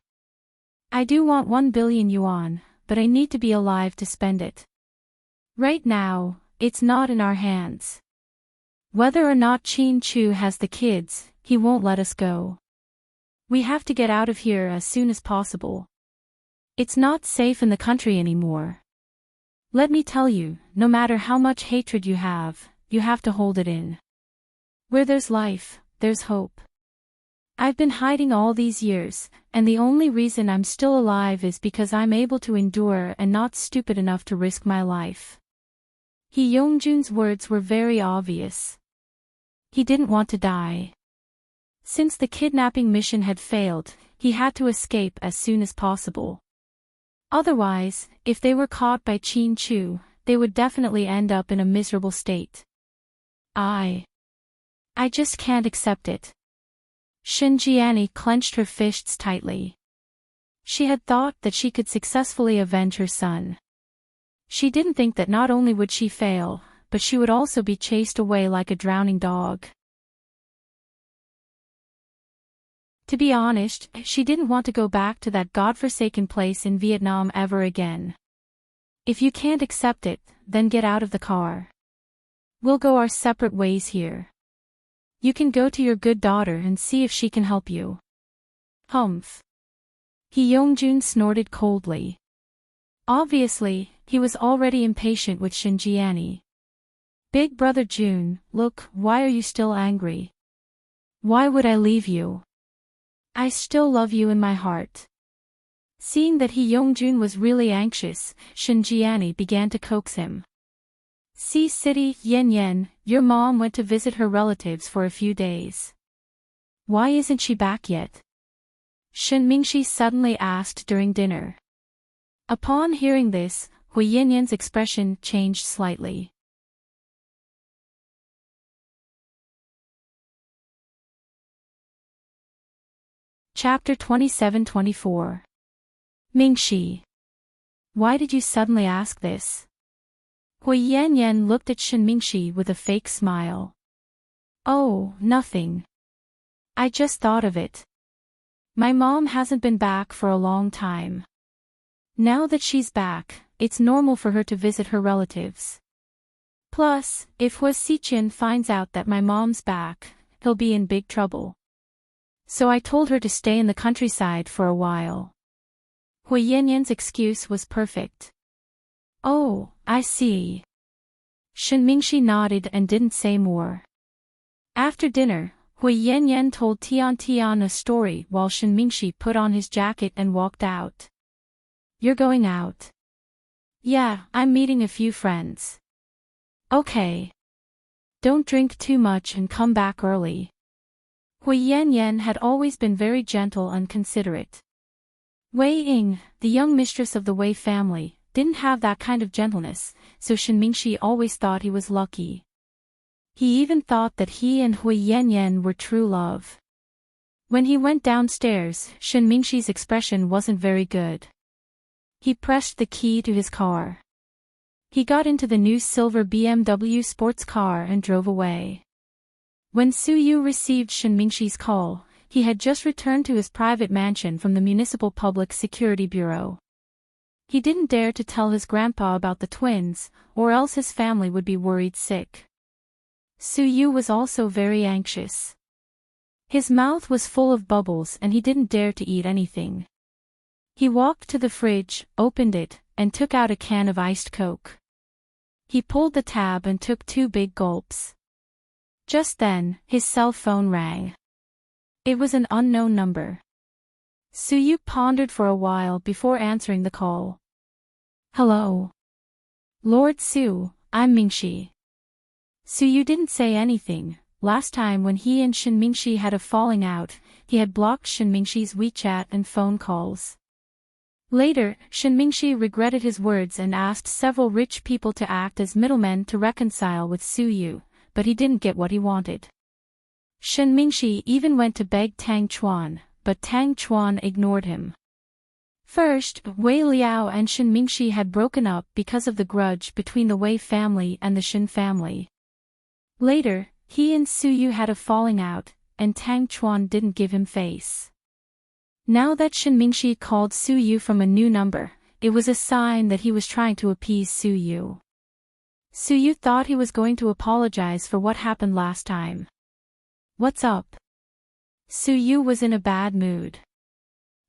I do want 1 billion yuan, but I need to be alive to spend it. Right now, it's not in our hands. Whether or not Qin Chu has the kids, he won't let us go. We have to get out of here as soon as possible. It's not safe in the country anymore. Let me tell you, no matter how much hatred you have to hold it in. Where there's life, there's hope. I've been hiding all these years, and the only reason I'm still alive is because I'm able to endure and not stupid enough to risk my life. Hee Young-jun's words were very obvious. He didn't want to die. Since the kidnapping mission had failed, he had to escape as soon as possible. Otherwise, if they were caught by Chin Chu, they would definitely end up in a miserable state. I just can't accept it. Shin Jiani clenched her fists tightly. She had thought that she could successfully avenge her son. She didn't think that not only would she fail, but she would also be chased away like a drowning dog. To be honest, she didn't want to go back to that godforsaken place in Vietnam ever again. If you can't accept it, then get out of the car. We'll go our separate ways here. You can go to your good daughter and see if she can help you. Humph. Hee Young-jun snorted coldly. Obviously, he was already impatient with Shin Jiani. Big brother Jun, look, why are you still angry? Why would I leave you? I still love you in my heart. Seeing that Hee Young-jun was really anxious, Shin Jiani began to coax him. See City, Yen Yen, your mom went to visit her relatives for a few days. Why isn't she back yet? Shin Mingshi suddenly asked during dinner. Upon hearing this, Hui Yanyan's expression changed slightly. Chapter 27-24. Mingshi. Why did you suddenly ask this? Hui Yanyan looked at Shin Mingshi with a fake smile. Oh, nothing. I just thought of it. My mom hasn't been back for a long time. Now that she's back, it's normal for her to visit her relatives. Plus, if Hui Siqian finds out that my mom's back, he'll be in big trouble. So I told her to stay in the countryside for a while. Hui Yanyan's excuse was perfect. Oh, I see. Shin Mingshi nodded and didn't say more. After dinner, Hui Yanyan told Tian Tian a story while Shin Mingshi put on his jacket and walked out. You're going out? Yeah, I'm meeting a few friends. Okay. Don't drink too much and come back early. Hui Yanyan had always been very gentle and considerate. Wei Ying, the young mistress of the Wei family, didn't have that kind of gentleness, so Shin Mingshi always thought he was lucky. He even thought that he and Hui Yanyan were true love. When he went downstairs, Shin Mingshi's expression wasn't very good. He pressed the key to his car. He got into the new silver BMW sports car and drove away. When Su Yu received Shin Mingshi's call, he had just returned to his private mansion from the Municipal Public Security Bureau. He didn't dare to tell his grandpa about the twins, or else his family would be worried sick. Su Yu was also very anxious. His mouth was full of bubbles and he didn't dare to eat anything. He walked to the fridge, opened it, and took out a can of iced Coke. He pulled the tab and took 2 big gulps. Just then, his cell phone rang. It was an unknown number. Su Yu pondered for a while before answering the call. Hello. Lord Su, I'm Mingshi. Su Yu didn't say anything. Last time when he and Shin Mingshi had a falling out, he had blocked Shin Mingshi's WeChat and phone calls. Later, Shin Mingshi regretted his words and asked several rich people to act as middlemen to reconcile with Su Yu, but he didn't get what he wanted. Shin Mingshi even went to beg Tang Chuan, but Tang Chuan ignored him. First, Wei Liao and Shin Mingshi had broken up because of the grudge between the Wei family and the Shin family. Later, he and Su Yu had a falling out, and Tang Chuan didn't give him face. Now that Shin Mingshi called Su Yu from a new number, it was a sign that he was trying to appease Su Yu. Su Yu thought he was going to apologize for what happened last time. What's up? Su Yu was in a bad mood.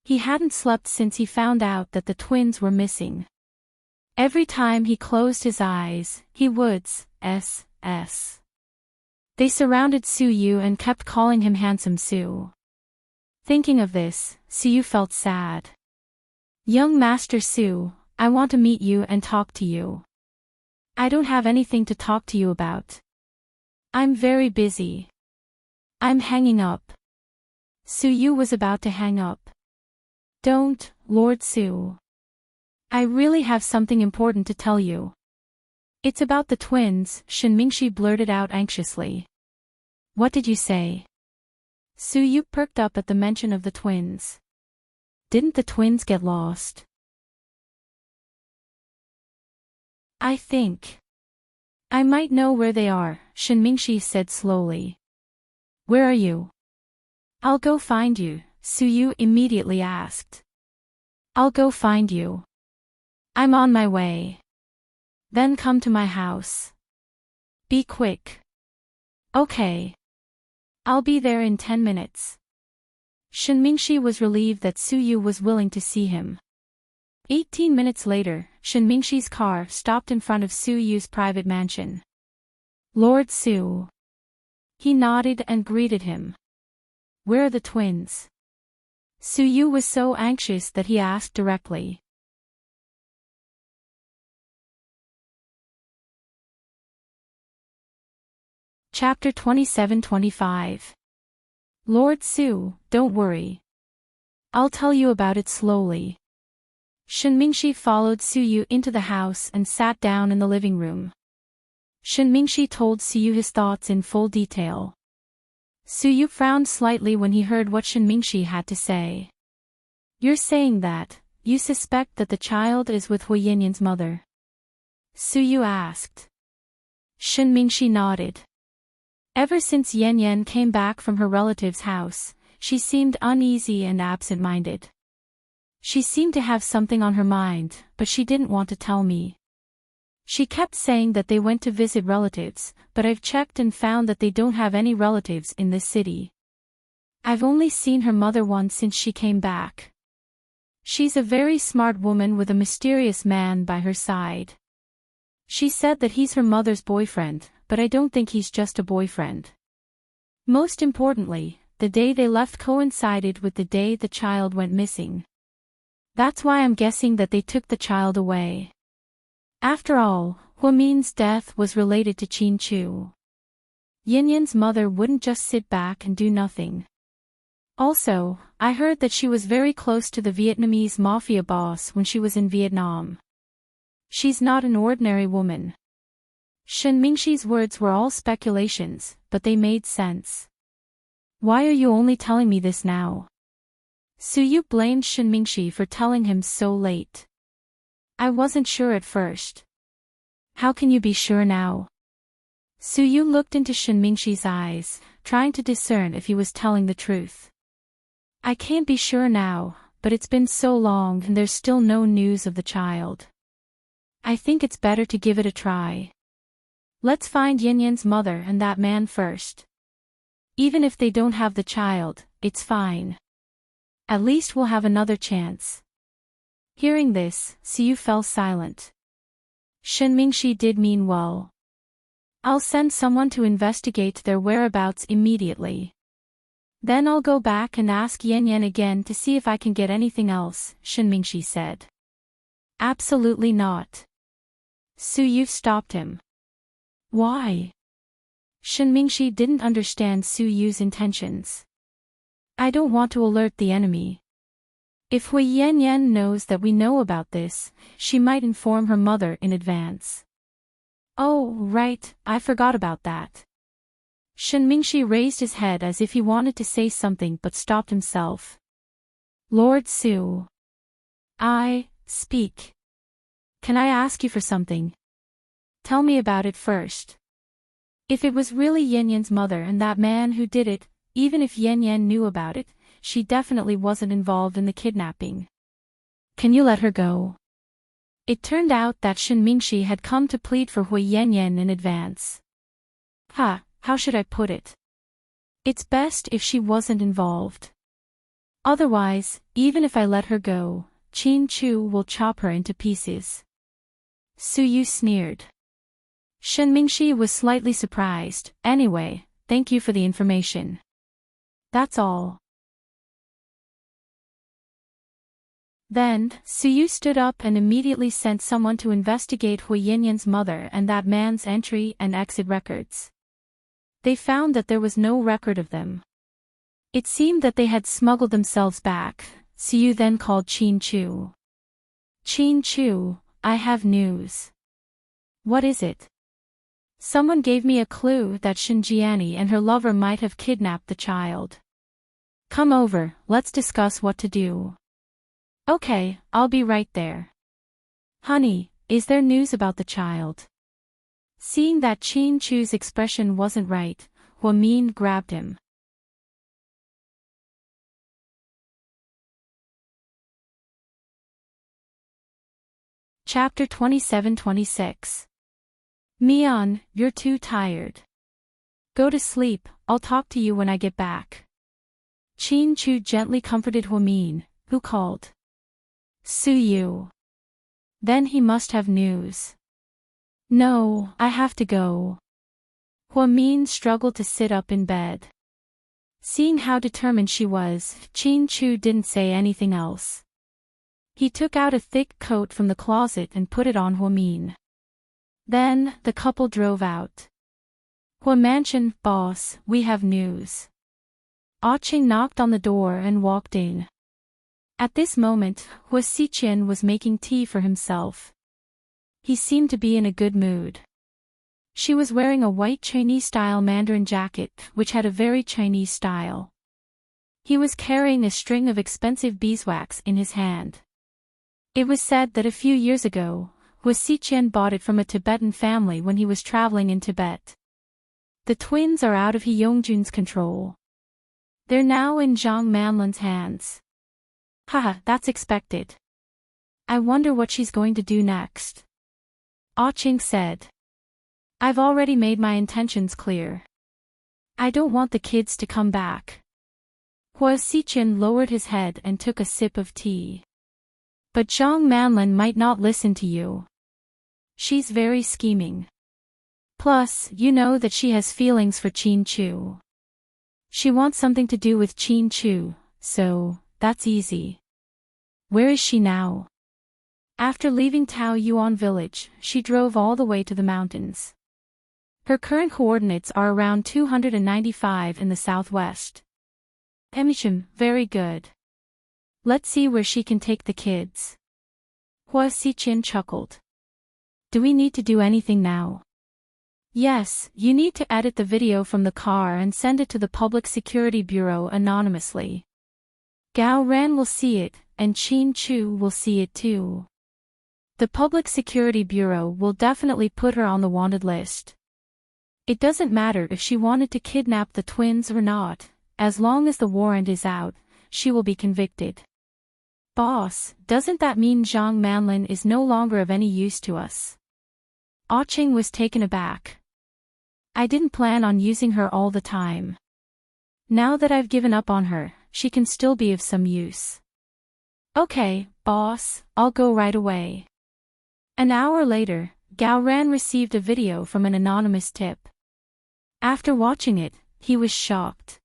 He hadn't slept since he found out that the twins were missing. Every time he closed his eyes, he would s. They surrounded Su Yu and kept calling him Handsome Su. Thinking of this, Su Yu felt sad. Young Master Su, I want to meet you and talk to you. I don't have anything to talk to you about. I'm very busy. I'm hanging up. Su Yu was about to hang up. Don't, Lord Su. I really have something important to tell you. It's about the twins, Shen Mingxi blurted out anxiously. What did you say? Su Yu perked up at the mention of the twins. Didn't the twins get lost? I think I might know where they are, Shen Mingxi said slowly. Where are you? I'll go find you, Su Yu immediately asked. I'll go find you. I'm on my way. Then come to my house. Be quick. Okay. I'll be there in 10 minutes. Shen Mingxi was relieved that Su Yu was willing to see him. 18 minutes later, Shen Mingxi's car stopped in front of Su Yu's private mansion. Lord Su. He nodded and greeted him. Where are the twins? Su Yu was so anxious that he asked directly. Chapter 27-25. Lord Su, don't worry. I'll tell you about it slowly. Shen Mingxi followed Su Yu into the house and sat down in the living room. Shen Mingxi told Su Yu his thoughts in full detail. Su Yu frowned slightly when he heard what Shen Mingxi had to say. You're saying that you suspect that the child is with Hui Yanyan's mother? Su Yu asked. Shen Mingxi nodded. Ever since Yan Yan came back from her relative's house, she seemed uneasy and absent-minded. She seemed to have something on her mind, but she didn't want to tell me. She kept saying that they went to visit relatives, but I've checked and found that they don't have any relatives in this city. I've only seen her mother once since she came back. She's a very smart woman with a mysterious man by her side. She said that he's her mother's boyfriend, but I don't think he's just a boyfriend. Most importantly, the day they left coincided with the day the child went missing. That's why I'm guessing that they took the child away. After all, Huamin's death was related to Qin Chu. Yanyan's mother wouldn't just sit back and do nothing. Also, I heard that she was very close to the Vietnamese mafia boss when she was in Vietnam. She's not an ordinary woman. Shen Mingxi's words were all speculations, but they made sense. Why are you only telling me this now? Su Yu blamed Shen Mingxi for telling him so late. I wasn't sure at first. How can you be sure now? Su Yu looked into Shen Mingxi's eyes, trying to discern if he was telling the truth. I can't be sure now, but it's been so long and there's still no news of the child. I think it's better to give it a try. Let's find Yanyan's mother and that man first. Even if they don't have the child, it's fine. At least we'll have another chance. Hearing this, Su Yu fell silent. Shen Mingxi did mean well. I'll send someone to investigate their whereabouts immediately. Then I'll go back and ask Yan Yan again to see if I can get anything else, Shen Mingxi said. Absolutely not. Su Yu stopped him. Why? Shen Mingxi didn't understand Su Yu's intentions. I don't want to alert the enemy. If Hui Yanyan knows that we know about this, she might inform her mother in advance. Oh, right, I forgot about that. Shen Mingxi raised his head as if he wanted to say something but stopped himself. Lord Su. Speak. Can I ask you for something? Tell me about it first. If it was really Yanyan's mother and that man who did it, even if Yanyan knew about it, she definitely wasn't involved in the kidnapping. Can you let her go? It turned out that Shen Mingxi had come to plead for Hui Yanyan in advance. How should I put it? It's best if she wasn't involved. Otherwise, even if I let her go, Qin Chu will chop her into pieces. Suyu sneered. Shen Mingxi was slightly surprised. Anyway, thank you for the information. That's all. Then, Suyu stood up and immediately sent someone to investigate Hui Yanyan's mother and that man's entry and exit records. They found that there was no record of them. It seemed that they had smuggled themselves back. Suyu then called Qin Chu. Qin Chu, I have news. What is it? Someone gave me a clue that Shinjiani and her lover might have kidnapped the child. Come over, let's discuss what to do. Okay, I'll be right there. Honey, is there news about the child? Seeing that Qin Chu's expression wasn't right, Huamin grabbed him. Chapter 27-26. Mian, you're too tired. Go to sleep, I'll talk to you when I get back. Qin Chu gently comforted Huamin, who called. Suyu. Then he must have news. No, I have to go. Huamin struggled to sit up in bed. Seeing how determined she was, Qin Chu didn't say anything else. He took out a thick coat from the closet and put it on Huamin. Then, the couple drove out. Hua Mansion, boss, we have news. Qing knocked on the door and walked in. At this moment, Hua Xiqian was making tea for himself. He seemed to be in a good mood. She was wearing a white Chinese-style Mandarin jacket, which had a very Chinese style. He was carrying a string of expensive beeswax in his hand. It was said that a few years ago, Hua Xiqian bought it from a Tibetan family when he was traveling in Tibet. The twins are out of He Yongjun's control. They're now in Zhang Manlan's hands. Haha, that's expected. I wonder what she's going to do next. Qing said. I've already made my intentions clear. I don't want the kids to come back. Hua Xiqian lowered his head and took a sip of tea. But Zhang Manlan might not listen to you. She's very scheming. Plus, you know that she has feelings for Qin Chu. She wants something to do with Qin Chu, so, that's easy. Where is she now? After leaving Tao Yuan village, she drove all the way to the mountains. Her current coordinates are around 295 in the southwest. Very good. Let's see where she can take the kids. Hua Xiqian chuckled. Do we need to do anything now? Yes, you need to edit the video from the car and send it to the Public Security Bureau anonymously. Gao Ran will see it, and Qin Chu will see it too. The Public Security Bureau will definitely put her on the wanted list. It doesn't matter if she wanted to kidnap the twins or not, as long as the warrant is out, she will be convicted. Boss, doesn't that mean Zhang Manlan is no longer of any use to us? Qing was taken aback. I didn't plan on using her all the time. Now that I've given up on her, she can still be of some use. Okay, boss, I'll go right away. An hour later, Gao Ran received a video from an anonymous tip. After watching it, he was shocked.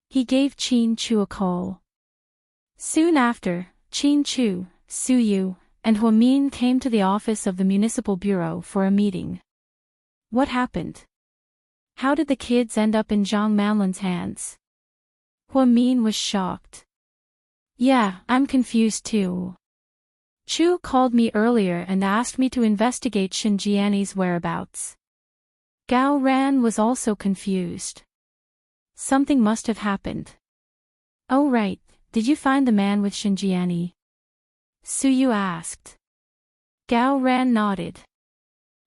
He gave Qin Chu a call. Soon after, Qin Chu, Suyu, and Huamin came to the office of the Municipal Bureau for a meeting. What happened? How did the kids end up in Zhang Manlan's hands? Huamin was shocked. Yeah, I'm confused too. Chu called me earlier and asked me to investigate Shinjiani's whereabouts. Gao Ran was also confused. Something must have happened. Oh right, did you find the man with Shinjiani? Suyu asked. Gao Ran nodded.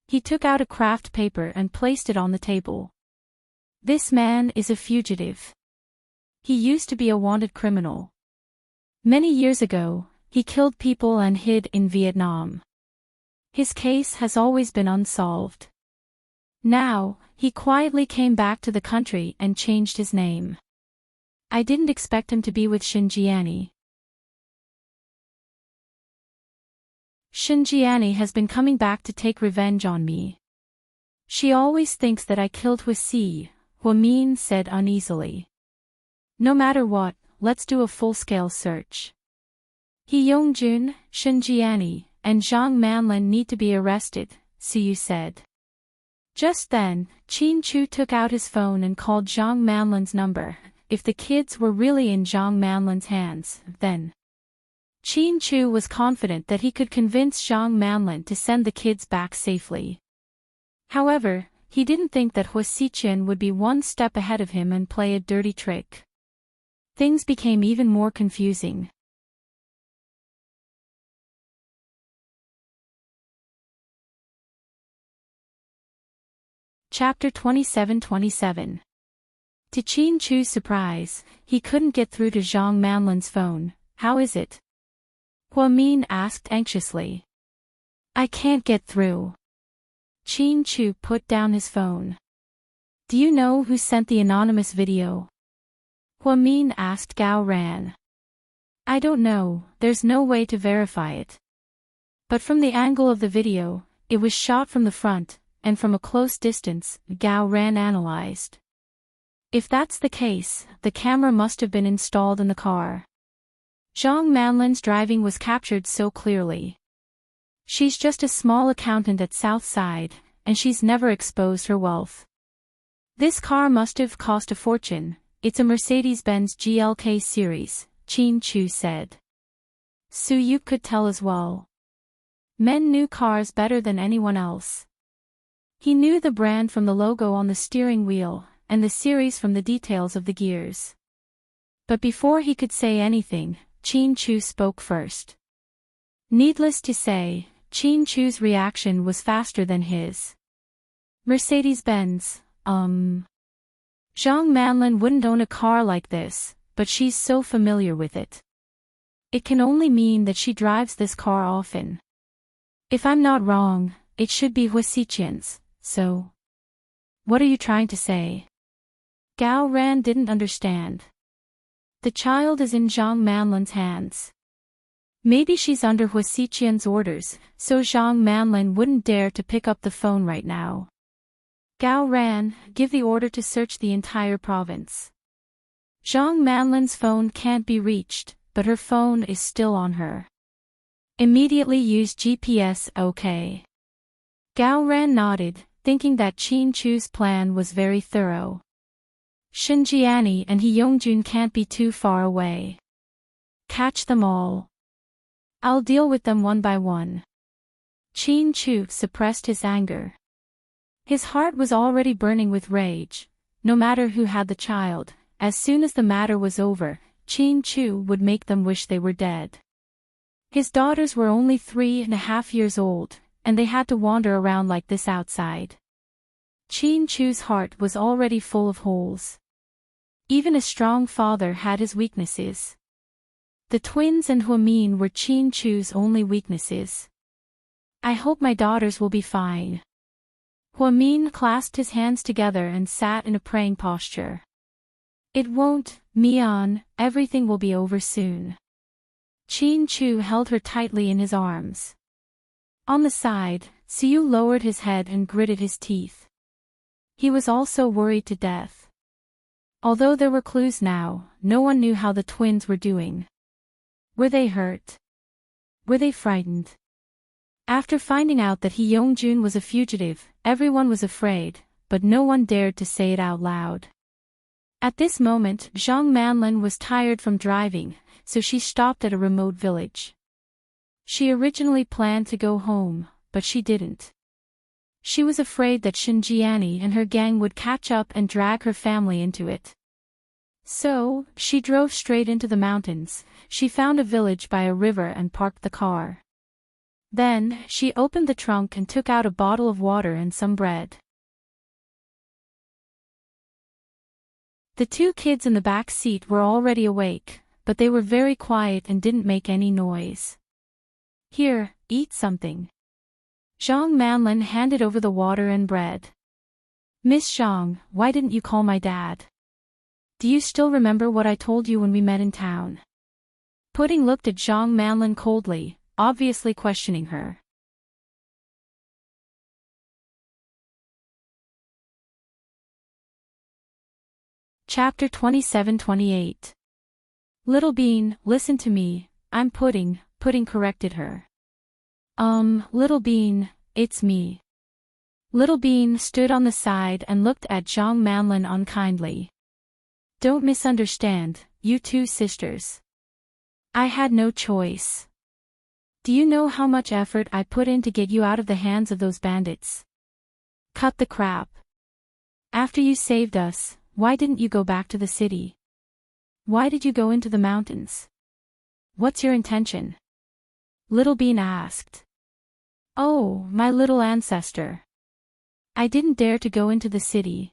He took out a craft paper and placed it on the table. This man is a fugitive. He used to be a wanted criminal. Many years ago, he killed people and hid in Vietnam. His case has always been unsolved. Now, he quietly came back to the country and changed his name. I didn't expect him to be with Shinjiani. Xinjiani has been coming back to take revenge on me. She always thinks that I killed Huasi, Huamin said uneasily. No matter what, let's do a full-scale search. He Yongjun, Xinjiani, and Zhang Manlin need to be arrested, Siyu said. Just then, Qin Chu took out his phone and called Zhang Manlin's number. If the kids were really in Zhang Manlin's hands, then Qin Chu was confident that he could convince Zhang Manlin to send the kids back safely. However, he didn't think that Huasiqian would be one step ahead of him and play a dirty trick. Things became even more confusing. Chapter 27:27. To Qin Chu's surprise, he couldn't get through to Zhang Manlin's phone. How is it? Huamin asked anxiously. I can't get through. Qin Chu put down his phone. Do you know who sent the anonymous video? Huamin asked Gao Ran. I don't know, there's no way to verify it. But from the angle of the video, it was shot from the front, and from a close distance, Gao Ran analyzed. If that's the case, the camera must have been installed in the car. Zhang Manlin's driving was captured so clearly. She's just a small accountant at Southside, and she's never exposed her wealth. This car must have cost a fortune. It's a Mercedes-Benz GLK series, Qin Chu said. Su Yu could tell as well. Men knew cars better than anyone else. He knew the brand from the logo on the steering wheel, and the series from the details of the gears. But before he could say anything, Qin Chu spoke first. Needless to say, Qin Chu's reaction was faster than his. Mercedes-Benz, Zhang Manlin wouldn't own a car like this, but she's so familiar with it. It can only mean that she drives this car often. If I'm not wrong, it should be Huasiqian's, so. What are you trying to say? Gao Ran didn't understand. The child is in Zhang Manlin's hands. Maybe she's under Huasiqian's orders, so Zhang Manlin wouldn't dare to pick up the phone right now. Gao Ran, give the order to search the entire province. Zhang Manlin's phone can't be reached, but her phone is still on her. Immediately use GPS, okay. Gao Ran nodded, thinking that Qin Chu's plan was very thorough. Xinjiani and He Yongjun can't be too far away. Catch them all. I'll deal with them one by one. Qin Chu suppressed his anger. His heart was already burning with rage. No matter who had the child, as soon as the matter was over, Qin Chu would make them wish they were dead. His daughters were only 3.5 years old, and they had to wander around like this outside. Qin Chu's heart was already full of holes. Even a strong father had his weaknesses. The twins and Huamin were Qin Chu's only weaknesses. I hope my daughters will be fine. Huamin clasped his hands together and sat in a praying posture. It won't, Mian, everything will be over soon. Qin Chu held her tightly in his arms. On the side, Siyu lowered his head and gritted his teeth. He was also worried to death. Although there were clues now, no one knew how the twins were doing. Were they hurt? Were they frightened? After finding out that He Yongjun was a fugitive, everyone was afraid, but no one dared to say it out loud. At this moment, Zhang Manlin was tired from driving, so she stopped at a remote village. She originally planned to go home, but she didn't. She was afraid that Xinjiani and her gang would catch up and drag her family into it. So, she drove straight into the mountains. She found a village by a river and parked the car. Then, she opened the trunk and took out a bottle of water and some bread. The two kids in the back seat were already awake, but they were very quiet and didn't make any noise. Here, eat something. Zhang Manlin handed over the water and bread. Miss Zhang, why didn't you call my dad? Do you still remember what I told you when we met in town? Pudding looked at Zhang Manlin coldly, obviously questioning her. Chapter 27-28. Little Bean, listen to me, I'm Pudding, Pudding corrected her. Little Bean, it's me. Little Bean stood on the side and looked at Zhang Manlin unkindly. Don't misunderstand, you two sisters. I had no choice. Do you know how much effort I put in to get you out of the hands of those bandits? Cut the crap. After you saved us, why didn't you go back to the city? Why did you go into the mountains? What's your intention? Little Bean asked. Oh, my little ancestor. I didn't dare to go into the city.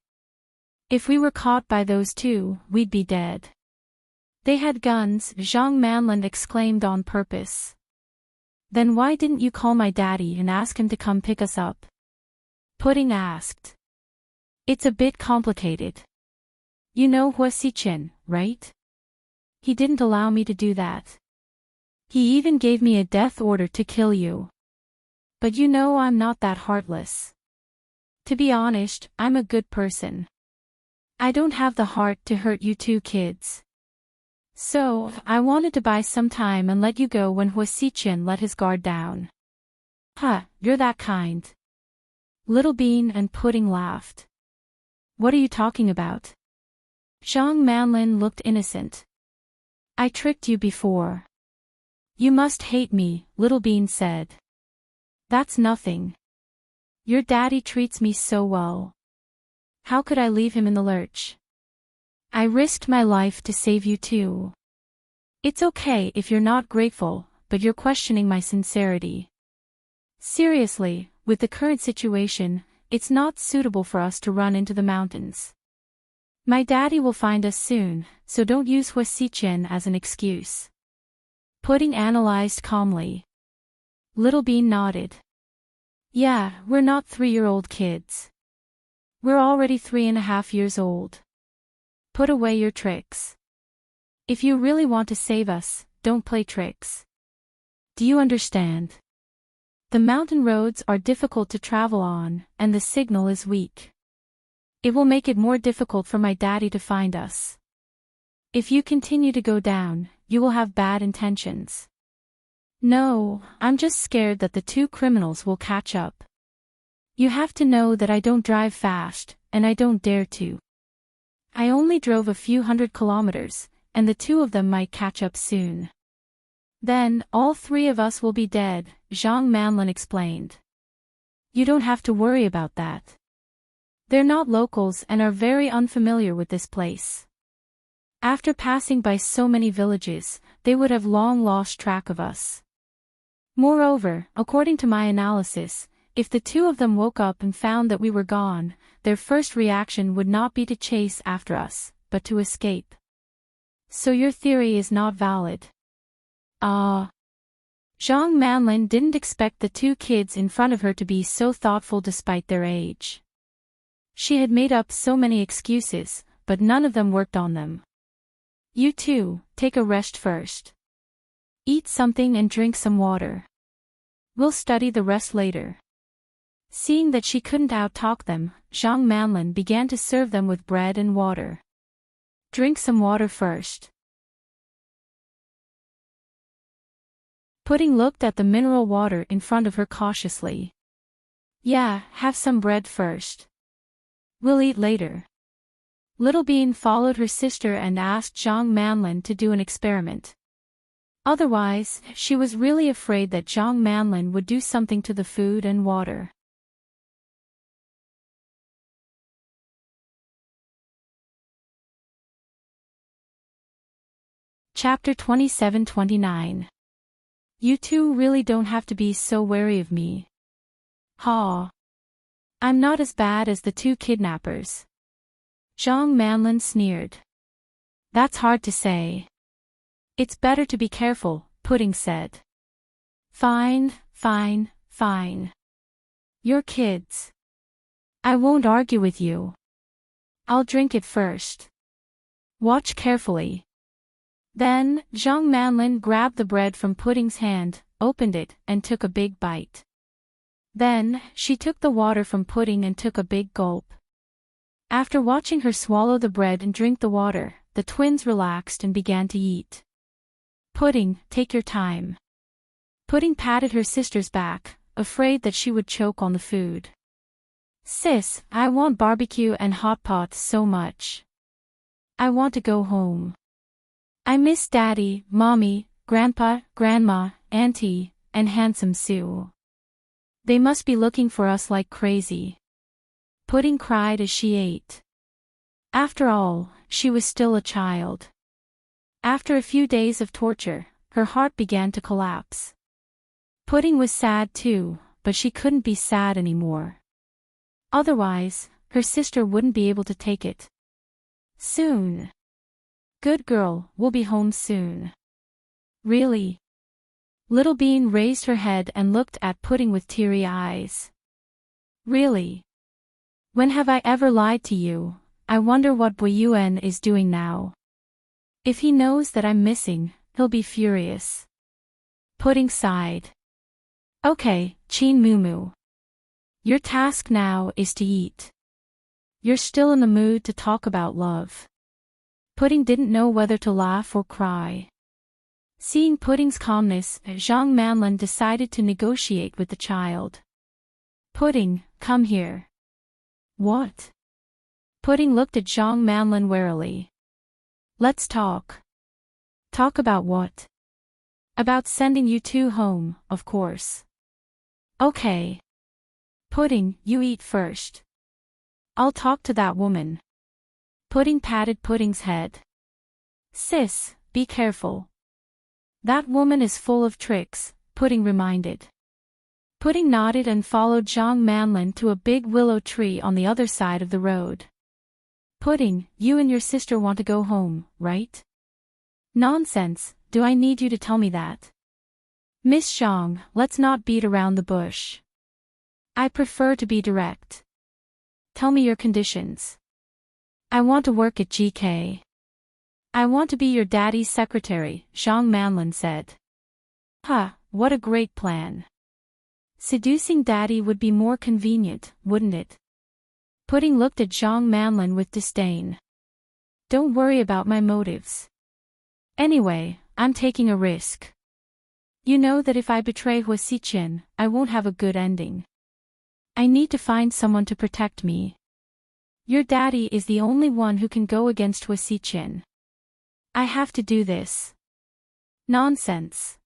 If we were caught by those two, we'd be dead. They had guns, Zhang Manlin exclaimed on purpose. Then why didn't you call my daddy and ask him to come pick us up? Pudding asked. It's a bit complicated. You know Hua Xichen, right? He didn't allow me to do that. He even gave me a death order to kill you. But you know I'm not that heartless. To be honest, I'm a good person. I don't have the heart to hurt you two kids. So, I wanted to buy some time and let you go when Hua Xichen let his guard down. Huh, you're that kind. Little Bean and Pudding laughed. What are you talking about? Zhang Manlin looked innocent. I tricked you before. You must hate me, Little Bean said. That's nothing. Your daddy treats me so well. How could I leave him in the lurch? I risked my life to save you too. It's okay if you're not grateful, but you're questioning my sincerity. Seriously, with the current situation, it's not suitable for us to run into the mountains. My daddy will find us soon, so don't use Hua Xichen as an excuse. Pudding analyzed calmly. Little Bean nodded. Yeah, we're not 3-year-old kids. We're already 3.5 years old. Put away your tricks. If you really want to save us, don't play tricks. Do you understand? The mountain roads are difficult to travel on, and the signal is weak. It will make it more difficult for my daddy to find us. If you continue to go down, you will have bad intentions. No, I'm just scared that the two criminals will catch up. You have to know that I don't drive fast, and I don't dare to. I only drove a few 100 kilometers, and the two of them might catch up soon. Then, all 3 of us will be dead, Zhang Manlin explained. You don't have to worry about that. They're not locals and are very unfamiliar with this place. After passing by so many villages, they would have long lost track of us. Moreover, according to my analysis, if the 2 of them woke up and found that we were gone, their first reaction would not be to chase after us, but to escape. So your theory is not valid. Zhang Manlin didn't expect the 2 kids in front of her to be so thoughtful despite their age. She had made up so many excuses, but none of them worked on them. You two, take a rest first. Eat something and drink some water. We'll study the rest later. Seeing that she couldn't out-talk them, Zhang Manlin began to serve them with bread and water. Drink some water first. Pudding looked at the mineral water in front of her cautiously. Yeah, have some bread first. We'll eat later. Little Bean followed her sister and asked Zhang Manlin to do an experiment. Otherwise, she was really afraid that Zhang Manlin would do something to the food and water. Chapter 27-29. You two really don't have to be so wary of me. Ha! I'm not as bad as the 2 kidnappers. Zhang Manlin sneered. That's hard to say. It's better to be careful, Pudding said. Fine, fine, fine. You're kids. I won't argue with you. I'll drink it first. Watch carefully. Then, Zhang Manlin grabbed the bread from Pudding's hand, opened it, and took a big bite. Then, she took the water from Pudding and took a big gulp. After watching her swallow the bread and drink the water, the twins relaxed and began to eat. Pudding, take your time. Pudding patted her sister's back, afraid that she would choke on the food. Sis, I want barbecue and hot pot so much. I want to go home. I miss Daddy, Mommy, Grandpa, Grandma, Auntie, and Handsome Sue. They must be looking for us like crazy. Pudding cried as she ate. After all, she was still a child. After a few days of torture, her heart began to collapse. Pudding was sad too, but she couldn't be sad anymore. Otherwise, her sister wouldn't be able to take it. Soon. Good girl, we'll be home soon. Really? Little Bean raised her head and looked at Pudding with teary eyes. Really? When have I ever lied to you? I wonder what Boyuan is doing now. If he knows that I'm missing, he'll be furious. Pudding sighed. Okay, Chin Mumu. Your task now is to eat. You're still in the mood to talk about love. Pudding didn't know whether to laugh or cry. Seeing Pudding's calmness, Zhang Manlin decided to negotiate with the child. Pudding, come here. What? Pudding looked at Zhang Manlin warily. Let's talk. Talk about what? About sending you two home, of course. Okay. Pudding, you eat first. I'll talk to that woman. Pudding patted Pudding's head. Sis, be careful. That woman is full of tricks, Pudding reminded. Pudding nodded and followed Zhang Manlin to a big willow tree on the other side of the road. Pudding, you and your sister want to go home, right? Nonsense, do I need you to tell me that? Miss Zhang, let's not beat around the bush. I prefer to be direct. Tell me your conditions. I want to work at GK. I want to be your daddy's secretary, Zhang Manlin said. What a great plan. Seducing daddy would be more convenient, wouldn't it? Pudding looked at Zhang Manlin with disdain. Don't worry about my motives. Anyway, I'm taking a risk. You know that if I betray Hua Xiqian, I won't have a good ending. I need to find someone to protect me. Your daddy is the only one who can go against Hua Xiqian. I have to do this. Nonsense.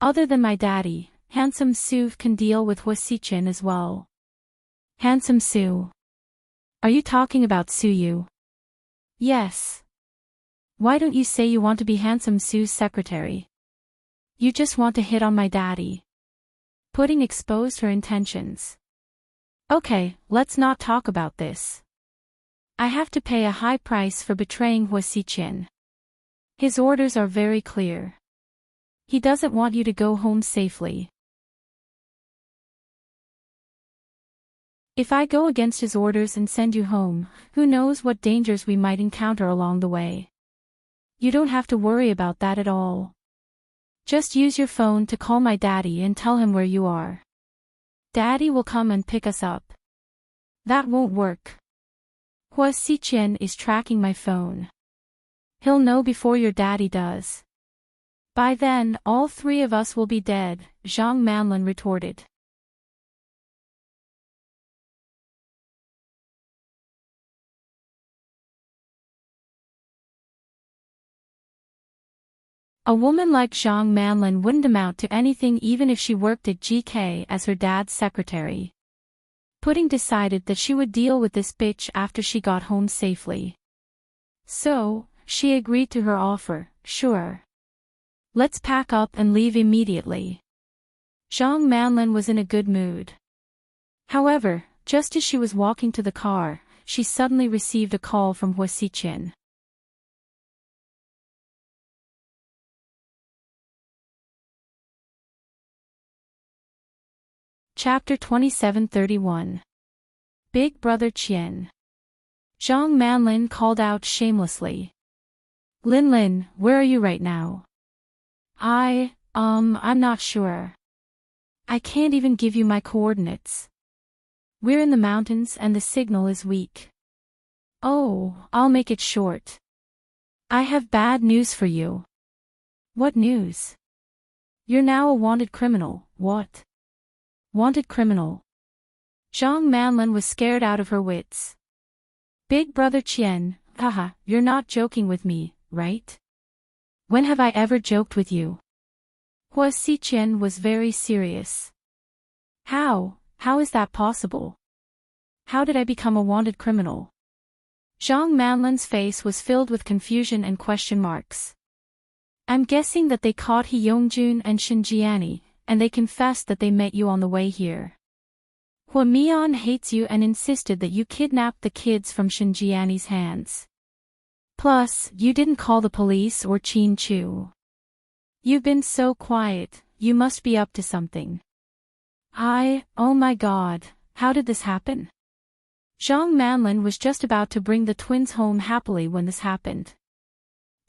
Other than my daddy, Handsome Sue can deal with Hua Xiqian as well. Handsome Sue. Are you talking about Suyu? Yes. Why don't you say you want to be Handsome Sue's secretary? You just want to hit on my daddy. Pudding exposed her intentions. Okay, let's not talk about this. I have to pay a high price for betraying Hua Xiqian. His orders are very clear. He doesn't want you to go home safely. If I go against his orders and send you home, who knows what dangers we might encounter along the way. You don't have to worry about that at all. Just use your phone to call my daddy and tell him where you are. Daddy will come and pick us up. That won't work. Hua Xiqian is tracking my phone. He'll know before your daddy does. By then, all three of us will be dead, Zhang Manlin retorted. A woman like Zhang Manlin wouldn't amount to anything even if she worked at GK as her dad's secretary. Pudding decided that she would deal with this bitch after she got home safely. So, she agreed to her offer, sure. Let's pack up and leave immediately. Zhang Manlin was in a good mood. However, just as she was walking to the car, she suddenly received a call from Hua Xiqian. Chapter 2731. Big Brother Qian. Zhang Manlin called out shamelessly. Lin, where are you right now? I'm not sure. I can't even give you my coordinates. We're in the mountains and the signal is weak. Oh, I'll make it short. I have bad news for you. What news? You're now a wanted criminal. What? Wanted criminal. Zhang Manlin was scared out of her wits. Big brother Qian, haha, you're not joking with me, right? When have I ever joked with you? Hua Xiqian was very serious. How is that possible? How did I become a wanted criminal? Zhang Manlin's face was filled with confusion and question marks. I'm guessing that they caught He Yongjun and Shen Jiani, and they confessed that they met you on the way here. Hua Mian hates you and insisted that you kidnapped the kids from Shen Jiani's hands. Plus, you didn't call the police or Qin Chu. You've been so quiet, you must be up to something. Oh my god, how did this happen? Zhang Manlin was just about to bring the twins home happily when this happened.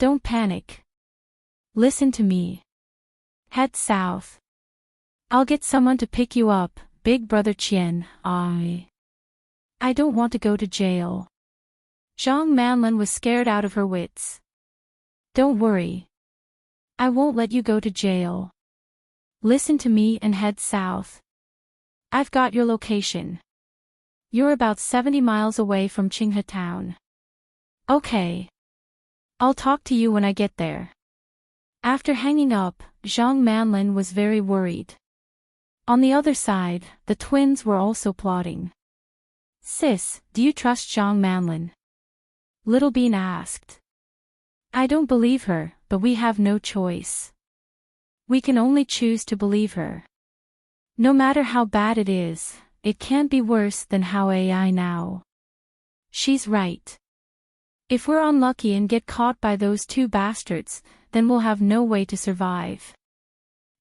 Don't panic. Listen to me. Head south. I'll get someone to pick you up, Big Brother Qian. I don't want to go to jail. Zhang Manlin was scared out of her wits. Don't worry. I won't let you go to jail. Listen to me and head south. I've got your location. You're about 70 miles away from Qinghe town. Okay. I'll talk to you when I get there. After hanging up, Zhang Manlin was very worried. On the other side, the twins were also plotting. Sis, do you trust Zhang Manlin? Little Bean asked. I don't believe her, but we have no choice. We can only choose to believe her. No matter how bad it is, it can't be worse than how AI now. She's right. If we're unlucky and get caught by those two bastards, then we'll have no way to survive.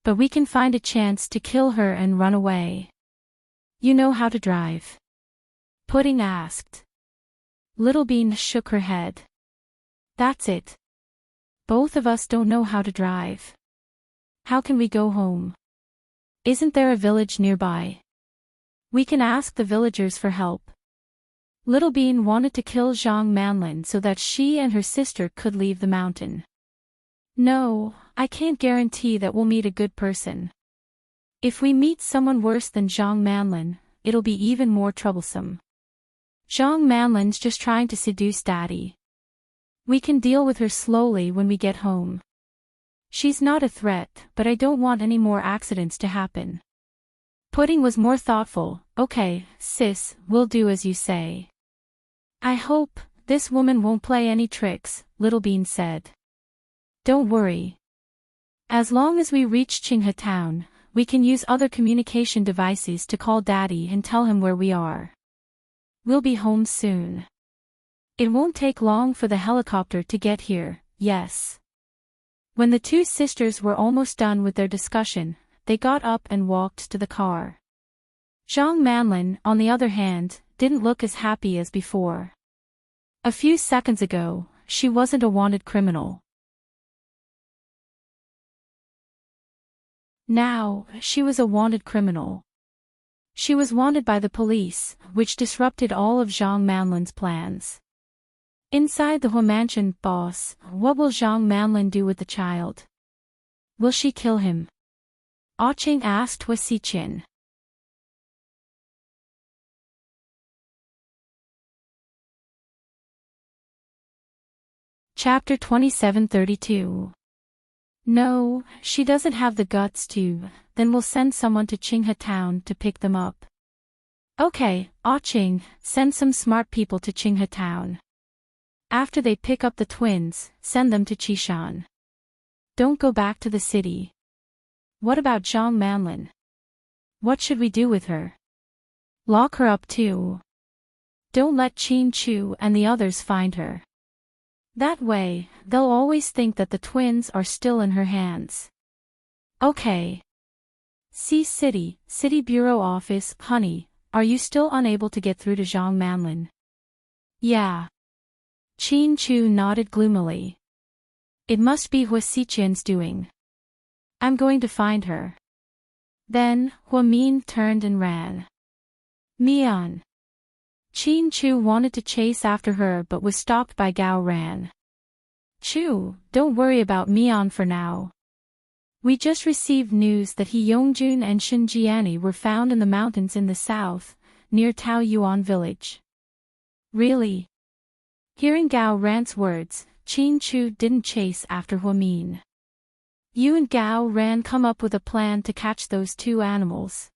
But we can find a chance to kill her and run away. You know how to drive? Pudding asked. Little Bean shook her head. That's it. Both of us don't know how to drive. How can we go home? Isn't there a village nearby? We can ask the villagers for help. Little Bean wanted to kill Zhang Manlin so that she and her sister could leave the mountain. No, I can't guarantee that we'll meet a good person. If we meet someone worse than Zhang Manlin, it'll be even more troublesome. Zhang Manlin's just trying to seduce Daddy. We can deal with her slowly when we get home. She's not a threat, but I don't want any more accidents to happen. Pudding was more thoughtful. Okay, sis, we'll do as you say. I hope this woman won't play any tricks, Little Bean said. Don't worry. As long as we reach Qinghe town, we can use other communication devices to call Daddy and tell him where we are. We'll be home soon. It won't take long for the helicopter to get here, yes. When the two sisters were almost done with their discussion, they got up and walked to the car. Zhang Manlin, on the other hand, didn't look as happy as before. A few seconds ago, she wasn't a wanted criminal. Now, she was a wanted criminal. She was wanted by the police, which disrupted all of Zhang Manlin's plans. Inside the Hua mansion, boss, what will Zhang Manlin do with the child? Will she kill him? Cheng asked Hua Xiqian. Chapter 2732. No, she doesn't have the guts to, then we'll send someone to Qinghe town to pick them up. Okay, Cheng, send some smart people to Qinghe town. After they pick up the twins, send them to Qishan. Don't go back to the city. What about Zhang Manlin? What should we do with her? Lock her up too. Don't let Qin Chu and the others find her. That way, they'll always think that the twins are still in her hands. Okay. City Bureau Office, honey, are you still unable to get through to Zhang Manlin? Yeah. Qin Chu nodded gloomily. It must be Hua Xiqian's doing. I'm going to find her. Then, Huamin turned and ran. Mian. Qin Chu wanted to chase after her but was stopped by Gao Ran. Chu, don't worry about Mian for now. We just received news that He Yongjun and Shinjiani were found in the mountains in the south, near Taoyuan village. Really? Hearing Gao Ran's words, Qin Chu didn't chase after Huamin. You and Gao Ran come up with a plan to catch those two animals.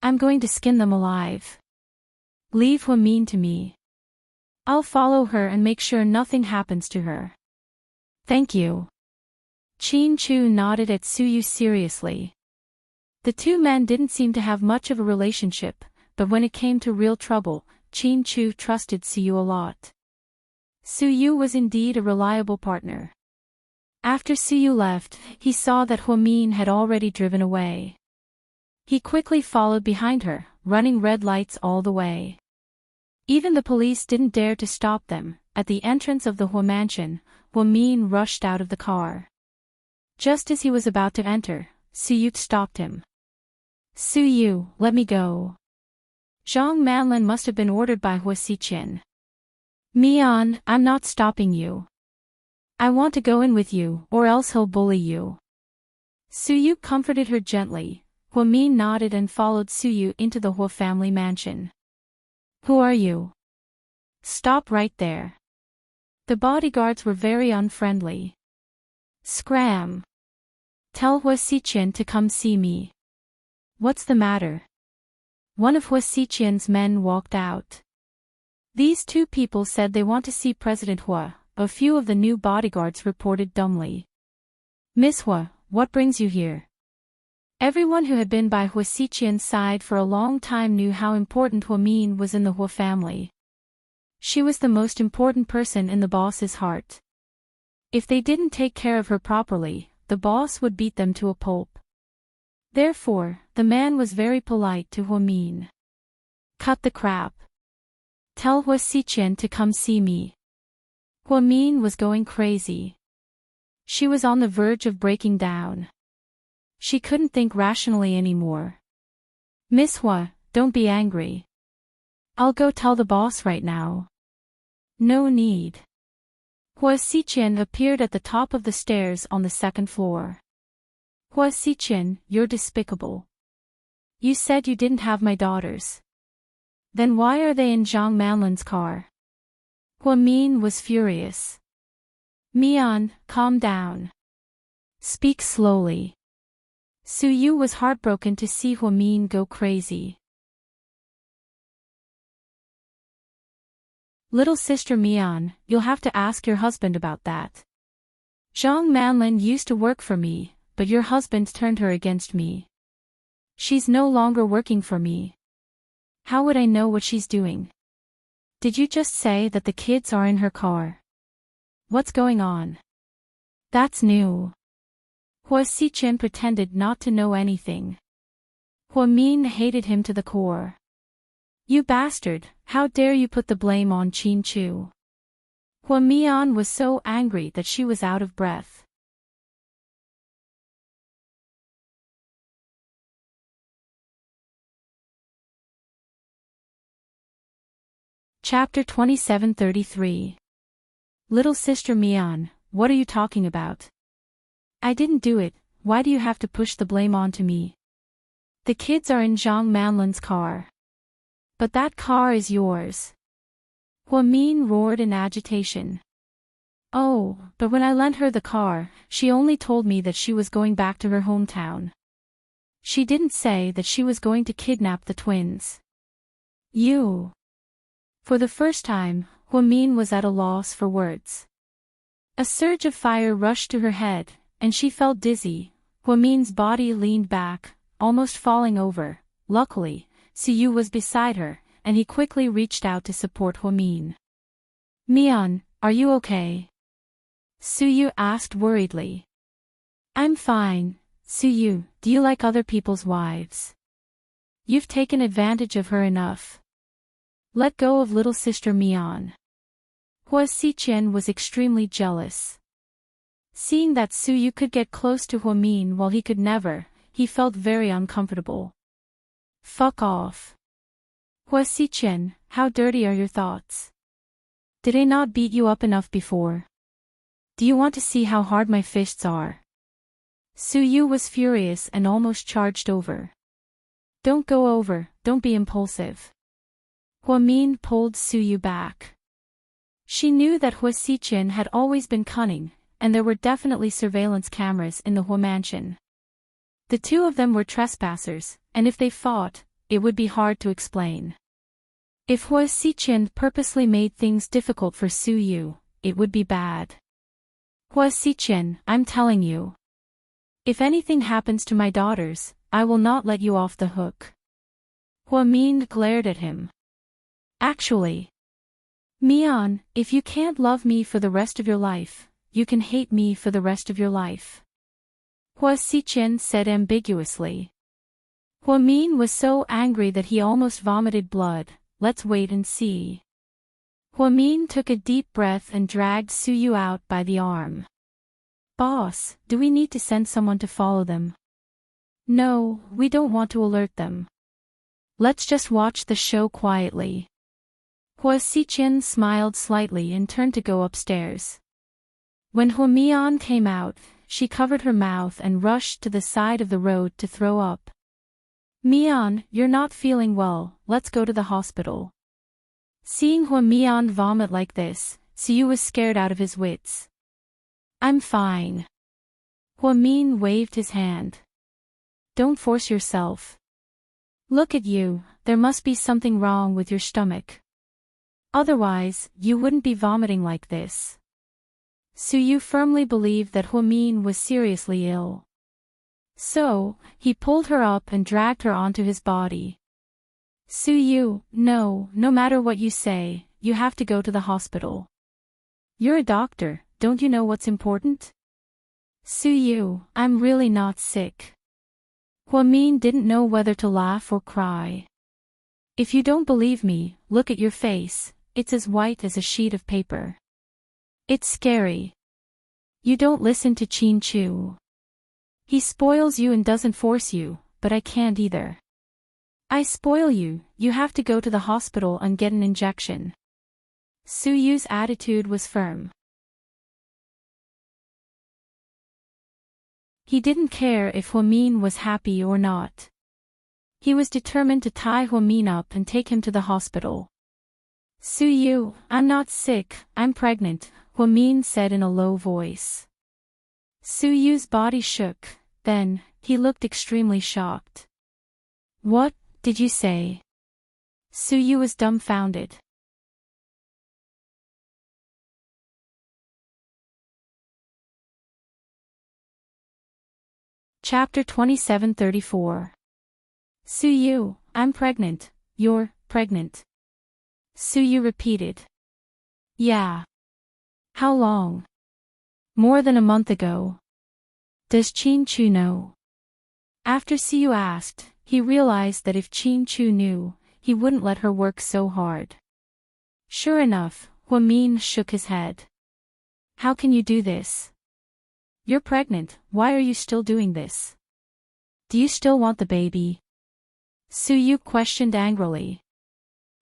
I'm going to skin them alive. Leave Huamin to me. I'll follow her and make sure nothing happens to her. Thank you. Qin Chu nodded at Suyu seriously. The two men didn't seem to have much of a relationship, but when it came to real trouble, Qin Chu trusted Suyu a lot. Suyu was indeed a reliable partner. After Suyu left, he saw that Huamin had already driven away. He quickly followed behind her, running red lights all the way. Even the police didn't dare to stop them. At the entrance of the Hua mansion, Huamin rushed out of the car. Just as he was about to enter, Suyu stopped him. Suyu, let me go. Zhang Manlin must have been ordered by Hua Xiqian. Mian, I'm not stopping you. I want to go in with you, or else he'll bully you. Suyu comforted her gently. Huamin nodded and followed Suyu into the Hua family mansion. Who are you? Stop right there. The bodyguards were very unfriendly. Scram. Tell Hua Xiqian to come see me. What's the matter? One of Hua Xiqian's men walked out. These two people said they want to see President Hua. A few of the new bodyguards reported dumbly. Miss Hua, what brings you here? Everyone who had been by Hua Xiqian's side for a long time knew how important Huamin was in the Hua family. She was the most important person in the boss's heart. If they didn't take care of her properly, the boss would beat them to a pulp. Therefore, the man was very polite to Huamin. Cut the crap. Tell Hua Xiqian to come see me. Huamin was going crazy. She was on the verge of breaking down. She couldn't think rationally anymore. Miss Hua, don't be angry. I'll go tell the boss right now. No need. Hua Xiqian appeared at the top of the stairs on the second floor. Hua Xiqian, you're despicable. You said you didn't have my daughters. Then why are they in Zhang Manlin's car? Huamin was furious. Mian, calm down. Speak slowly. Suyu was heartbroken to see Huamin go crazy. Little sister Mian, you'll have to ask your husband about that. Zhang Manlin used to work for me, but your husband turned her against me. She's no longer working for me. How would I know what she's doing? Did you just say that the kids are in her car? What's going on? That's new. Hua Xiqian pretended not to know anything. Huamin hated him to the core. You bastard, how dare you put the blame on Qin Chu? Huamian was so angry that she was out of breath. Chapter 2733. Little sister Mian, what are you talking about? I didn't do it, why do you have to push the blame onto me? The kids are in Zhang Manlin's car. But that car is yours. Huamin roared in agitation. Oh, but when I lent her the car, she only told me that she was going back to her hometown. She didn't say that she was going to kidnap the twins. You. For the first time, Huamin was at a loss for words. A surge of fire rushed to her head, and she felt dizzy. Huamin's body leaned back, almost falling over. Luckily, Suyu was beside her, and he quickly reached out to support Huamin. Mian, are you okay? Suyu asked worriedly. I'm fine, Suyu, do you like other people's wives? You've taken advantage of her enough. Let go of little sister Mian. Hua Xiqian was extremely jealous. Seeing that Suyu could get close to Huamin while he could never, he felt very uncomfortable. Fuck off. Hua Xichen, how dirty are your thoughts? Did I not beat you up enough before? Do you want to see how hard my fists are? Suyu was furious and almost charged over. Don't go over, don't be impulsive. Huamin pulled Suyu back. She knew that Hua Xichen had always been cunning, and there were definitely surveillance cameras in the Hua mansion. The two of them were trespassers, and if they fought, it would be hard to explain. If Hua Xichen purposely made things difficult for Suyu, it would be bad. Hua Xichen, I'm telling you. If anything happens to my daughters, I will not let you off the hook. Huamin glared at him. Actually, Mian, if you can't love me for the rest of your life, you can hate me for the rest of your life. Hua Xichen said ambiguously. Huamin was so angry that he almost vomited blood. Let's wait and see. Huamin took a deep breath and dragged Suyu out by the arm. Boss, do we need to send someone to follow them? No, we don't want to alert them. Let's just watch the show quietly. Hua Xichen smiled slightly and turned to go upstairs. When Huamian came out, she covered her mouth and rushed to the side of the road to throw up. Mian, you're not feeling well, let's go to the hospital. Seeing Huamian vomit like this, Suyu was scared out of his wits. I'm fine. Huamin waved his hand. Don't force yourself. Look at you, there must be something wrong with your stomach. Otherwise, you wouldn't be vomiting like this. Suyu firmly believed that Huamin was seriously ill. So, he pulled her up and dragged her onto his body. Suyu, no matter what you say, you have to go to the hospital. You're a doctor, don't you know what's important? Suyu, I'm really not sick. Huamin didn't know whether to laugh or cry. If you don't believe me, look at your face, it's as white as a sheet of paper. It's scary. You don't listen to Qin Chu. He spoils you and doesn't force you, but I can't either. I spoil you, you have to go to the hospital and get an injection. Suyu's attitude was firm. He didn't care if Huamin was happy or not. He was determined to tie Huamin up and take him to the hospital. Suyu, I'm not sick, I'm pregnant, Huamin said in a low voice. Suyu's body shook, then, he looked extremely shocked. What did you say? Suyu was dumbfounded. Chapter 2734. Suyu, I'm pregnant, you're pregnant. Suyu repeated. Yeah. How long? More than a month ago. Does Qin Chu know? After Suyu asked, he realized that if Qin Chu knew, he wouldn't let her work so hard. Sure enough, Huamin shook his head. How can you do this? You're pregnant, why are you still doing this? Do you still want the baby? Suyu questioned angrily.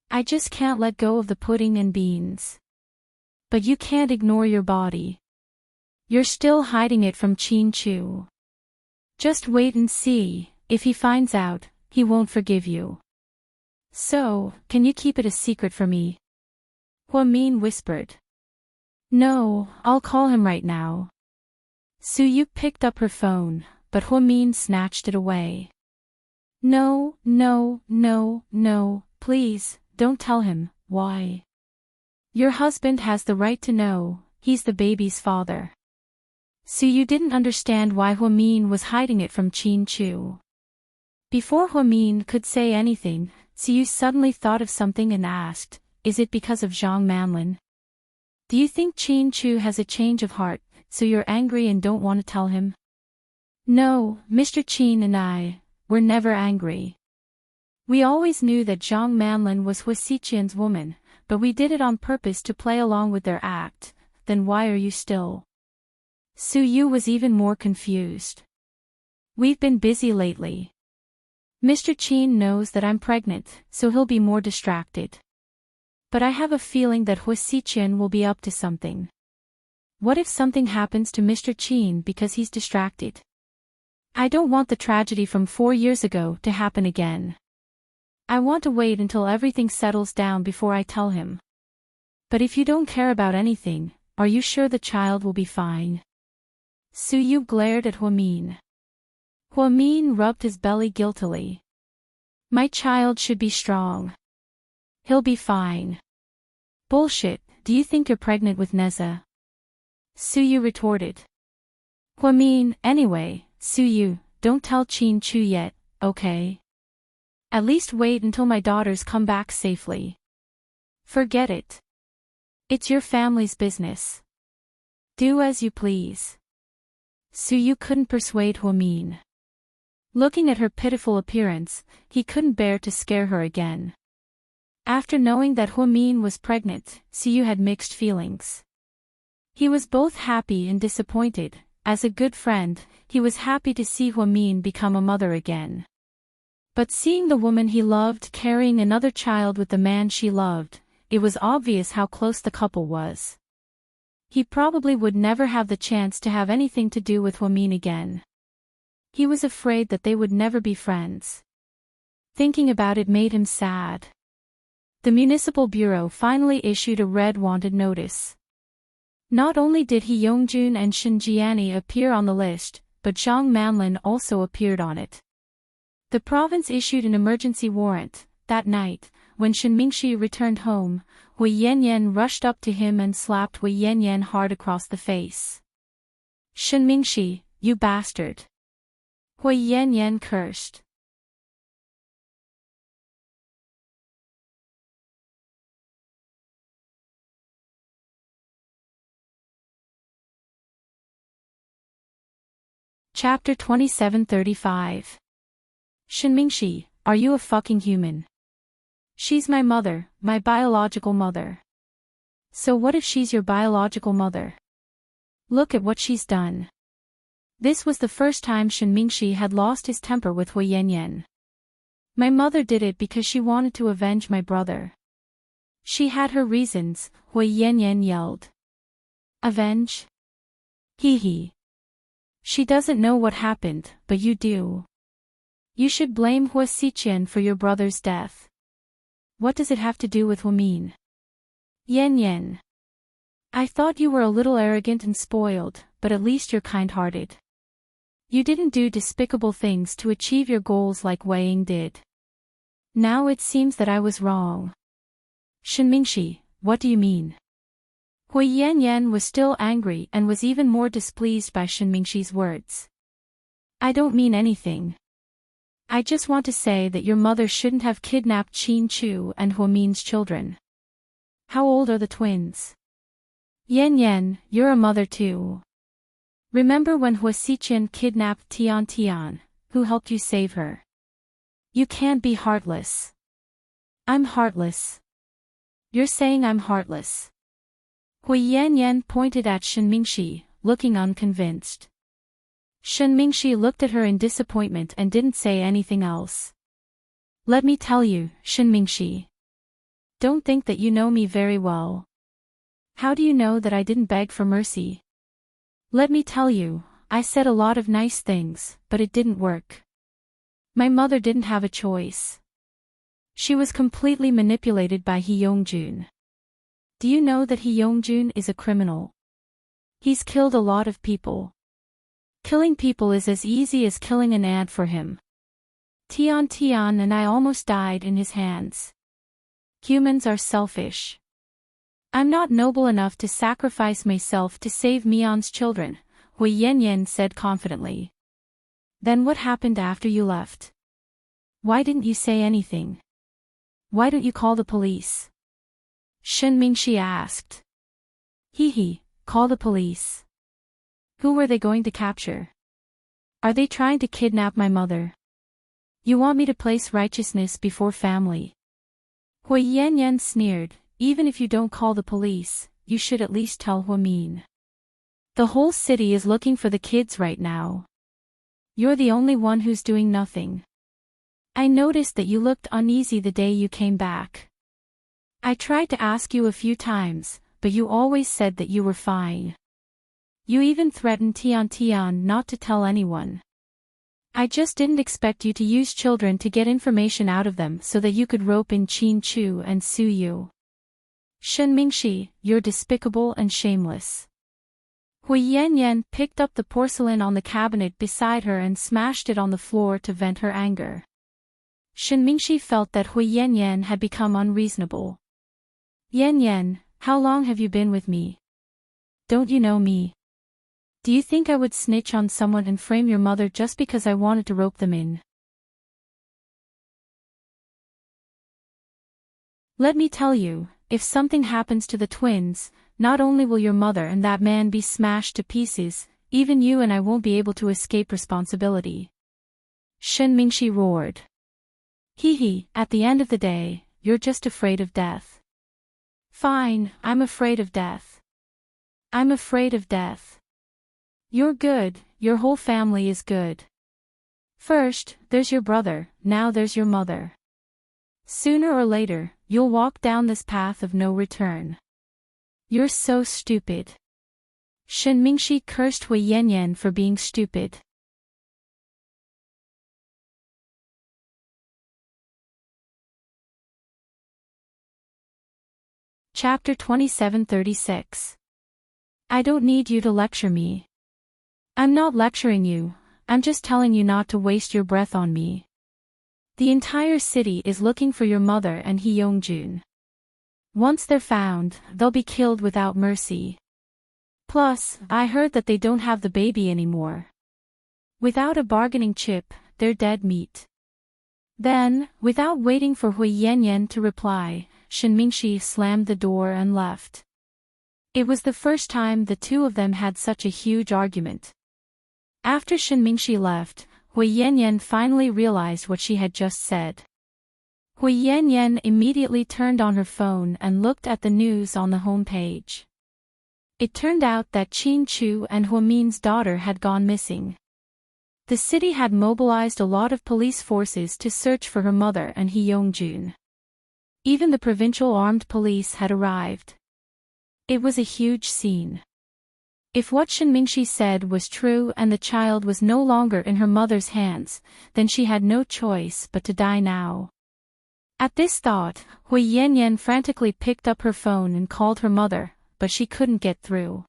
I just can't let go of the pudding and beans. But you can't ignore your body. You're still hiding it from Qin Chu. Just wait and see, if he finds out, he won't forgive you. So, can you keep it a secret for me? Huamin whispered. No, I'll call him right now. Suyu picked up her phone, but Huamin snatched it away. No, please, don't tell him, why? Your husband has the right to know, he's the baby's father. Suyu didn't understand why Huamin was hiding it from Qin Chu. Before Huamin could say anything, Suyu suddenly thought of something and asked, is it because of Zhang Manlin? Do you think Qin Chu has a change of heart, so you're angry and don't want to tell him? No, Mr. Qin and I, we're never angry. We always knew that Zhang Manlin was Hua Xiqian's woman, but we did it on purpose to play along with their act, then why are you still? Su Yu was even more confused. We've been busy lately. Mr. Qin knows that I'm pregnant, so he'll be more distracted. But I have a feeling that Hu Xiqian will be up to something. What if something happens to Mr. Qin because he's distracted? I don't want the tragedy from 4 years ago to happen again. I want to wait until everything settles down before I tell him. But if you don't care about anything, are you sure the child will be fine? Su Yu glared at Huamin. Huamin rubbed his belly guiltily. My child should be strong. He'll be fine. Bullshit, do you think you're pregnant with Neza? Su Yu retorted. Huamin, anyway, Su Yu, don't tell Qin Chu yet, okay? At least wait until my daughters come back safely. Forget it. It's your family's business. Do as you please. Su Yu couldn't persuade Huamin. Looking at her pitiful appearance, he couldn't bear to scare her again. After knowing that Huamin was pregnant, Su Yu had mixed feelings. He was both happy and disappointed. As a good friend, he was happy to see Huamin become a mother again. But seeing the woman he loved carrying another child with the man she loved, it was obvious how close the couple was. He probably would never have the chance to have anything to do with Huamin again. He was afraid that they would never be friends. Thinking about it made him sad. The municipal bureau finally issued a red wanted notice. Not only did He Yongjun and Shen Jiani appear on the list, but Zhang Manlin also appeared on it. The province issued an emergency warrant. That night, when Shen Mingxi returned home, Hui Yanyan rushed up to him and slapped Hui Yanyan hard across the face. Shen Mingxi, you bastard! Hui Yanyan cursed. Chapter 2735. Shen Mingxi, are you a fucking human? She's my mother, my biological mother. So what if she's your biological mother? Look at what she's done. This was the first time Shen Mingxi had lost his temper with Hui Yanyan. My mother did it because she wanted to avenge my brother. She had her reasons, Hui Yanyan yelled. Avenge? Hee hee. She doesn't know what happened, but you do. You should blame Hu Xiqian for your brother's death. What does it have to do with Huamin? Yanyan. I thought you were a little arrogant and spoiled, but at least you're kind-hearted. You didn't do despicable things to achieve your goals like Wei Ying did. Now it seems that I was wrong. Shen Mingxi, what do you mean? Hui Yanyan was still angry and was even more displeased by Shen Mingxi's words. I don't mean anything. I just want to say that your mother shouldn't have kidnapped Qin Chu and Huamin's children. How old are the twins? Yanyan, you're a mother too. Remember when Hu Xiqian kidnapped Tian Tian, who helped you save her? You can't be heartless. I'm heartless. You're saying I'm heartless. Hui Yanyan pointed at Shen Mingxi, looking unconvinced. Shen Mingxi looked at her in disappointment and didn't say anything else. Let me tell you, Shen Mingxi. Don't think that you know me very well. How do you know that I didn't beg for mercy? Let me tell you, I said a lot of nice things, but it didn't work. My mother didn't have a choice. She was completely manipulated by He Yongjun. Do you know that He Yongjun is a criminal? He's killed a lot of people. Killing people is as easy as killing an ant for him. Tian Tian and I almost died in his hands. Humans are selfish. I'm not noble enough to sacrifice myself to save Mion's children, Hui Yanyan said confidently. Then what happened after you left? Why didn't you say anything? Why don't you call the police? Shen Mingxi asked. Hee hee, call the police. Who were they going to capture? Are they trying to kidnap my mother? You want me to place righteousness before family? Hui Yanyan sneered, even if you don't call the police, you should at least tell Huamin. The whole city is looking for the kids right now. You're the only one who's doing nothing. I noticed that you looked uneasy the day you came back. I tried to ask you a few times, but you always said that you were fine. You even threatened Tian not to tell anyone. I just didn't expect you to use children to get information out of them so that you could rope in Qin Chu and sue you. Shen Mingxi, you're despicable and shameless. Hui Yanyan picked up the porcelain on the cabinet beside her and smashed it on the floor to vent her anger. Shen Mingxi felt that Hui Yanyan had become unreasonable. Yanyan, how long have you been with me? Don't you know me? Do you think I would snitch on someone and frame your mother just because I wanted to rope them in? Let me tell you, if something happens to the twins, not only will your mother and that man be smashed to pieces, even you and I won't be able to escape responsibility. Shen Mingxi roared. Hee, at the end of the day, you're just afraid of death. Fine, I'm afraid of death. I'm afraid of death. You're good, your whole family is good. First, there's your brother, now there's your mother. Sooner or later, you'll walk down this path of no return. You're so stupid. Shen Mingxi cursed Hui Yanyan for being stupid. Chapter 2736. I don't need you to lecture me. I'm not lecturing you, I'm just telling you not to waste your breath on me. The entire city is looking for your mother and He Yongjun. Once they're found, they'll be killed without mercy. Plus, I heard that they don't have the baby anymore. Without a bargaining chip, they're dead meat. Then, without waiting for Hui Yanyan to reply, Shen Mingxi slammed the door and left. It was the first time the two of them had such a huge argument. After Shen Mingxi left, Hui Yanyan finally realized what she had just said. Hui Yanyan immediately turned on her phone and looked at the news on the home page. It turned out that Qin Chu and Huamin's daughter had gone missing. The city had mobilized a lot of police forces to search for her mother and He Yongjun. Even the provincial armed police had arrived. It was a huge scene. If what Shen Mingxi said was true and the child was no longer in her mother's hands, then she had no choice but to die now. At this thought, Hui Yanyan frantically picked up her phone and called her mother, but she couldn't get through.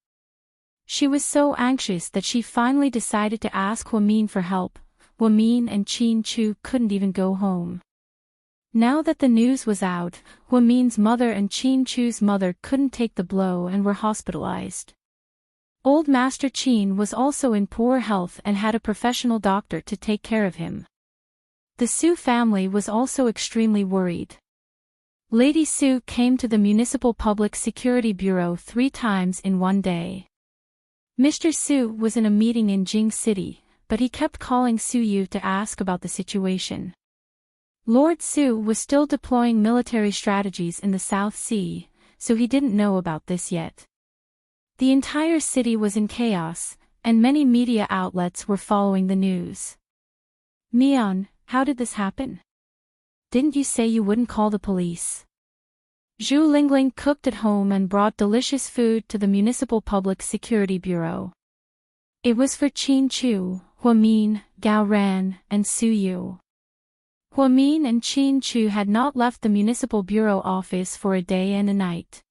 She was so anxious that she finally decided to ask Huamin for help. Huamin and Qin Chu couldn't even go home. Now that the news was out, Huamin's mother and Qin Chu's mother couldn't take the blow and were hospitalized. Old Master Qin was also in poor health and had a professional doctor to take care of him. The Su family was also extremely worried. Lady Su came to the Municipal Public Security Bureau 3 times in one day. Mr. Su was in a meeting in Jing City, but he kept calling Su Yu to ask about the situation. Lord Su was still deploying military strategies in the South Sea, so he didn't know about this yet. The entire city was in chaos, and many media outlets were following the news. Mian, how did this happen? Didn't you say you wouldn't call the police? Zhu Lingling cooked at home and brought delicious food to the Municipal Public Security Bureau. It was for Qin Chu, Huamin, Gao Ran, and Su Yu. Huamin and Qin Chu had not left the Municipal Bureau office for a day and a night.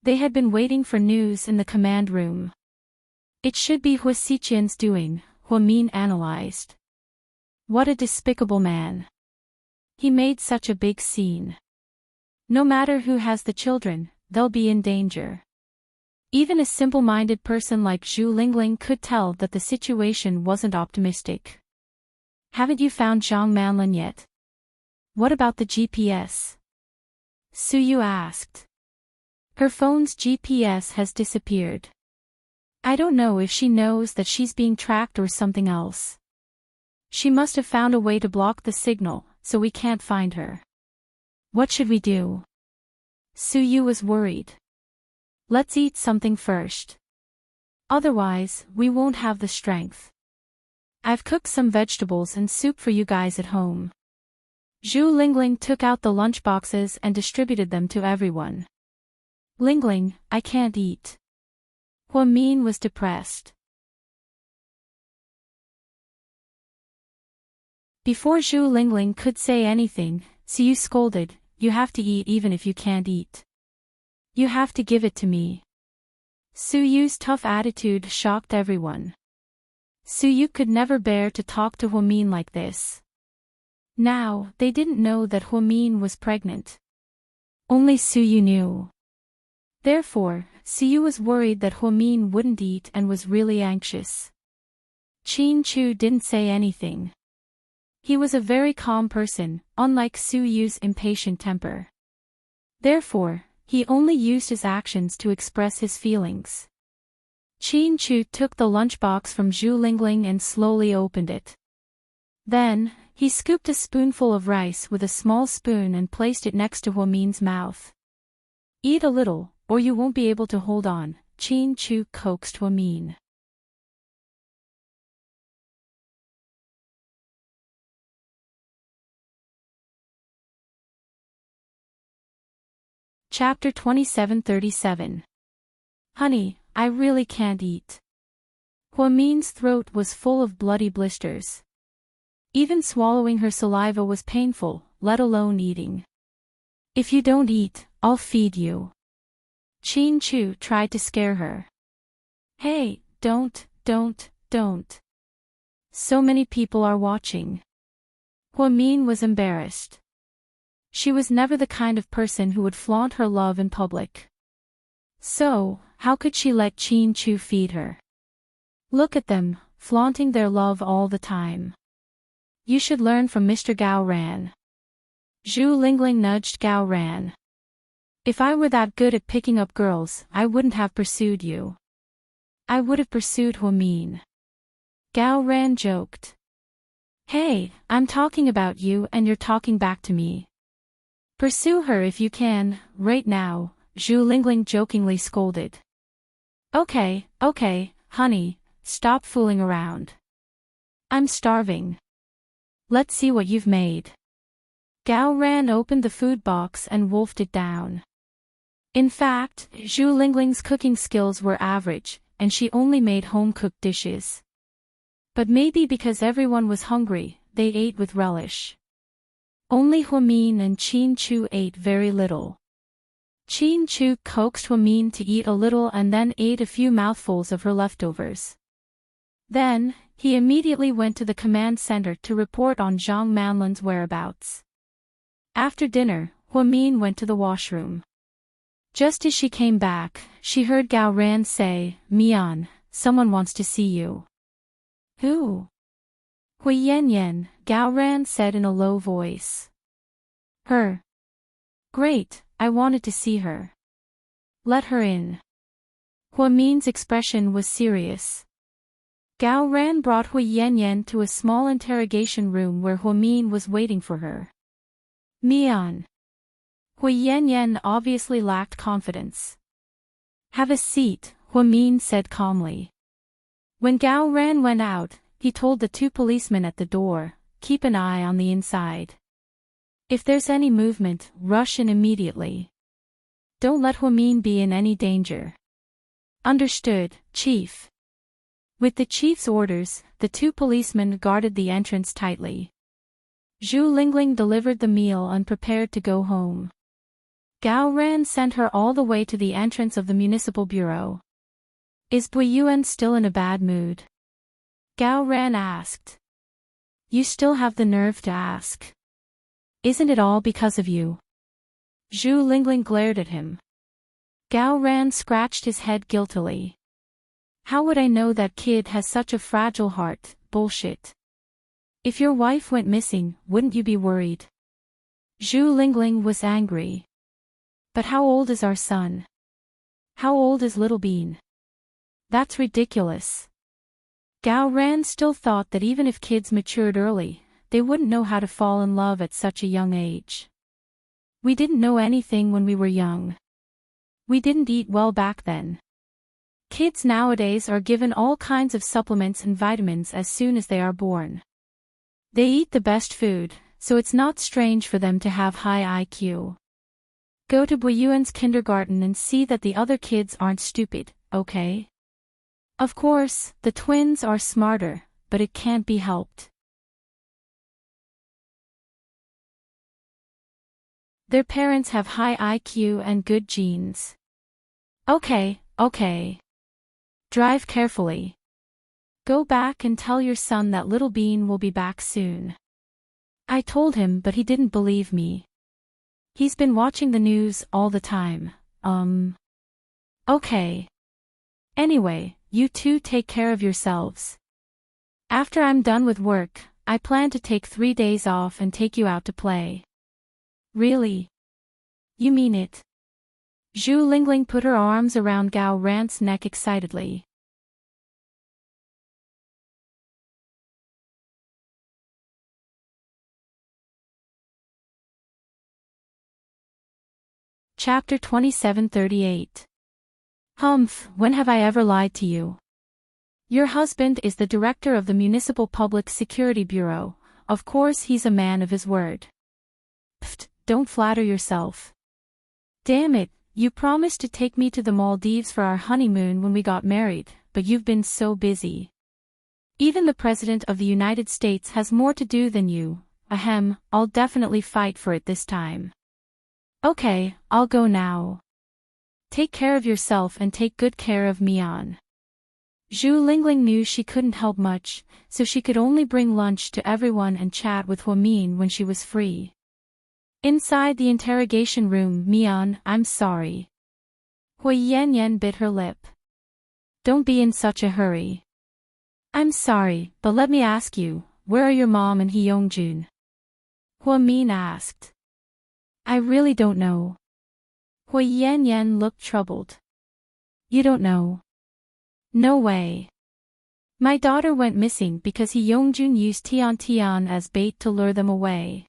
They had been waiting for news in the command room. It should be Hua Xiqian's doing, Huamin analyzed. What a despicable man. He made such a big scene. No matter who has the children, they'll be in danger. Even a simple-minded person like Zhu Lingling could tell that the situation wasn't optimistic. Haven't you found Zhang Manlin yet? What about the GPS? Su Yu asked. Her phone's GPS has disappeared. I don't know if she knows that she's being tracked or something else. She must have found a way to block the signal, so we can't find her. What should we do? Su Yu was worried. Let's eat something first. Otherwise, we won't have the strength. I've cooked some vegetables and soup for you guys at home. Zhu Lingling took out the lunchboxes and distributed them to everyone. Lingling, I can't eat. Huamin was depressed. Before Zhu Lingling could say anything, Siyu scolded, you have to eat even if you can't eat. You have to give it to me. Suyu's tough attitude shocked everyone. Suyu could never bear to talk to Huamin like this. Now, they didn't know that Huamin was pregnant. Only Suyu knew. Therefore, Suyu was worried that Huamin wouldn't eat and was really anxious. Qin Chu didn't say anything. He was a very calm person, unlike Suyu's impatient temper. Therefore, he only used his actions to express his feelings. Qin Chu took the lunchbox from Zhu Lingling and slowly opened it. Then, he scooped a spoonful of rice with a small spoon and placed it next to Huamin's mouth. Eat a little, or you won't be able to hold on, Qin Chu coaxed Huamin. Chapter 27:37. Honey, I really can't eat. Huamin's throat was full of bloody blisters. Even swallowing her saliva was painful, let alone eating. If you don't eat, I'll feed you. Qin Chu tried to scare her. Hey, don't. So many people are watching. Huamin was embarrassed. She was never the kind of person who would flaunt her love in public. So, how could she let Qin Chu feed her? Look at them, flaunting their love all the time. You should learn from Mr. Gao Ran. Zhu Lingling nudged Gao Ran. If I were that good at picking up girls, I wouldn't have pursued you. I would have pursued Huamin. Gao Ran joked. Hey, I'm talking about you and you're talking back to me. Pursue her if you can, right now, Zhu Lingling jokingly scolded. Okay, honey, stop fooling around. I'm starving. Let's see what you've made. Gao Ran opened the food box and wolfed it down. In fact, Zhu Lingling's cooking skills were average, and she only made home-cooked dishes. But maybe because everyone was hungry, they ate with relish. Only Huamin and Qin Chu ate very little. Qin Chu coaxed Huamin to eat a little and then ate a few mouthfuls of her leftovers. Then, he immediately went to the command center to report on Zhang Manlin's whereabouts. After dinner, Huamin went to the washroom. Just as she came back, she heard Gao Ran say, Mian, someone wants to see you. Who? Hui Yan, Gao Ran said in a low voice. Her. Great, I wanted to see her. Let her in. Huamin's expression was serious. Gao Ran brought Hui Yan to a small interrogation room where Huamin was waiting for her. Mian. Hui Yan obviously lacked confidence. Have a seat, Huamin said calmly. When Gao Ran went out, he told the two policemen at the door, keep an eye on the inside. If there's any movement, rush in immediately. Don't let Huamin be in any danger. Understood, Chief. With the chief's orders, the two policemen guarded the entrance tightly. Zhu Lingling delivered the meal and prepared to go home. Gao Ran sent her all the way to the entrance of the municipal bureau. Is Bui Yuan still in a bad mood? Gao Ran asked. You still have the nerve to ask. Isn't it all because of you? Zhu Lingling glared at him. Gao Ran scratched his head guiltily. How would I know that kid has such a fragile heart? Bullshit. If your wife went missing, wouldn't you be worried? Zhu Lingling was angry. But how old is our son? How old is Little Bean? That's ridiculous. Gao Ran still thought that even if kids matured early, they wouldn't know how to fall in love at such a young age. We didn't know anything when we were young. We didn't eat well back then. Kids nowadays are given all kinds of supplements and vitamins as soon as they are born. They eat the best food, so it's not strange for them to have high IQ. Go to Boyuan's kindergarten and see that the other kids aren't stupid, okay? Of course, the twins are smarter, but it can't be helped. Their parents have high IQ and good genes. Okay. Drive carefully. Go back and tell your son that Little Bean will be back soon. I told him, but he didn't believe me. He's been watching the news all the time. Okay. Anyway, you two take care of yourselves. After I'm done with work, I plan to take 3 days off and take you out to play. Really? You mean it? Zhu Lingling put her arms around Gao Ran's neck excitedly. Chapter 2738. Humph, when have I ever lied to you? Your husband is the director of the Municipal Public Security Bureau. Of course he's a man of his word. Pfft, don't flatter yourself. Damn it, you promised to take me to the Maldives for our honeymoon when we got married, but you've been so busy. Even the President of the United States has more to do than you. Ahem, I'll definitely fight for it this time. Okay, I'll go now. Take care of yourself and take good care of Mian. Zhu Lingling knew she couldn't help much, so she could only bring lunch to everyone and chat with Huamin when she was free. Inside the interrogation room, Mian, I'm sorry. Hui Yanyan bit her lip. Don't be in such a hurry. I'm sorry, but let me ask you, where are your mom and Hyungjun? Huamin asked. I really don't know. Hui Yanyan looked troubled. You don't know? No way. My daughter went missing because Hyungjun used Tian as bait to lure them away.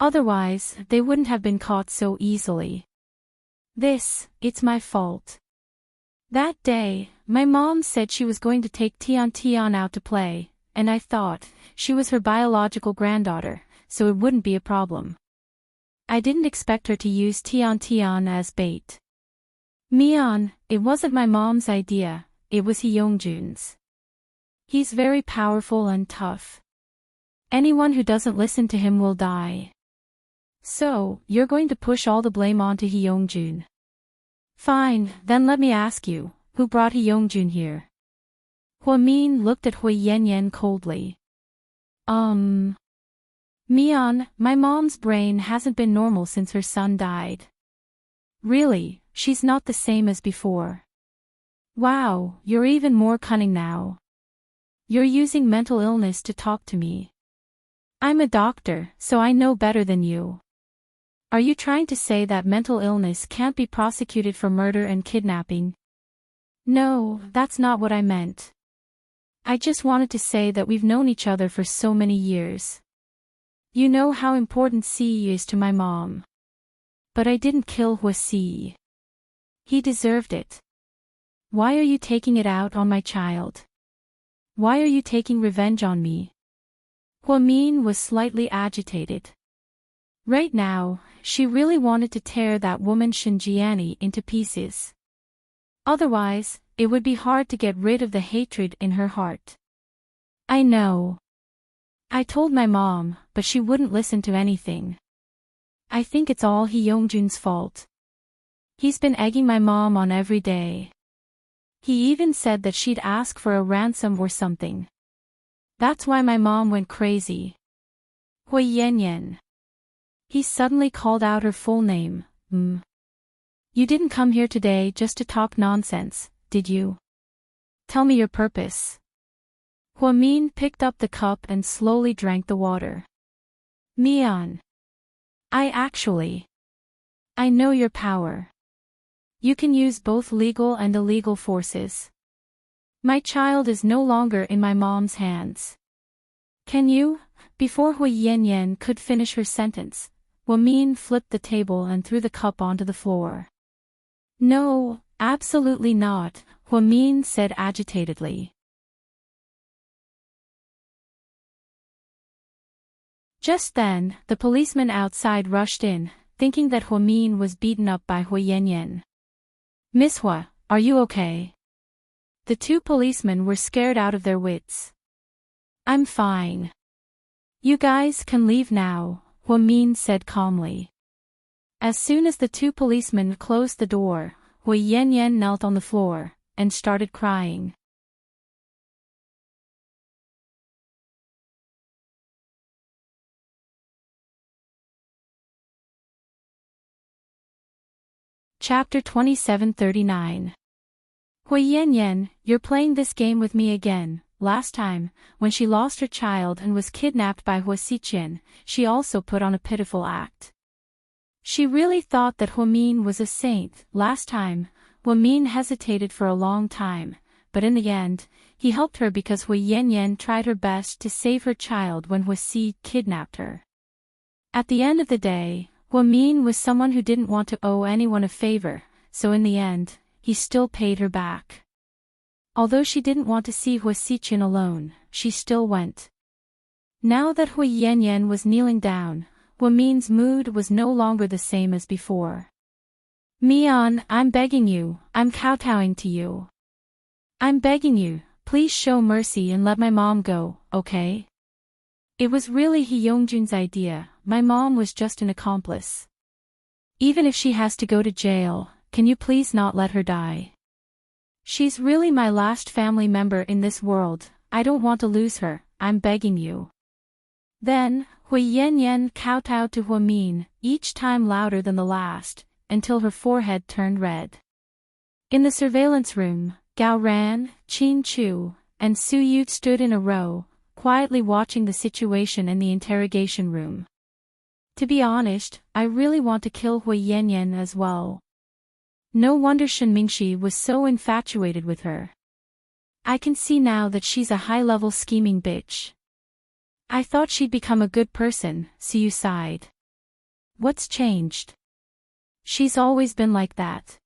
Otherwise, they wouldn't have been caught so easily. It's my fault. That day, my mom said she was going to take Tian out to play, and I thought she was her biological granddaughter, so it wouldn't be a problem. I didn't expect her to use Tian as bait. Mian, it wasn't my mom's idea, it was Hyungjun's. He's very powerful and tough. Anyone who doesn't listen to him will die. So, you're going to push all the blame onto Hyungjun. Fine, then let me ask you, who brought Hyungjun here? Huamin looked at Hui Yanyan coldly. Mian, my mom's brain hasn't been normal since her son died. Really, she's not the same as before. Wow, you're even more cunning now. You're using mental illness to talk to me. I'm a doctor, so I know better than you. Are you trying to say that mental illness can't be prosecuted for murder and kidnapping? No, that's not what I meant. I just wanted to say that we've known each other for so many years. You know how important Si is to my mom. But I didn't kill Si. He deserved it. Why are you taking it out on my child? Why are you taking revenge on me? Huamin was slightly agitated. Right now, she really wanted to tear that woman Shinjiani into pieces. Otherwise, it would be hard to get rid of the hatred in her heart. I know. I told my mom, but she wouldn't listen to anything. I think it's all Hyungjun's fault. He's been egging my mom on every day. He even said that she'd ask for a ransom or something. That's why my mom went crazy. Hui Yanyan. He suddenly called out her full name. You didn't come here today just to talk nonsense, did you? Tell me your purpose. Huamin picked up the cup and slowly drank the water. Mian. I know your power. You can use both legal and illegal forces. My child is no longer in my mom's hands. Can you? Before Hui Yanyan could finish her sentence, Huamin flipped the table and threw the cup onto the floor. No, absolutely not, Huamin said agitatedly. Just then, the policeman outside rushed in, thinking that Huamin was beaten up by Hui Yanyan. Miss Hua, are you okay? The two policemen were scared out of their wits. I'm fine. You guys can leave now, Huamin said calmly. As soon as the two policemen closed the door, Hui Yanyan knelt on the floor and started crying. Chapter 2739. Hui Yanyan, you're playing this game with me again. Last time, when she lost her child and was kidnapped by Hua Xiqian, she also put on a pitiful act. She really thought that Huamin was a saint. Last time, Huamin hesitated for a long time, but in the end, he helped her because Hui Yanyan tried her best to save her child when Hua Xi kidnapped her. At the end of the day, Huamin was someone who didn't want to owe anyone a favor, so in the end, he still paid her back. Although she didn't want to see Hua Xiqian alone, she still went. Now that Hui Yanyan was kneeling down, Huamin's mood was no longer the same as before. Mian, I'm begging you, I'm kowtowing to you. I'm begging you, please show mercy and let my mom go, okay? It was really He Yongjun's idea, my mom was just an accomplice. Even if she has to go to jail, can you please not let her die? She's really my last family member in this world, I don't want to lose her, I'm begging you. Then, Hui Yanyan kowtowed to Huamin, each time louder than the last, until her forehead turned red. In the surveillance room, Gao Ran, Qin Chu, and Su Yu stood in a row, quietly watching the situation in the interrogation room. To be honest, I really want to kill Hui Yanyan as well. No wonder Shen Mingxi was so infatuated with her. I can see now that she's a high-level scheming bitch. I thought she'd become a good person, Su Yu sighed. What's changed? She's always been like that.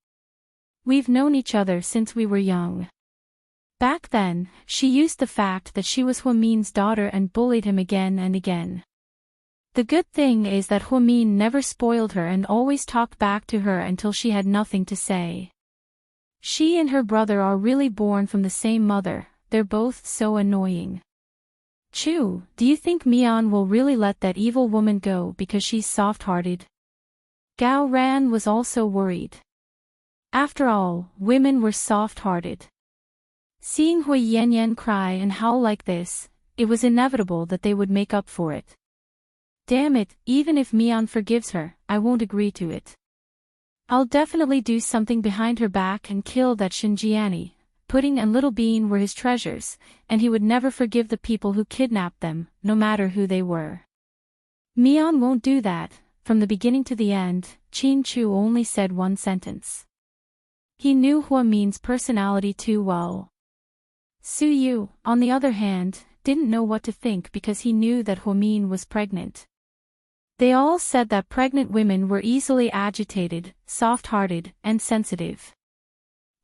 We've known each other since we were young. Back then, she used the fact that she was Huamin's daughter and bullied him again and again. The good thing is that Huamin never spoiled her and always talked back to her until she had nothing to say. She and her brother are really born from the same mother, they're both so annoying. Chu, do you think Mian will really let that evil woman go because she's soft-hearted? Gao Ran was also worried. After all, women were soft-hearted. Seeing Hui Yanyan cry and howl like this, it was inevitable that they would make up for it. Damn it, even if Mian forgives her, I won't agree to it. I'll definitely do something behind her back and kill that Xinjiani. Pudding and Little Bean were his treasures, and he would never forgive the people who kidnapped them, no matter who they were. Mian won't do that. From the beginning to the end, Qin Chu only said one sentence. He knew Huamin's personality too well. Su Yu, on the other hand, didn't know what to think because he knew that Huamin was pregnant. They all said that pregnant women were easily agitated, soft-hearted, and sensitive.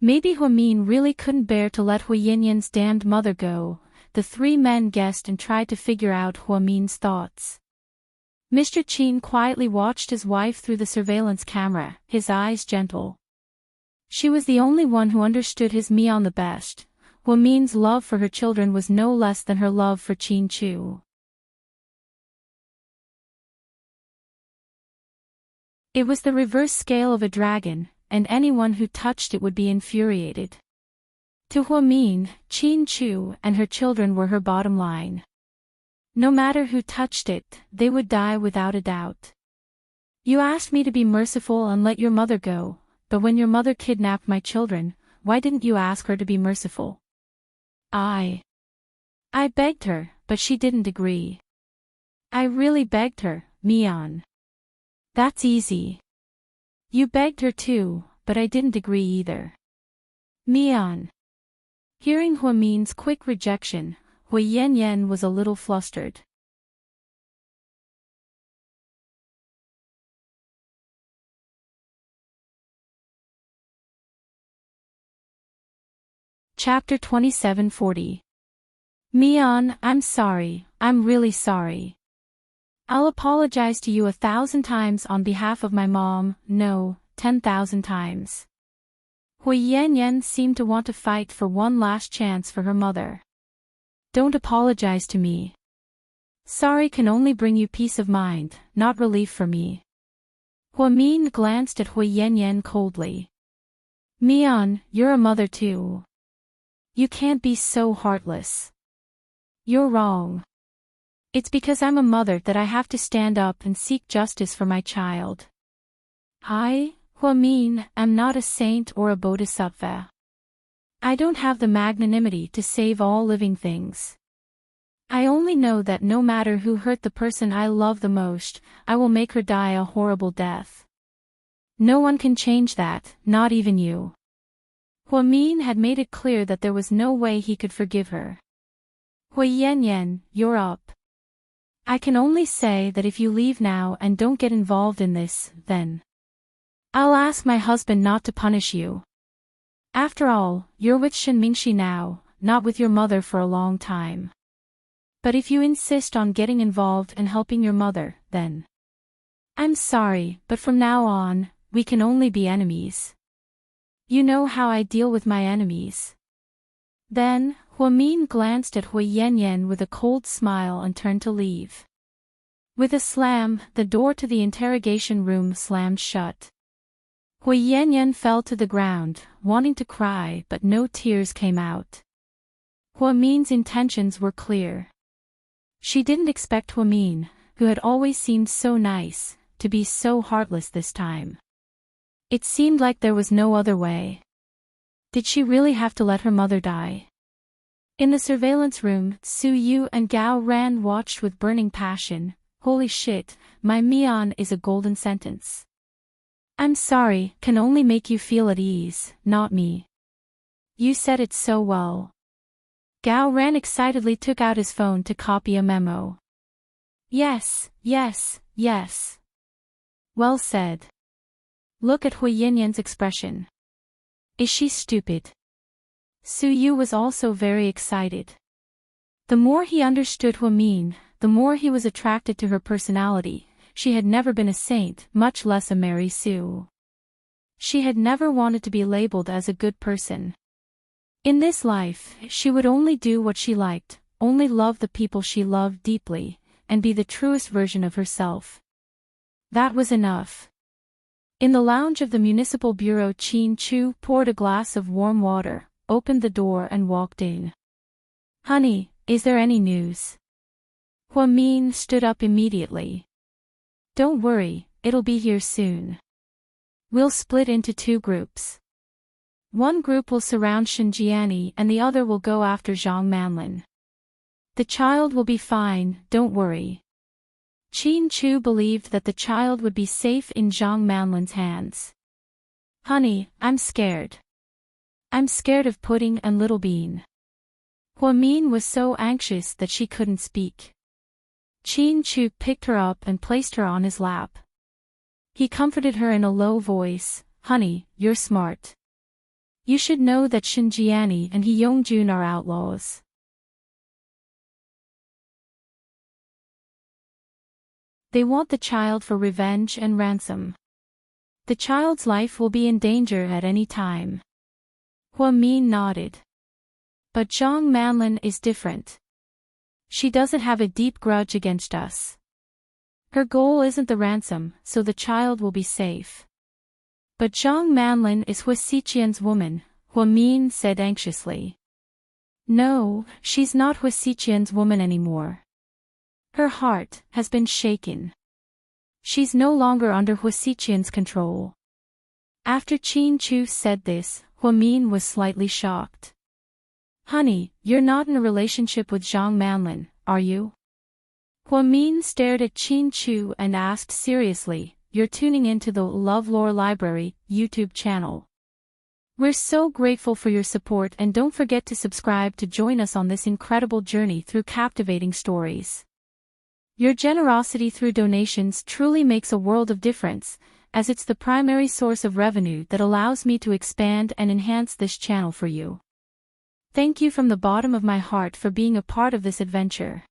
Maybe Huamin really couldn't bear to let Hui Yanyan's damned mother go. The three men guessed and tried to figure out Huamin's thoughts. Mr. Qin quietly watched his wife through the surveillance camera, his eyes gentle. She was the only one who understood his Mian the best. Huamin's love for her children was no less than her love for Qin Chu. It was the reverse scale of a dragon, and anyone who touched it would be infuriated. To Huamin, Qin Chu and her children were her bottom line. No matter who touched it, they would die without a doubt. You asked me to be merciful and let your mother go, but when your mother kidnapped my children, why didn't you ask her to be merciful? I begged her, but she didn't agree. I really begged her, Mian. That's easy. You begged her too, but I didn't agree either. Mian. Hearing Huamin's quick rejection, Hui Yanyan was a little flustered. Chapter 2740. Mian, I'm sorry, I'm really sorry. I'll apologize to you 1,000 times on behalf of my mom, no, 10,000 times. Hui Yanyan seemed to want to fight for one last chance for her mother. Don't apologize to me. Sorry can only bring you peace of mind, not relief for me. Hua Min glanced at Hui Yanyan coldly. Mian, you're a mother too. You can't be so heartless. You're wrong. It's because I'm a mother that I have to stand up and seek justice for my child. I, Hua Min, am not a saint or a bodhisattva. I don't have the magnanimity to save all living things. I only know that no matter who hurt the person I love the most, I will make her die a horrible death. No one can change that, not even you. Hua Min had made it clear that there was no way he could forgive her. Hui Yanyan, you're up. I can only say that if you leave now and don't get involved in this, then I'll ask my husband not to punish you. After all, you're with Shen Mingxi now, not with your mother for a long time. But if you insist on getting involved and helping your mother, then I'm sorry, but from now on, we can only be enemies. You know how I deal with my enemies. Then, Hua Min glanced at Hui Yanyan with a cold smile and turned to leave. With a slam, the door to the interrogation room slammed shut. Hui Yanyan fell to the ground, wanting to cry but no tears came out. Hua Min's intentions were clear. She didn't expect Hua Min, who had always seemed so nice, to be so heartless this time. It seemed like there was no other way. Did she really have to let her mother die? In the surveillance room, Su Yu and Gao Ran watched with burning passion. Holy shit, my Mian is a golden sentence. I'm sorry, can only make you feel at ease, not me. You said it so well. Gao Ran excitedly took out his phone to copy a memo. Yes, yes, yes. Well said. Look at Hui Yanyan's expression. Is she stupid? Su Yu was also very excited. The more he understood Hua Min, the more he was attracted to her personality. She had never been a saint, much less a Mary Sue. She had never wanted to be labeled as a good person. In this life, she would only do what she liked, only love the people she loved deeply, and be the truest version of herself. That was enough. In the lounge of the municipal bureau, Qin Chu poured a glass of warm water, opened the door and walked in. Honey, is there any news? Hua Min stood up immediately. Don't worry, it'll be here soon. We'll split into 2 groups. One group will surround Shinjiani and the other will go after Zhang Manlin. The child will be fine, don't worry. Qin Chu believed that the child would be safe in Zhang Manlin's hands. Honey, I'm scared. I'm scared of Pudding and Little Bean. Hua Min was so anxious that she couldn't speak. Qin Chu picked her up and placed her on his lap. He comforted her in a low voice, Honey, you're smart. You should know that Shinjiani and He Yongjun are outlaws. They want the child for revenge and ransom. The child's life will be in danger at any time. Hua Min nodded. But Zhang Manlin is different. She doesn't have a deep grudge against us. Her goal isn't the ransom, so the child will be safe. But Zhang Manlin is Hua Xiqian's woman, Hua Min said anxiously. No, she's not Hua Xiqian's woman anymore. Her heart has been shaken. She's no longer under Hua Xiqian's control. After Qin Chu said this, Hua Min was slightly shocked. Honey, you're not in a relationship with Zhang Manlin, are you? Hua Min stared at Qin Chu and asked seriously, You're tuning into the LoveLore Library YouTube channel. We're so grateful for your support and don't forget to subscribe to join us on this incredible journey through captivating stories. Your generosity through donations truly makes a world of difference, as it's the primary source of revenue that allows me to expand and enhance this channel for you. Thank you from the bottom of my heart for being a part of this adventure.